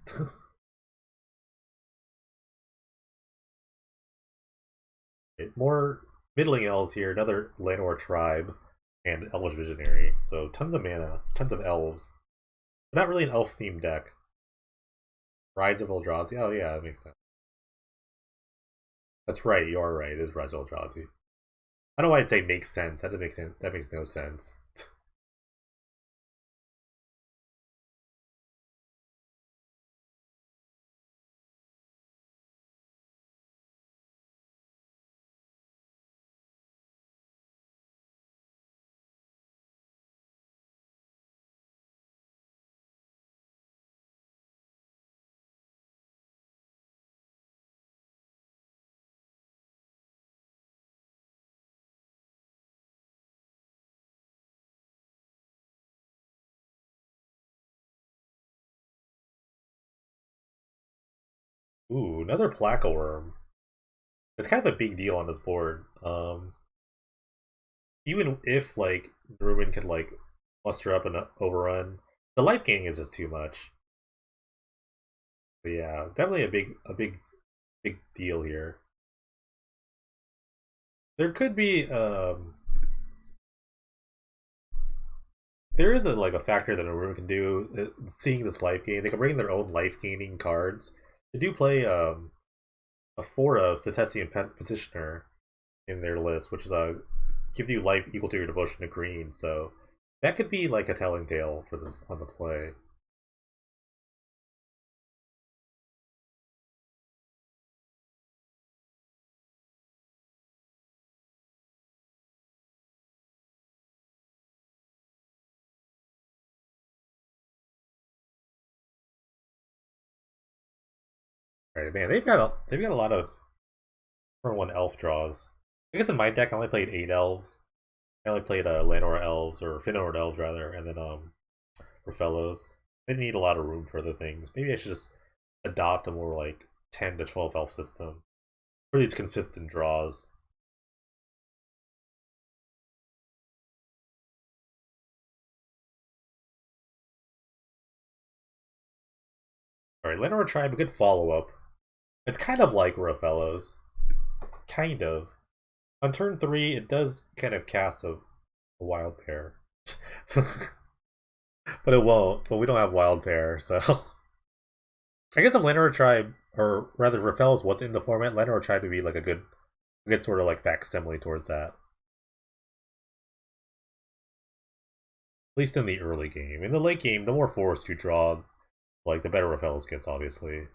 More middling elves here. Another Llanowar tribe and Elvish Visionary. So tons of mana, tons of elves. But not really an elf themed deck. Rise of Eldrazi. Oh yeah, that makes sense. That's right. You are right. It is Rise of Eldrazi. I don't know why I'd say makes sense. That doesn't make sense. That makes no sense. Ooh, another Placa Worm. It's kind of a big deal on this board. Even if like Ruben can like muster up an overrun, the life gaining is just too much. But yeah, definitely big deal here. There could be there is a like a factor that a room can do. Seeing this life gain, they can bring their own life gaining cards. They do play a four of Setesian Petitioner in their list, which is gives you life equal to your devotion to green. So that could be like a telling tale for this on the play. Right, man, they've got a lot of turn one elf draws. I guess in my deck I only played 8 elves. I only played Lanora elves or Finor elves rather, and then ROFELLOS. They need a lot of room for other things. Maybe I should just adopt a more like 10 to 12 elf system for these consistent draws. Alright, Lanora Tribe, a good follow up. It's kind of like ROFELLOS. Kind of. On turn 3, it does kind of cast a wild pair. But it won't. But we don't have wild pair, so I guess if Lanora Tribe, or rather ROFELLOS was in the format, Lanora Tribe would be like a good sort of like facsimile towards that. At least in the early game. In the late game, the more forests you draw, like the better ROFELLOS gets, obviously.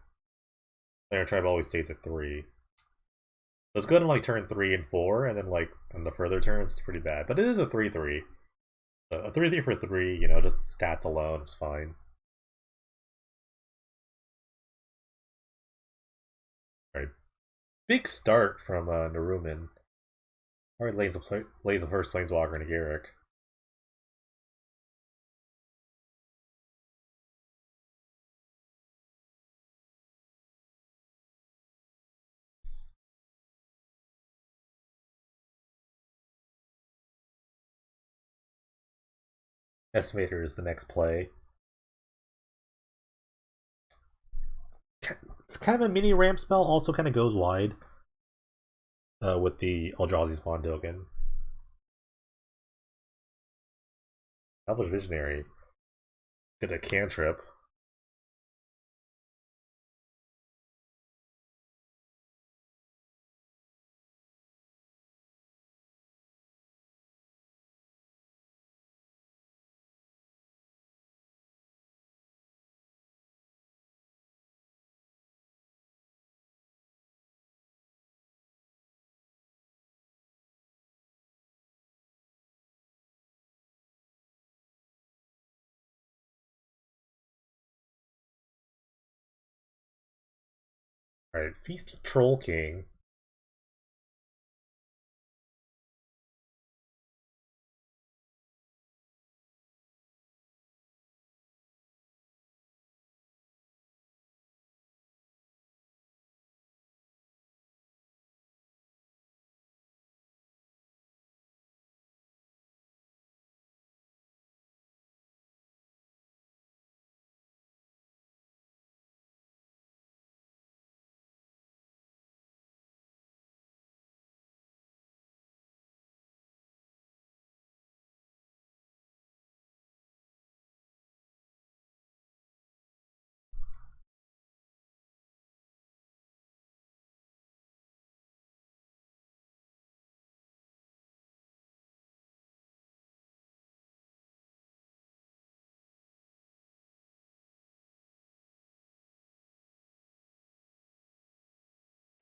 Lanora Tribe always stays at 3. So it's good on like turn 3 and 4, and then like on the further turns, it's pretty bad. But it is a 3/3. So a 3/3 for 3, you know, just stats alone is fine. Alright. Big start from Naruman. Alright, lays the first Planeswalker into Garrick. Estimator is the next play. It's kind of a mini ramp spell, also kind of goes wide with the Eldrazi Spawn token. Elvish Visionary. Get a cantrip. Alright, Feast Troll King.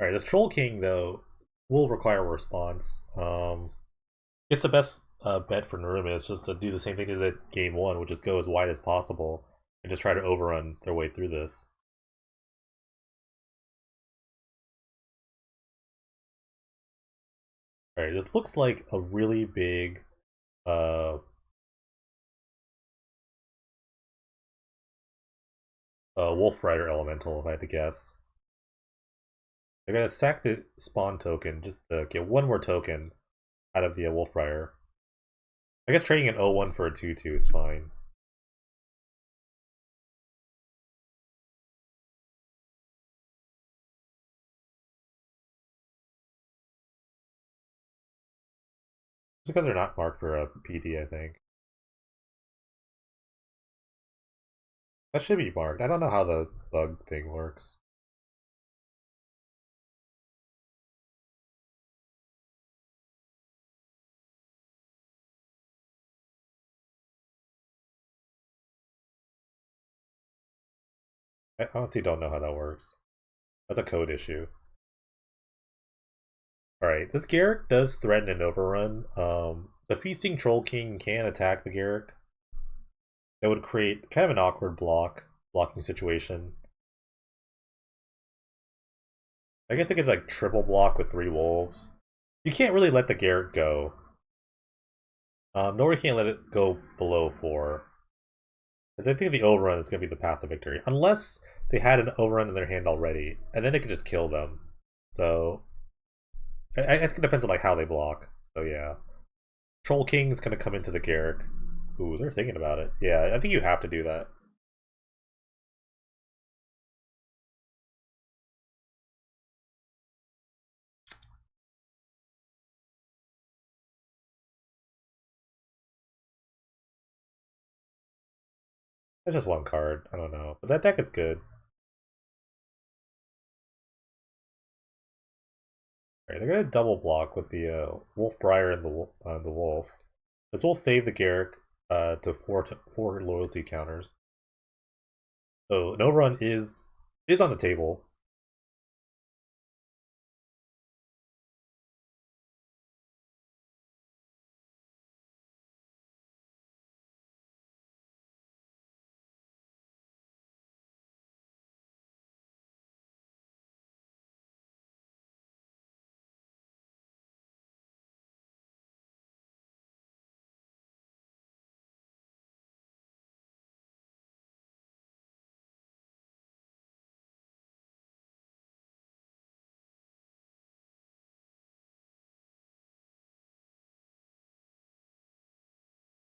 Alright, this Troll King, though, will require a response. It's the best bet for Naruma is just to do the same thing they did game 1, which is go as wide as possible and just try to overrun their way through this. Alright, this looks like a really big uh, Wolf Rider Elemental, if I had to guess. They're gonna sack the spawn token just to get one more token out of the Wolfbriar. I guess trading an 0-1 for a 2-2 is fine. Just because they're not marked for a PD, I think. That should be marked. I don't know how the bug thing works. I honestly don't know how that works. That's a code issue. Alright, this Garrick does threaten an overrun. The Feasting Troll King can attack the Garrick. That would create kind of an awkward blocking situation. I guess I could like triple block with 3 wolves. You can't really let the Garrick go. Nor you can't let it go below 4. Because I think the overrun is going to be the path to victory. Unless they had an overrun in their hand already. And then they could just kill them. So I think it depends on like how they block. So yeah. Troll King is going to come into the Garrick. Ooh, they're thinking about it. Yeah, I think you have to do that. That's just one card. I don't know. But that deck is good. Alright, they're going to double block with the Wolfbriar and the Wolf. This will save the Garrick to four loyalty counters. So an overrun is on the table.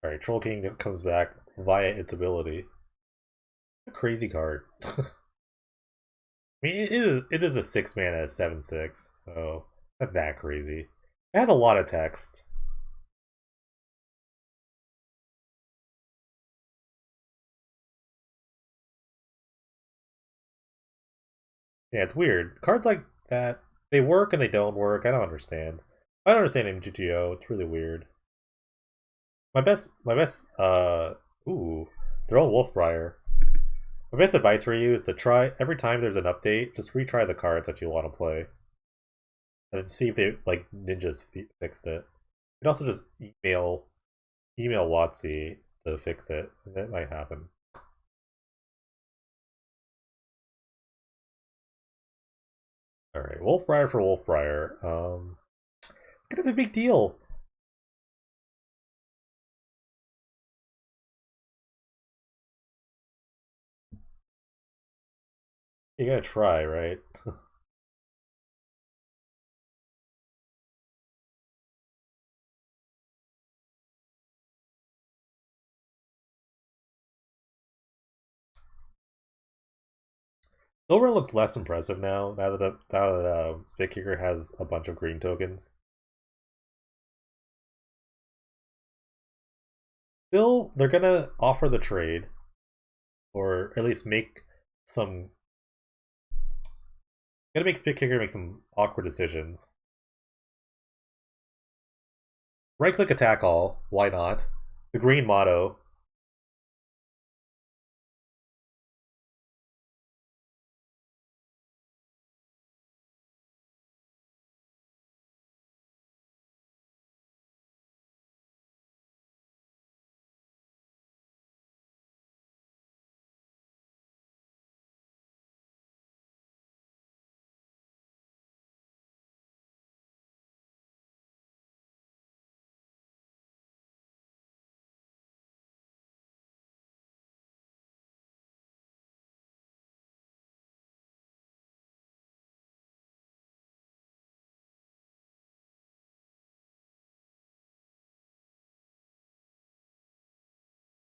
Alright, Troll King comes back via its ability. A crazy card. I mean, it is a 6 mana at 7/6, so not that crazy. It has a lot of text. Yeah, it's weird. Cards like that, they work and they don't work. I don't understand. I don't understand MGTO. It's really weird. Ooh, throw Wolfbriar. My best advice for you is to try, every time there's an update, just retry the cards that you want to play. And see if they, like, ninjas fixed it. You can also just email WotC to fix it. And that might happen. Alright, Wolfbriar for Wolfbriar. It's gonna be a big deal. You gotta try, right? Silver looks less impressive now that Spit Kicker has a bunch of green tokens. Still, they're gonna offer the trade, or at least make some. Gonna make Spit Kicker make some awkward decisions. Right click attack all. Why not? The green motto.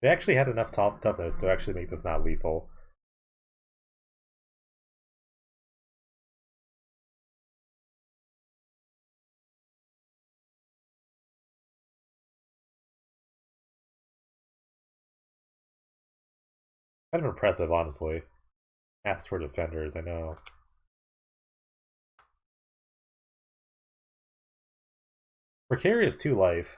They actually had enough toughness to actually make this not lethal. Kind of impressive, honestly. Maths for defenders, I know. Precarious 2 life.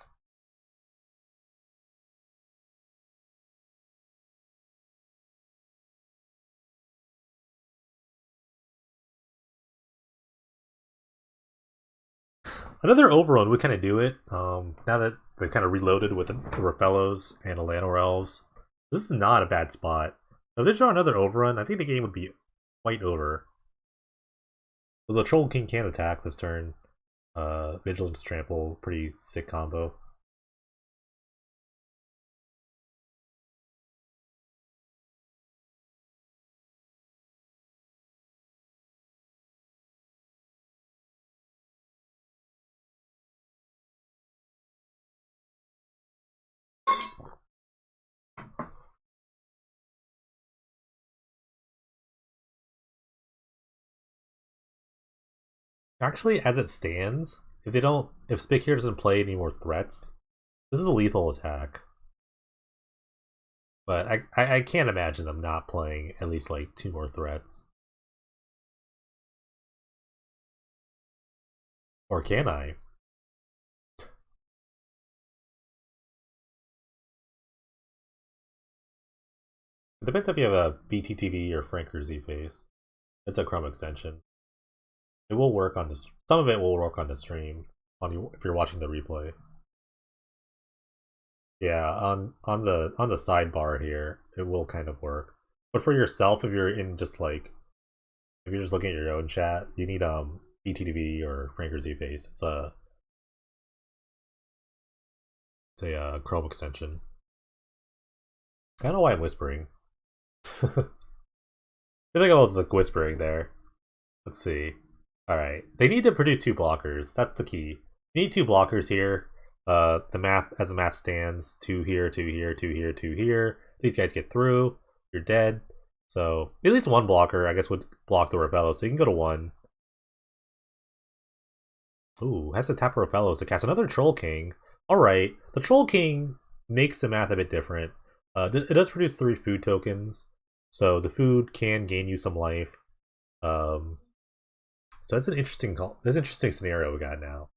Another overrun would kind of do it. Now that they kind of reloaded with the ROFELLOS and the Llanowar Elves, this is not a bad spot. If they draw another overrun, I think the game would be quite over. Well, the Troll King can attack this turn. Vigilance Trample, pretty sick combo. Actually, as it stands, if Spick here doesn't play any more threats, this is a lethal attack. But I can't imagine them not playing at least like 2 more threats. Or can I? It depends if you have a BTTV or Franker Z face. It's a Chrome extension. It will work on this. Some of it will work on the stream if you're watching the replay. Yeah, on the sidebar here, it will kind of work. But for yourself, if you're in just like if you're just looking at your own chat, you need BTTV or Franker Z face. It's a Chrome extension. I don't know why I'm whispering. I think I was like whispering there. Let's see. Alright. They need to produce 2 blockers. That's the key. You need 2 blockers here. The math stands, 2 here, 2 here, 2 here, 2 here. These guys get through. You're dead. So at least 1 blocker, I guess, would block the ROFELLOS. So you can go to 1. Ooh, has to tap ROFELLOS to cast another Troll King. Alright. The Troll King makes the math a bit different. It does produce 3 food tokens. So the food can gain you some life. So that's an interesting scenario we got now.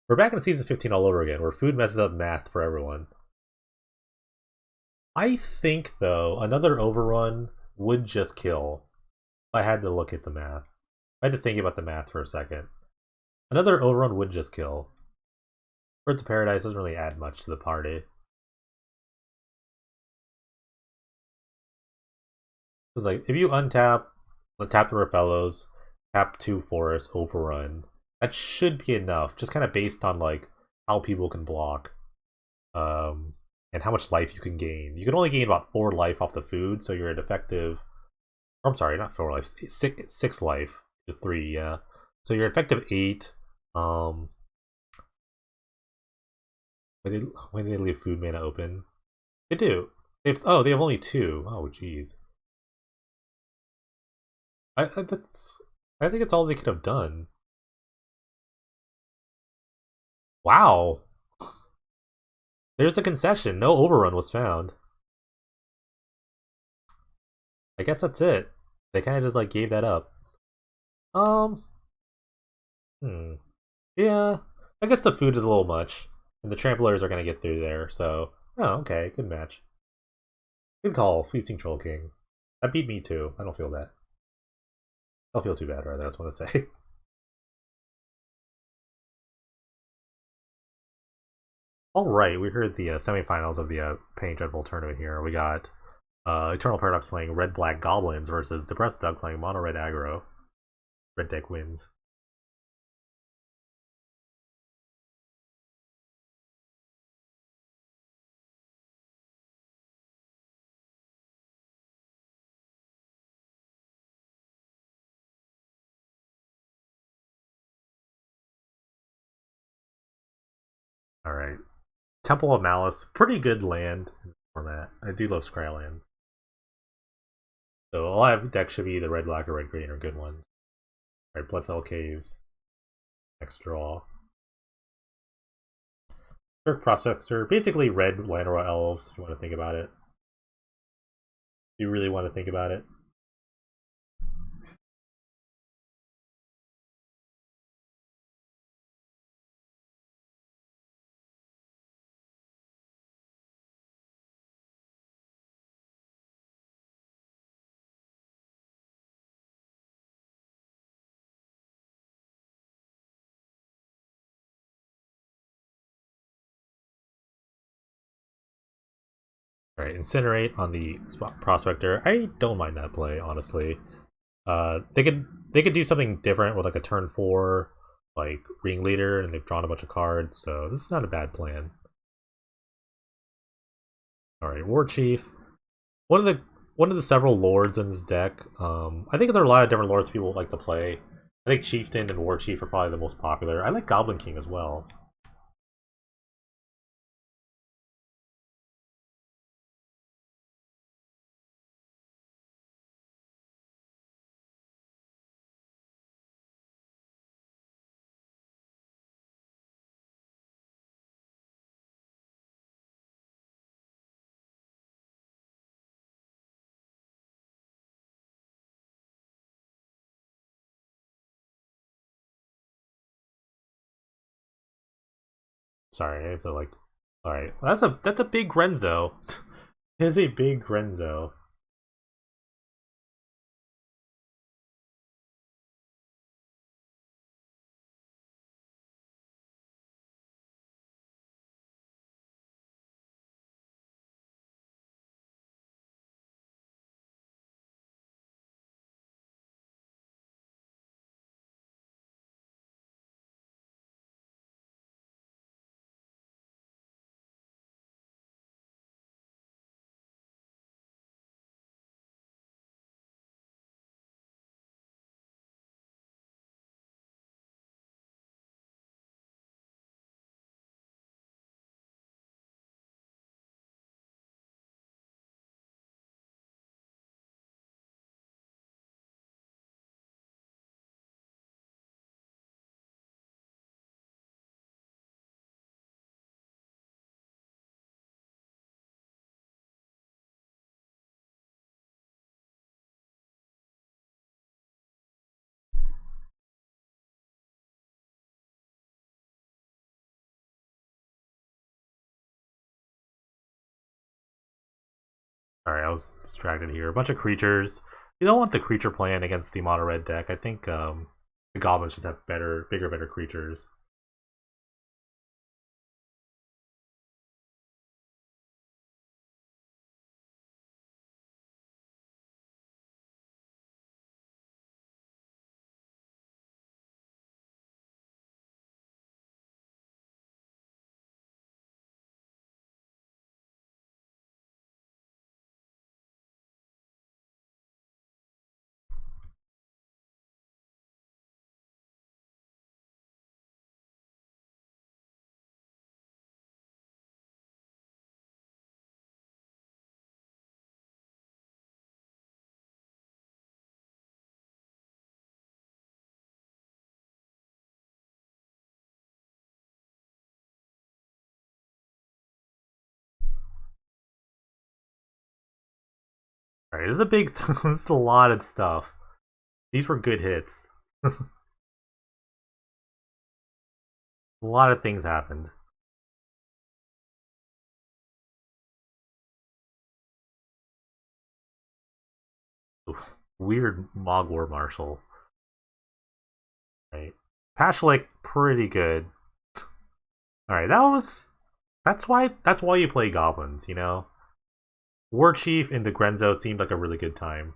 We're back in season 15 all over again, where food messes up math for everyone. I think though another overrun would just kill. If I had to look at the math. I had to think about the math for a second. Another overrun would just kill. Birth to Paradise doesn't really add much to the party. Because like if you untap, tap the ROFELLOS, tap 2 forests, overrun, that should be enough. Just kind of based on like how people can block, and how much life you can gain. You can only gain about 4 life off the food, so you're at effective. I'm sorry, not 4 life, 6 life to 3. Yeah, so you're effective 8. Um, when they leave food mana open, they do. They have only 2. Oh, jeez. That's. I think it's all they could have done. Wow. There's a concession. No overrun was found. I guess that's it. They kind of just like gave that up. Um. Hmm. Yeah. I guess the food is a little much, and the tramplers are gonna get through there. So. Oh, okay. Good match. Good call, Feasting Troll King. That beat me too. I don't feel bad. I don't feel too bad, rather. That's what I say. All right, we heard the semifinals of the Pain Dreadful tournament here. We got Eternal Paradox playing Red Black Goblins versus Depressed Doug playing Mono Red Aggro. Red deck wins. All right. Temple of Malice, pretty good land in the format. I do love scry lands. So all I have deck should be the red, black, or red, green are good ones. Alright, Bloodfell Caves. Next draw. Dirk Processor, basically red Llanowar Elves, if you want to think about it. If you really want to think about it. Alright, Incinerate on the Prospector. I don't mind that play, honestly. They could do something different with like a turn 4 like Ringleader, and they've drawn a bunch of cards, so this is not a bad plan. Alright, War Chief. One of the several lords in this deck. I think there are a lot of different lords people like to play. I think Chieftain and War Chief are probably the most popular. I like Goblin King as well. Sorry, I have to like. Alright, that's a big Renzo. It is a big Renzo. Sorry, I was distracted here. A bunch of creatures. You don't want the creature plan against the mono red deck. I think the goblins just have bigger, better creatures. Alright, this is a big. This is a lot of stuff. These were good hits. A lot of things happened. Oof. Weird Mogwar Marshal. Right. Pashlik, pretty good. Alright, that's why you play goblins, you know? War Chief into Grenzo seemed like a really good time.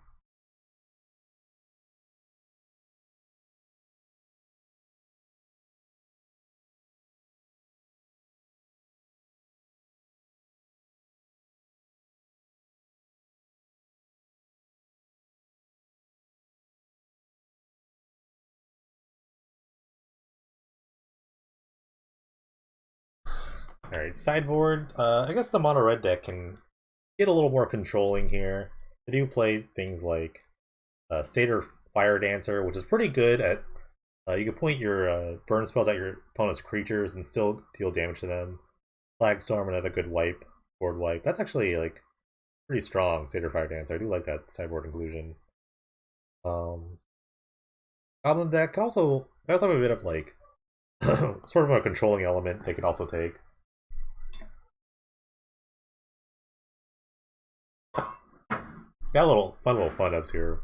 Alright, sideboard. I guess the mono red deck can get a little more controlling here. They do play things like Satyr Fire Dancer, which is pretty good at. You can point your burn spells at your opponent's creatures and still deal damage to them. Flagstorm, another good wipe, board wipe. That's actually like pretty strong. Satyr Fire Dancer. I do like that sideboard inclusion. Um, Goblin deck can also have a bit of like sort of a controlling element they can also take. Got a little fun ups here.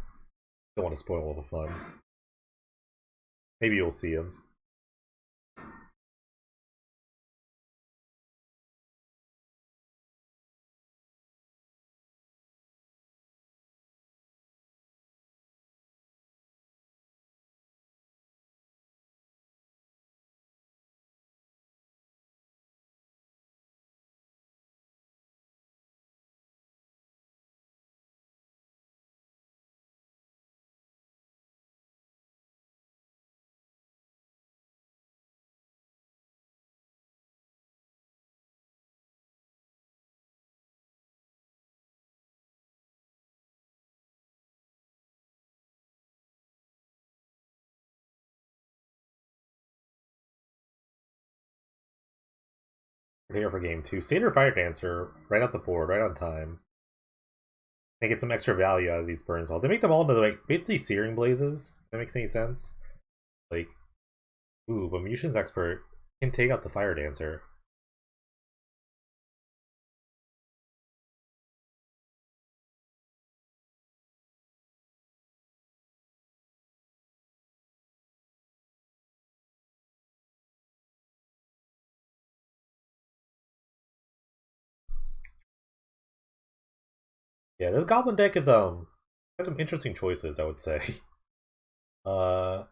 Don't want to spoil all the fun. Maybe you'll see them. We're here for game two. Satyr Fire Dancer, right off the board, right on time. They get some extra value out of these burn spells. They make them all into like basically Searing Blazes. If that makes any sense. Like, ooh, but Mutation's Expert can take out the Fire Dancer. Yeah, this Goblin deck is has some interesting choices, I would say. Uh,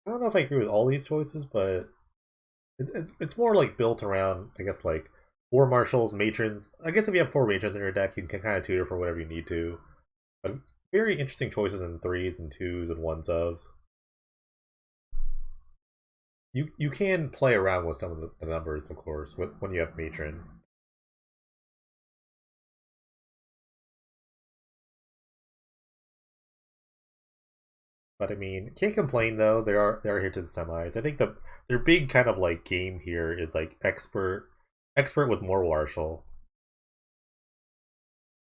I don't know if I agree with all these choices, but it's more like built around, I guess, like War Marshals, Matrons. I guess if you have 4 Matrons in your deck, you can kind of tutor for whatever you need to. But very interesting choices in threes and twos and ones ofs. You can play around with some of the numbers, of course, when you have Matron. But I mean, can't complain though. They are here to the semis. I think their big kind of like game here is like expert with more Marshall.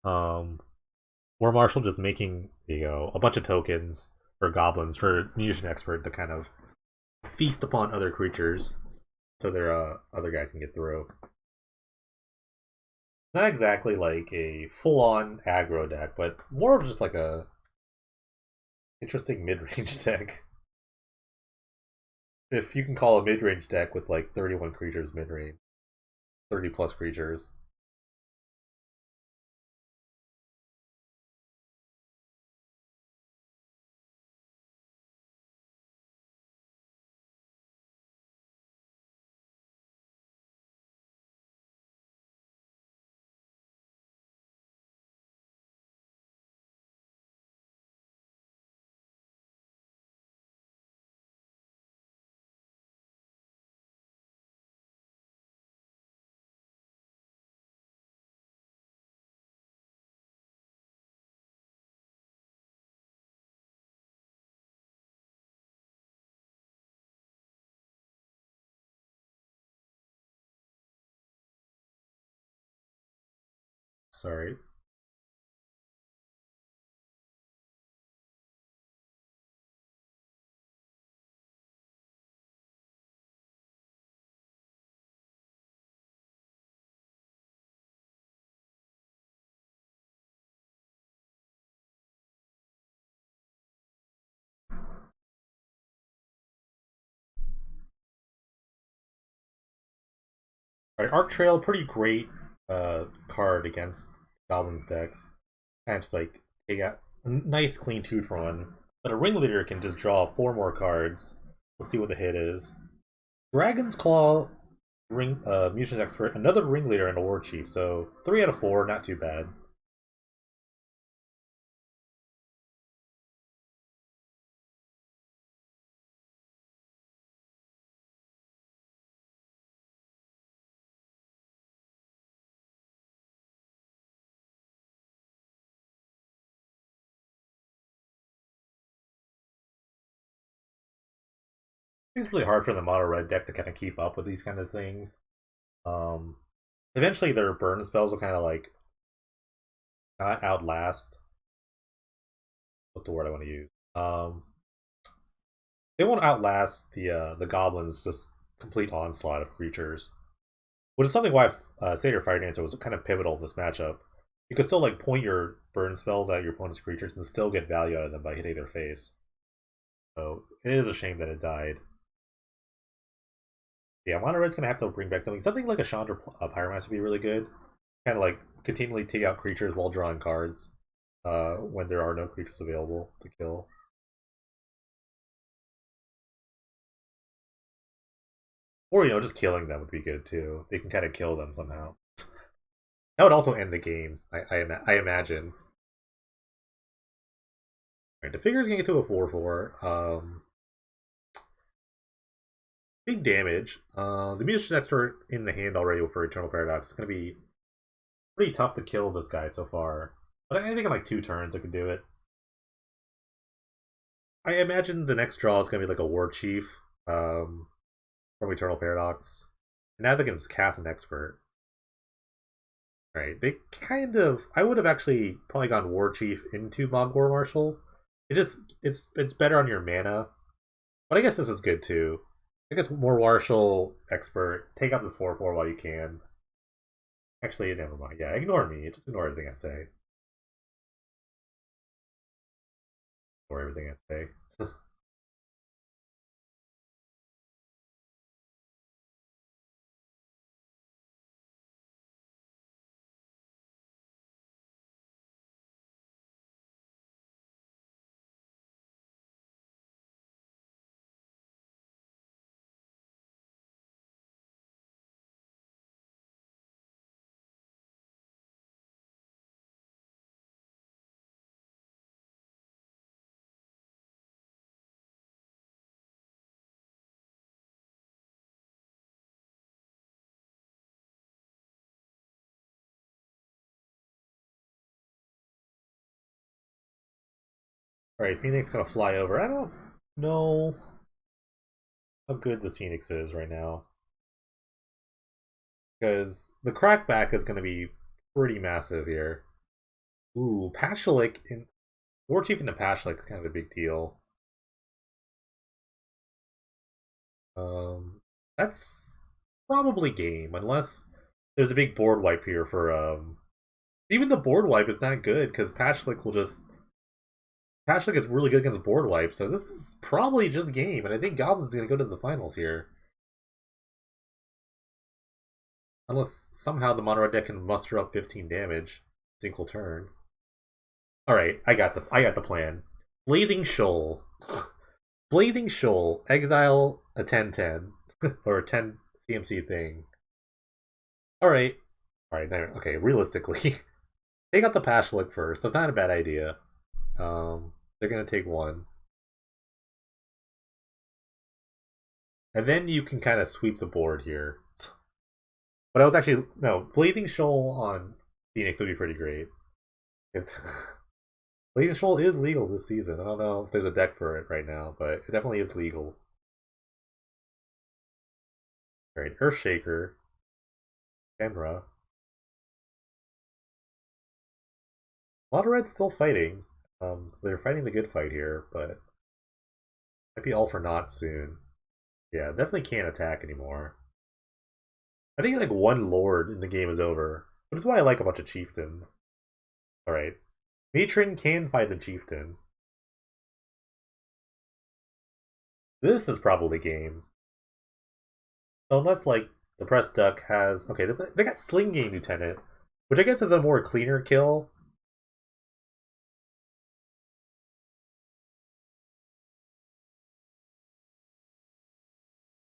Um, War Marshal just making a bunch of tokens for goblins for Munition Expert to kind of feast upon other creatures, so their other guys can get through. Not exactly like a full-on aggro deck, but more of just like a interesting mid-range deck. If you can call a mid-range deck with like 31 creatures mid-range, 30 plus creatures. Sorry. Alright, Arc Trail, pretty great card against Goblins decks. Kind of just like take out a nice clean 2 for 1. But a Ringleader can just draw 4 more cards. We'll see what the hit is. Dragon's Claw, Mutation's Expert, another Ringleader, and a War Chief. So 3 out of 4, not too bad. It's really hard for the mono red deck to kind of keep up with these kind of things. Um, Eventually their burn spells will kind of like not outlast. What's the word I want to use? They won't outlast the goblins' just complete onslaught of creatures, which is something why Satyr Fire Dancer was kind of pivotal in this matchup. You could still like point your burn spells at your opponent's creatures and still get value out of them by hitting their face. So it is a shame that it died. Yeah, Mono Red's gonna have to bring back something like a Chandra Pyromancer would be really good. Kind of like continually take out creatures while drawing cards when there are no creatures available to kill. Or, you know, just killing them would be good too. They can kind of kill them somehow. That would also end the game, I imagine. Right, the figure's gonna get to a 4/4. Big damage. The Musician's Expert in the hand already for Eternal Paradox. It's gonna be pretty tough to kill this guy so far. But I think in like 2 turns I could do it. I imagine the next draw is gonna be like a War Chief from Eternal Paradox. And now they can just cast an Expert. Right, they kind of. I would have actually probably gone War Chief into Mogwar Marshal. It's better on your mana, but I guess this is good too. I guess more Marshal Expert. Take out this 4/4 while you can. Actually, never mind. Yeah, ignore me. Just ignore everything I say. Ignore everything I say. All right, Phoenix gonna fly over. I don't know how good this Phoenix is right now because the crackback is gonna be pretty massive here. Ooh, Pashalik in War Chief into Pashalik is kind of a big deal. That's probably game unless there's a big board wipe here for even the board wipe is not good because Pashlik will just Pashlik is really good against board wipe, so this is probably just game, and I think Goblin's gonna go to the finals here. Unless somehow the mono red deck can muster up 15 damage single turn. Alright, I got the plan. Blazing Shoal. Blazing Shoal, exile a 10/10 or a 10 CMC thing. Alright. Alright, okay, realistically. Take out the Pashlik first. That's not a bad idea. They're gonna take 1. And then you can kind of sweep the board here. But I was actually no, Blazing Shoal on Phoenix would be pretty great. If Blazing Shoal is legal this season. I don't know if there's a deck for it right now, but it definitely is legal. Alright, Earthshaker. Genra. Mono Red's still fighting. They're fighting the good fight here, but might be all for naught soon. Yeah, definitely can't attack anymore. I think like 1 Lord in the game is over, but it's why I like a bunch of Chieftains. Alright. Matron can fight the Chieftain. This is probably game. So unless like the Press Duck has okay, they got Sling Game Lieutenant, which I guess is a more cleaner kill.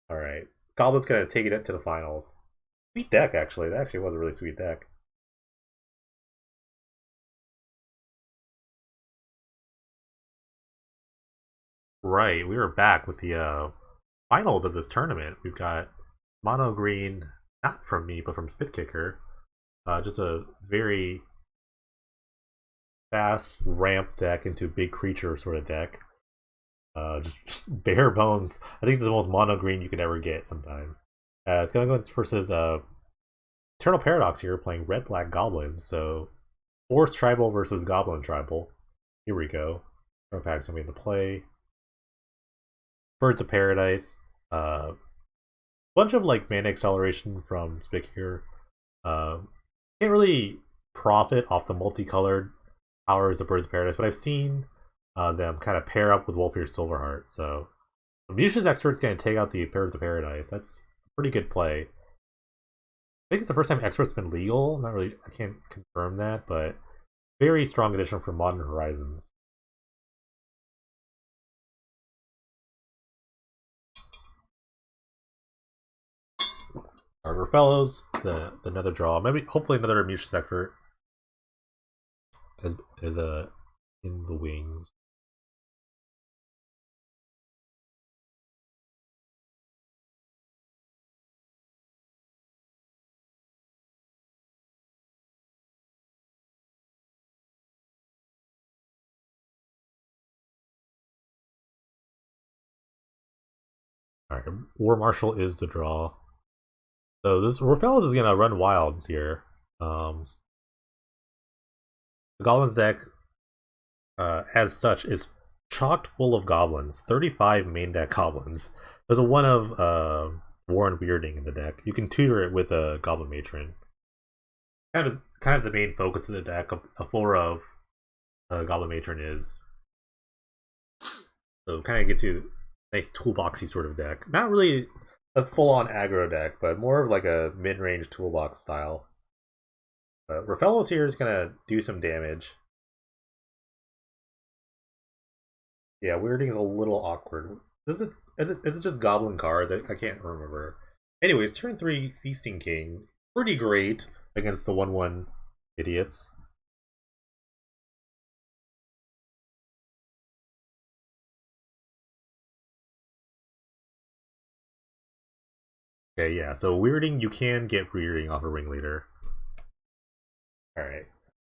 Alright. Goblin's gonna take it to the finals. Sweet deck, actually. That actually was a really sweet deck. Right, we are back with the finals of this tournament. We've got Mono Green, not from me, but from Spitkicker. Just a very fast ramp deck into big creature sort of deck. Just bare bones. I think this is the most mono green you could ever get sometimes. It's gonna go versus Eternal Paradox here, playing red black goblins. So Force Tribal versus Goblin Tribal. Here we go. Eternal Paradox gonna be in the play. Birds of Paradise. Bunch of like mana acceleration from Spic here. Can't really profit off the multicolored powers of Birds of Paradise, but I've seen them kind of pair up with Wolfear Silverheart. So Mutia's Expert's going to take out the Birds of Paradise. That's a pretty good play. I think it's the first time Expert's been legal. I'm not really, I can't confirm that, but very strong addition for Modern Horizons. ROFELLOS, the another draw. Maybe hopefully another Mutia's Expert is in the wings. Alright, War Marshal is the draw. So this ROFELLOS is gonna run wild here. The Goblins deck, as such, is chocked full of goblins. 35 main deck goblins. There's a one of Warren Weirding in the deck. You can tutor it with a Goblin Matron. Kind of the main focus of the deck. A 4 of Goblin Matron is. So kind of gets you a nice toolboxy sort of deck. Not really a full-on aggro deck, but more of like a mid-range toolbox style. ROFELLOS here is gonna do some damage. Yeah, Weirding is a little awkward. Is it just Goblin card? I can't remember. Anyways, turn 3 Feasting King. Pretty great against the 1/1 idiots. Okay, yeah, so Weirding, you can get Weirding off a Ringleader. Alright.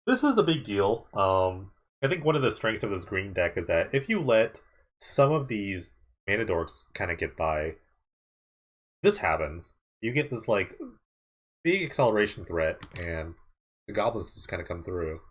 This is a big deal. I think one of the strengths of this green deck is that if you let some of these mana dorks kind of get by, this happens. You get this like big acceleration threat, and the goblins just kind of come through.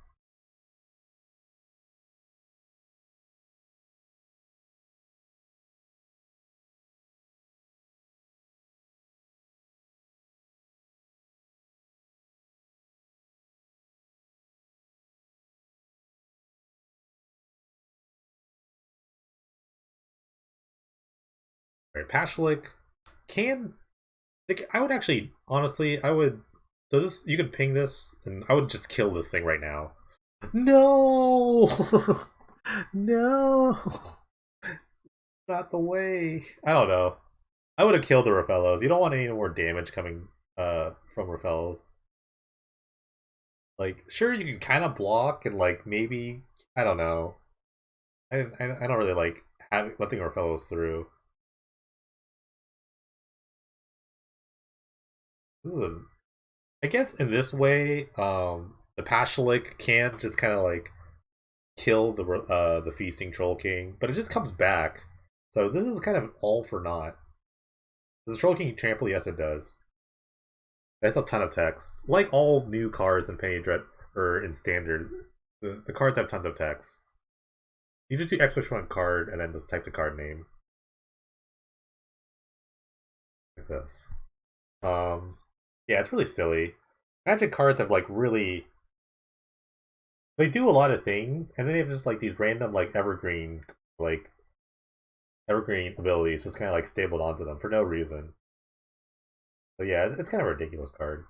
Right, Pashalik can like I would actually honestly I would so this you could ping this and I would just kill this thing right now. No, no, not the way. I don't know. I would have killed the ROFELLOS. You don't want any more damage coming from ROFELLOS. Like, sure, you can kind of block and like maybe I don't know. I don't really like letting ROFELLOS through. This is a, I guess in this way, the Pashalik can just kind of like kill the feasting Troll King, but it just comes back. So this is kind of all for naught. Does the Troll King trample? Yes, it does. That's a ton of text. Like all new cards in Penny Dread or in Standard, the cards have tons of text. You just do X which one card and then just type the card name. Like this. Yeah, it's really silly. Magic cards have like really they do a lot of things, and then they have just like these random like evergreen abilities just kind of like stapled onto them for no reason. So yeah, it's kind of a ridiculous card.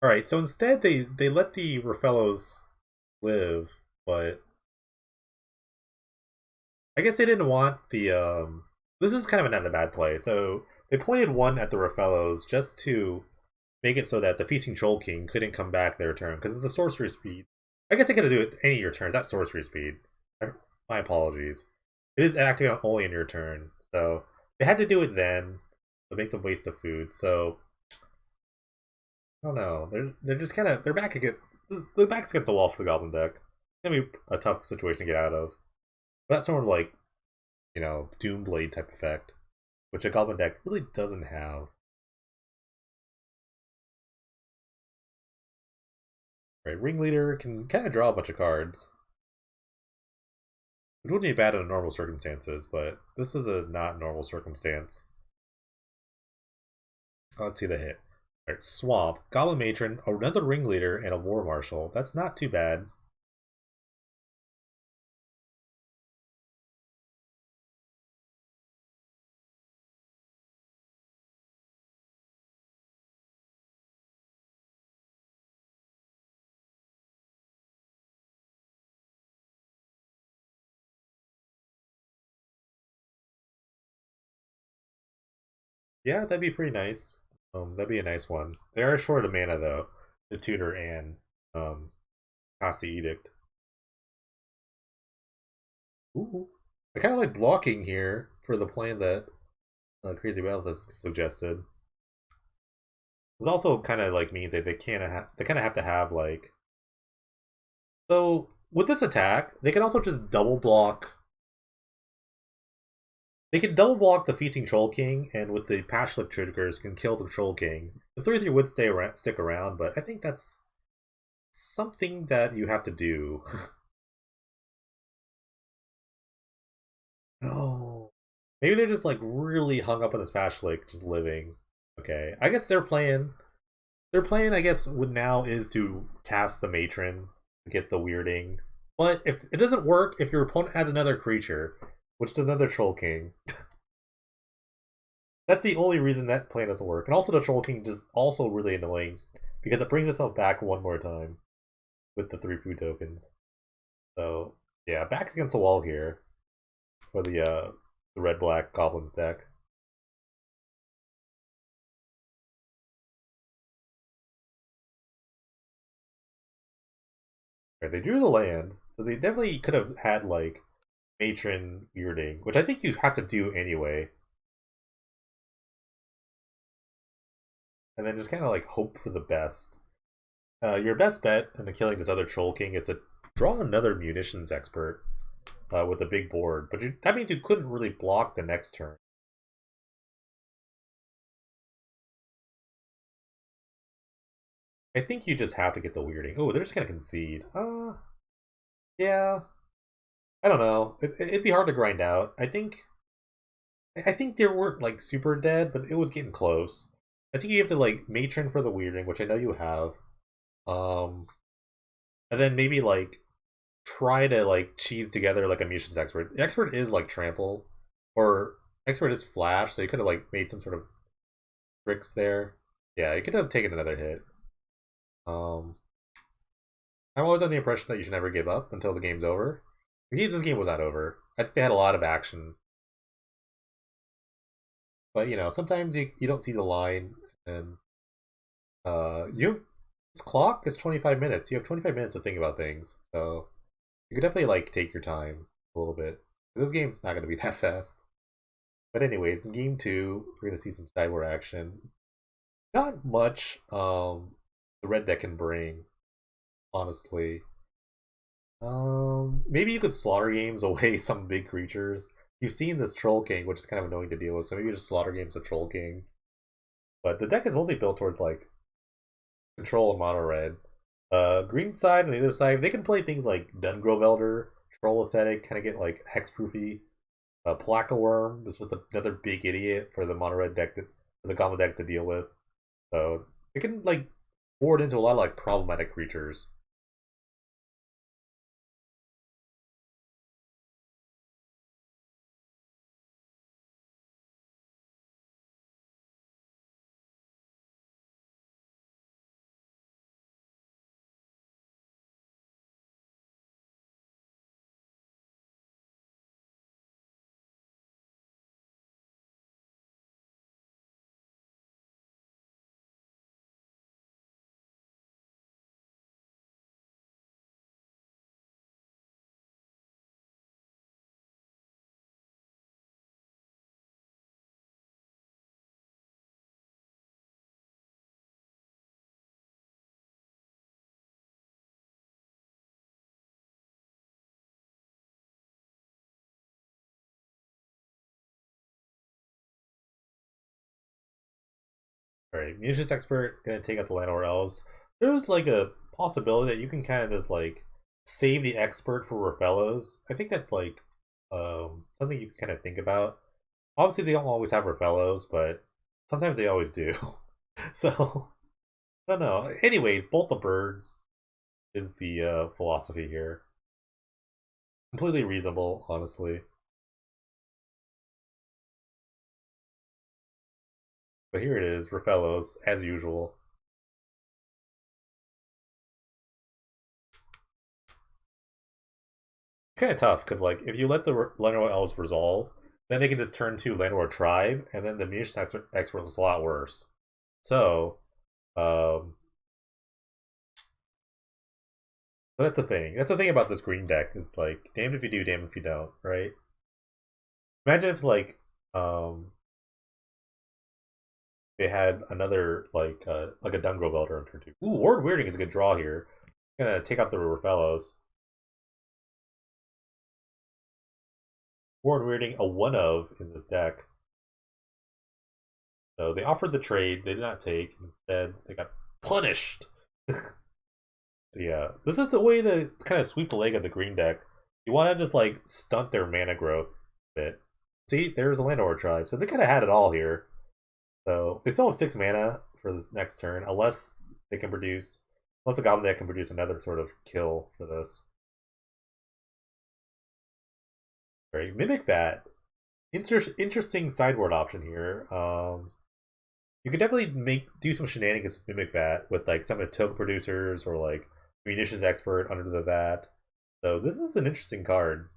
All right, so instead they let the ROFELLOS live, but I guess they didn't want the This is kind of another bad play. So they played one at the ROFELLOS just to make it so that the Feasting Troll King couldn't come back their turn because it's a sorcery speed. I guess they could do it any of your turns. That's sorcery speed. My apologies. It is acting only in your turn, so they had to do it then to make them waste the food. So I don't know. They're just kind of they're back against the back's against the wall for the Goblin deck. It's gonna be a tough situation to get out of. But that's sort of like Doomblade type effect, which a Goblin deck really doesn't have. Right, Ringleader can kind of draw a bunch of cards, which wouldn't be bad in normal circumstances, but this is a not normal circumstance. Let's see the hit. All right, Swamp, Goblin Matron, another Ringleader, and a War Marshal. That's not too bad. Yeah, that'd be pretty nice. That'd be a nice one. They are short of mana though, the Tutor and Cast the Edict. Ooh. I kind of like blocking here for the plan that Crazy Battle has suggested. This also kind of like means that they kind of have to have like so with this attack they can also just double block. They can double block the Feasting Troll King, and with the Pashlik triggers, can kill the Troll King. The 3/3 would stick around, but I think that's something that you have to do. Oh, maybe they're just like really hung up on this Pashlik just living. Okay, I guess they're playing. Their plan, I guess, would now is to cast the Matron to get the weirding. But if it doesn't work, if your opponent has another creature, which is another Troll King, that's the only reason that plan doesn't work. And also, the Troll King is also really annoying because it brings itself back one more time with the 3 food tokens. So yeah, backs against the wall here for the red black goblins deck. Right, they drew the land, so they definitely could have had like matron weirding, which I think you have to do anyway, and then just kind of like hope for the best. Your best bet in killing this other Troll King is to draw another munitions expert with a big board, but that means you couldn't really block the next turn. I think you just have to get the weirding. Oh, they're just gonna concede. Yeah. I don't know. It'd be hard to grind out. I think they weren't like super dead, but it was getting close. I think you have to like matron for the weirding, which I know you have. Um, and then maybe like try to like cheese together like a munitions expert. The expert is like trample, or expert is flash, so you could have like made some sort of tricks there. Yeah, you could have taken another hit. Um, I'm always under the impression that you should never give up until the game's over. This game was not over. I think they had a lot of action, but sometimes you don't see the line, and you have this clock is 25 minutes. You have 25 minutes to think about things, so you could definitely like take your time a little bit. This game's not going to be that fast. But anyways, in game two, we're going to see some sideward action. Not much the red deck can bring, honestly. Maybe you could slaughter games away some big creatures. You've seen this Troll King, which is kind of annoying to deal with, so maybe you just slaughter games the Troll King. But the deck is mostly built towards like control and mono red. Green side and the other side, they can play things like Dungrove Elder, Troll Aesthetic, kind of get like hexproofy. Placa Worm is just another big idiot for the mono red deck, for the Goblin deck to deal with. So it can like board into a lot of like problematic creatures. Alright, Munitions Expert gonna take out the Llanowar Elves. There's like a possibility that you can kind of just like save the expert for ROFELLOS. I think that's like something you can kind of think about. Obviously they don't always have ROFELLOS, but sometimes they always do. So I don't know. Anyways, Bolt the Bird is the philosophy here. Completely reasonable, honestly. But here it is, ROFELLOS, as usual. It's kind of tough because like if you let the Llanowar Elves resolve, then they can just turn to Llanowar Tribe, and then the Munitions Expert is a lot worse. So, um, so that's the thing. That's the thing about this green deck is like, damned if you do, damned if you don't, right? Imagine if um, they had another like a Dungrove Elder on turn two. Ooh, Ward Weirding is a good draw here. Gonna take out the ROFELLOS. Ward Weirding a one of in this deck. So they offered the trade, they did not take. Instead, they got punished. So yeah, this is the way to kind of sweep the leg of the green deck. You want to just like stunt their mana growth a bit. See, there's a Llanowar tribe, so they kind of had it all here. So they still have 6 mana for this next turn, unless they can produce, unless a Goblin deck can produce another sort of kill for this. Right, Mimic Vat, interesting sideboard option here. You could definitely do some shenanigans with Mimic Vat with like some of the token producers or like Munitions Expert under the Vat. So this is an interesting card.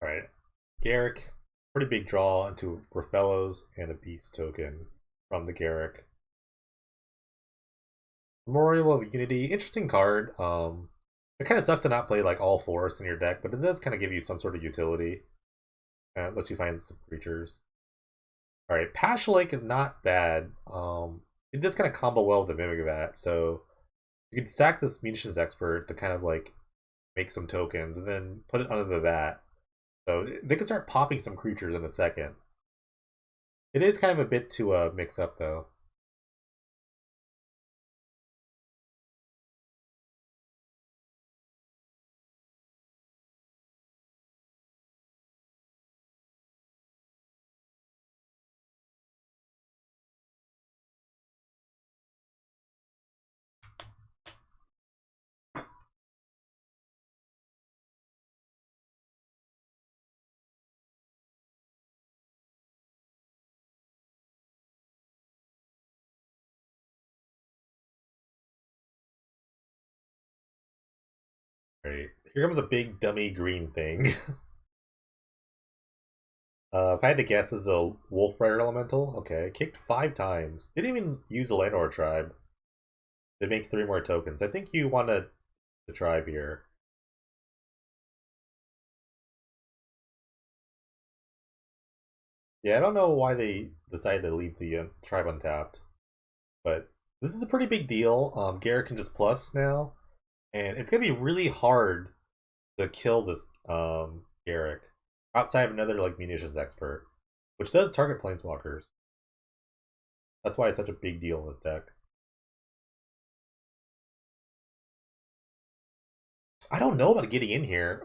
All right, Garrick, pretty big draw into ROFELLOS and a Beast token from the Garrick. Memorial of Unity, interesting card. It kind of sucks to not play like all forests in your deck, but it does kind of give you some sort of utility. And it lets you find some creatures. All right, Pash Lake is not bad. It does kind of combo well with the Mimic Vat, so you can sack this Munitions Expert to kind of like make some tokens and then put it under the Vat. So they can start popping some creatures in a second. It is kind of a bit to mix up though. Right. Here comes a big dummy green thing. If I had to guess, this is a Wolf Rider Elemental. Okay, kicked 5 times. Didn't even use a Llanowar tribe. They make 3 more tokens. I think you want to the tribe here. Yeah, I don't know why they decided to leave the tribe untapped, but this is a pretty big deal. Garrett can just plus now, and it's gonna be really hard to kill this Garrick outside of another like munitions expert, which does target planeswalkers. That's why it's such a big deal in this deck. I don't know about getting in here.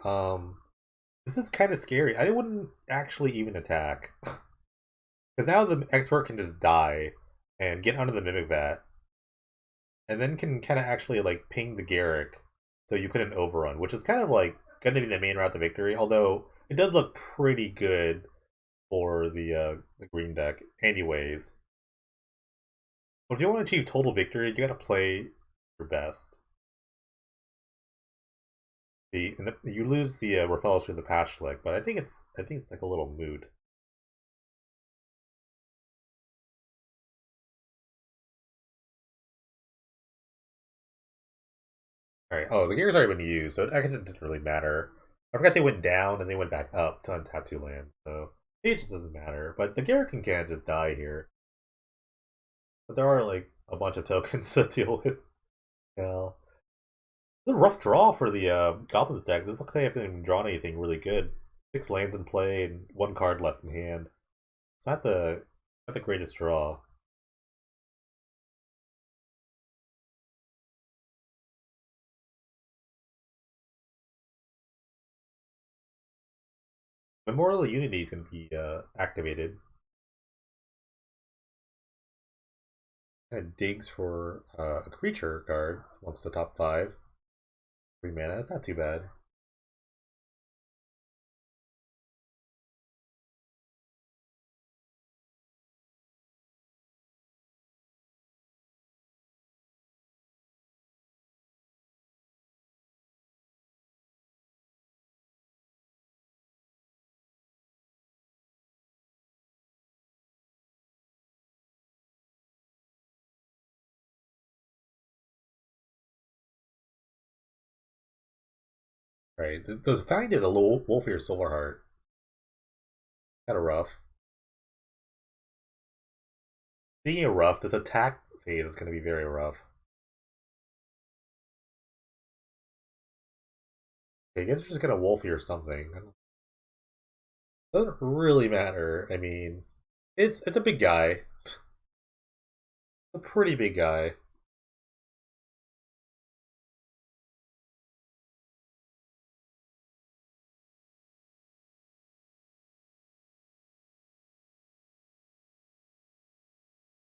This is kind of scary. I wouldn't actually even attack. Because now the expert can just die and get under the Mimic Vat, and then can kind of actually like ping the Garrick, so you couldn't overrun, which is kind of like going to be the main route to victory. Although it does look pretty good for the green deck, anyways. But if you want to achieve total victory, you got to play your best. You lose the ROFELLOS through the patch select, but I think it's like a little moot. Alright, oh, the gear's already been used, so I guess it didn't really matter. I forgot they went down and they went back up to untap 2 lands, so it just doesn't matter. But the Garrick can just die here. But there are like a bunch of tokens to deal with. Yeah. It's a rough draw for the Goblins deck. This looks like they haven't drawn anything really good. 6 lands in play and 1 card left in hand. It's not the greatest draw. Memorial Unity is going to be activated. Kind digs for a creature card amongst the top 5. 3 mana, that's not too bad. Right, the find is a little Wolfier Solarheart. Kind of rough. Speaking of rough, this attack phase is going to be very rough. Okay, I guess we're just going to Wolfie or something. Doesn't really matter. I mean, it's a big guy. It's a pretty big guy.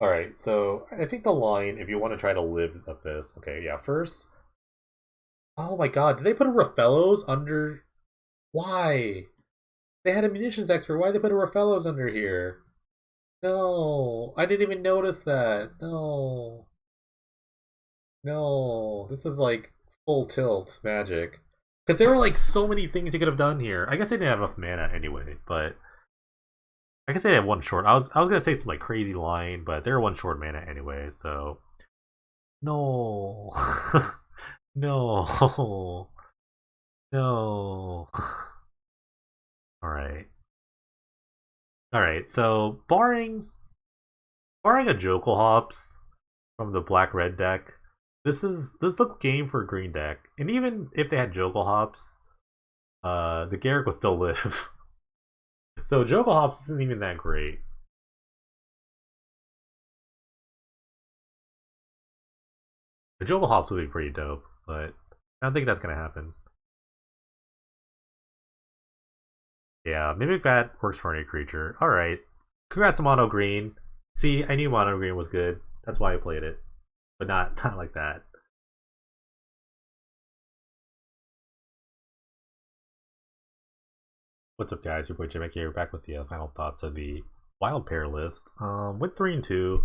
Alright, so I think the line, if you want to try to live up this, okay, yeah, first. Oh my god, did they put a ROFELLOS under? Why? They had a munitions expert. Why did they put a ROFELLOS under here? No, I didn't even notice that. No. No, this is like full tilt magic. Because there were like so many things you could have done here. I guess they didn't have enough mana anyway, but I guess they had 1 short. I was gonna say some like crazy line, but they're 1 short mana anyway, so no. No. No. Alright. Alright, so barring a Jokel Hops from the black red deck, this looked game for green deck. And even if they had Jokel Hops, the Garrick will still live. So Jokel Hops isn't even that great. The Jokel Hops would be pretty dope, but I don't think that's gonna happen. Yeah, Mimic Vat works for any creature. Alright. Congrats to Mono Green. See, I knew Mono Green was good. That's why I played it. But not like that. What's up, guys? Your boy Jimmy here, back with the final thoughts of the wild pair list. With 3 and 2,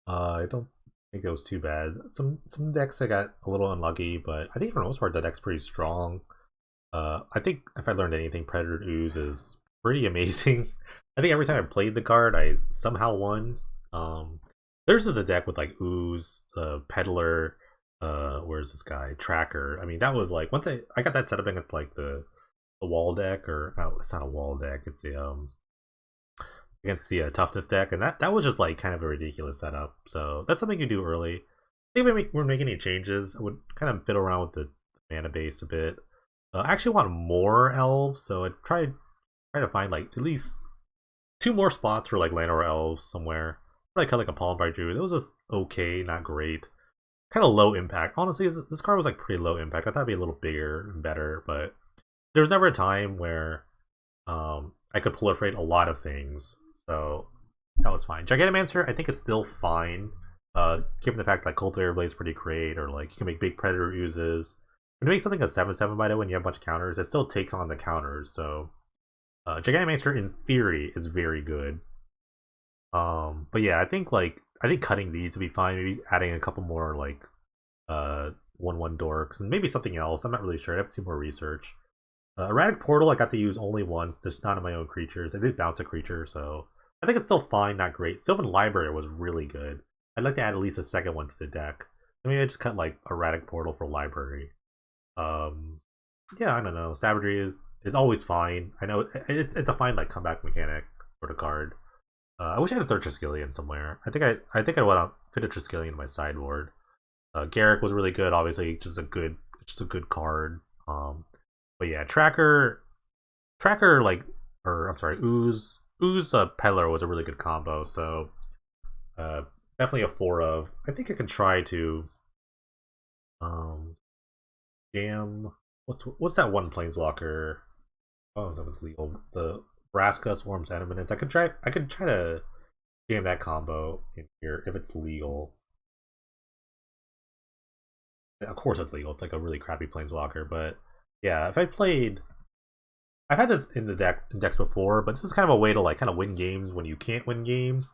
I don't think it was too bad. Some decks I got a little unlucky, but I think for the most part the deck's pretty strong. I think if I learned anything, Predator Ooze is pretty amazing. I think every time I played the card, I somehow won. There's just a deck with like Ooze, Peddler, where's this guy? Tracker. I mean, that was like once I got that set up against like the wall deck, or no, it's not a wall deck. It's the against the toughness deck, and that was just like kind of a ridiculous setup. So that's something you do early. I think if we're making any changes, I would kind of fiddle around with the mana base a bit. I actually want more elves, so I try to find like at least 2 more spots for like Llanowar elves somewhere. Probably cut like a Palm by Druid. It was just okay, not great. kind of low impact. Honestly, this card was like pretty low impact. I thought it'd be a little bigger and better, but there was never a time where I could proliferate a lot of things, so that was fine. Gigantamanceur, I think, is still fine, given the fact that Cultivator Blade's pretty great, or like you can make big Predator uses. When you make something a 7/7, by the way, when you have a bunch of counters, it still takes on the counters. So Gigantamanceur, in theory, is very good. But yeah, I think cutting these would be fine. Maybe adding a couple more like 1/1 dorks and maybe something else. I'm not really sure. I have to do more research. Erratic Portal I got to use only once, just not on my own creatures. I did bounce a creature, so I think it's still fine, not great. Sylvan Library was really good. I'd like to add at least a second one to the deck. So maybe I just cut like Erratic Portal for Library. Yeah, I don't know. Savagery is always fine. I know it's a fine like comeback mechanic sort of card. I wish I had a third Triskelion somewhere. I think I would want to fit a Triskelion in my sideboard. Garrick was really good. Obviously, just a good card. But yeah, Tracker, like, or I'm sorry, Ooze, Peddler was a really good combo. So, definitely a 4 of. I think I can try to, jam. What's that one Planeswalker? Oh, that was legal. The Vraska Swarms Animates. I could try to jam that combo in here if it's legal. Of course, it's legal. It's like a really crappy Planeswalker, but yeah, if I played, I've had this in the decks before, but this is kind of a way to like kind of win games when you can't win games.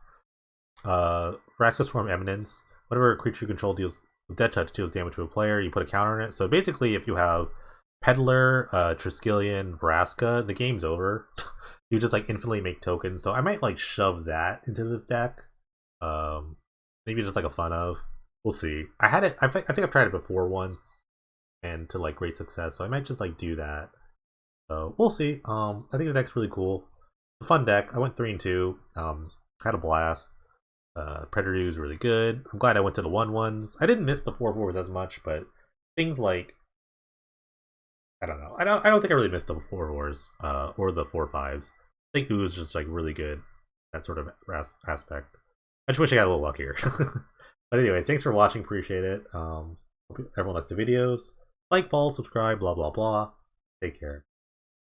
Vraska Swarm Eminence. Whenever a creature you control deals dead touch deals damage to a player, you put a counter on it. So basically, if you have Peddler, Triskelion, Vraska, the game's over. You just like infinitely make tokens. So I might like shove that into this deck. Maybe just like a fun of. We'll see. I had it. I think I've tried it before once, and to like great success. So I might just like do that. So we'll see. I think the deck's really cool. It's a fun deck. I went 3-2. Had a blast. Predator is really good. I'm glad I went to the 1/1s. I didn't miss the 4/4s as much, but things like I don't know. I don't think I really missed the 4/4s or the 4/5s. I think Ooze just like really good. That sort of aspect. I just wish I got a little luckier. But anyway, thanks for watching. Appreciate it. Hope everyone likes the videos. Like, follow, subscribe, blah, blah, blah. Take care.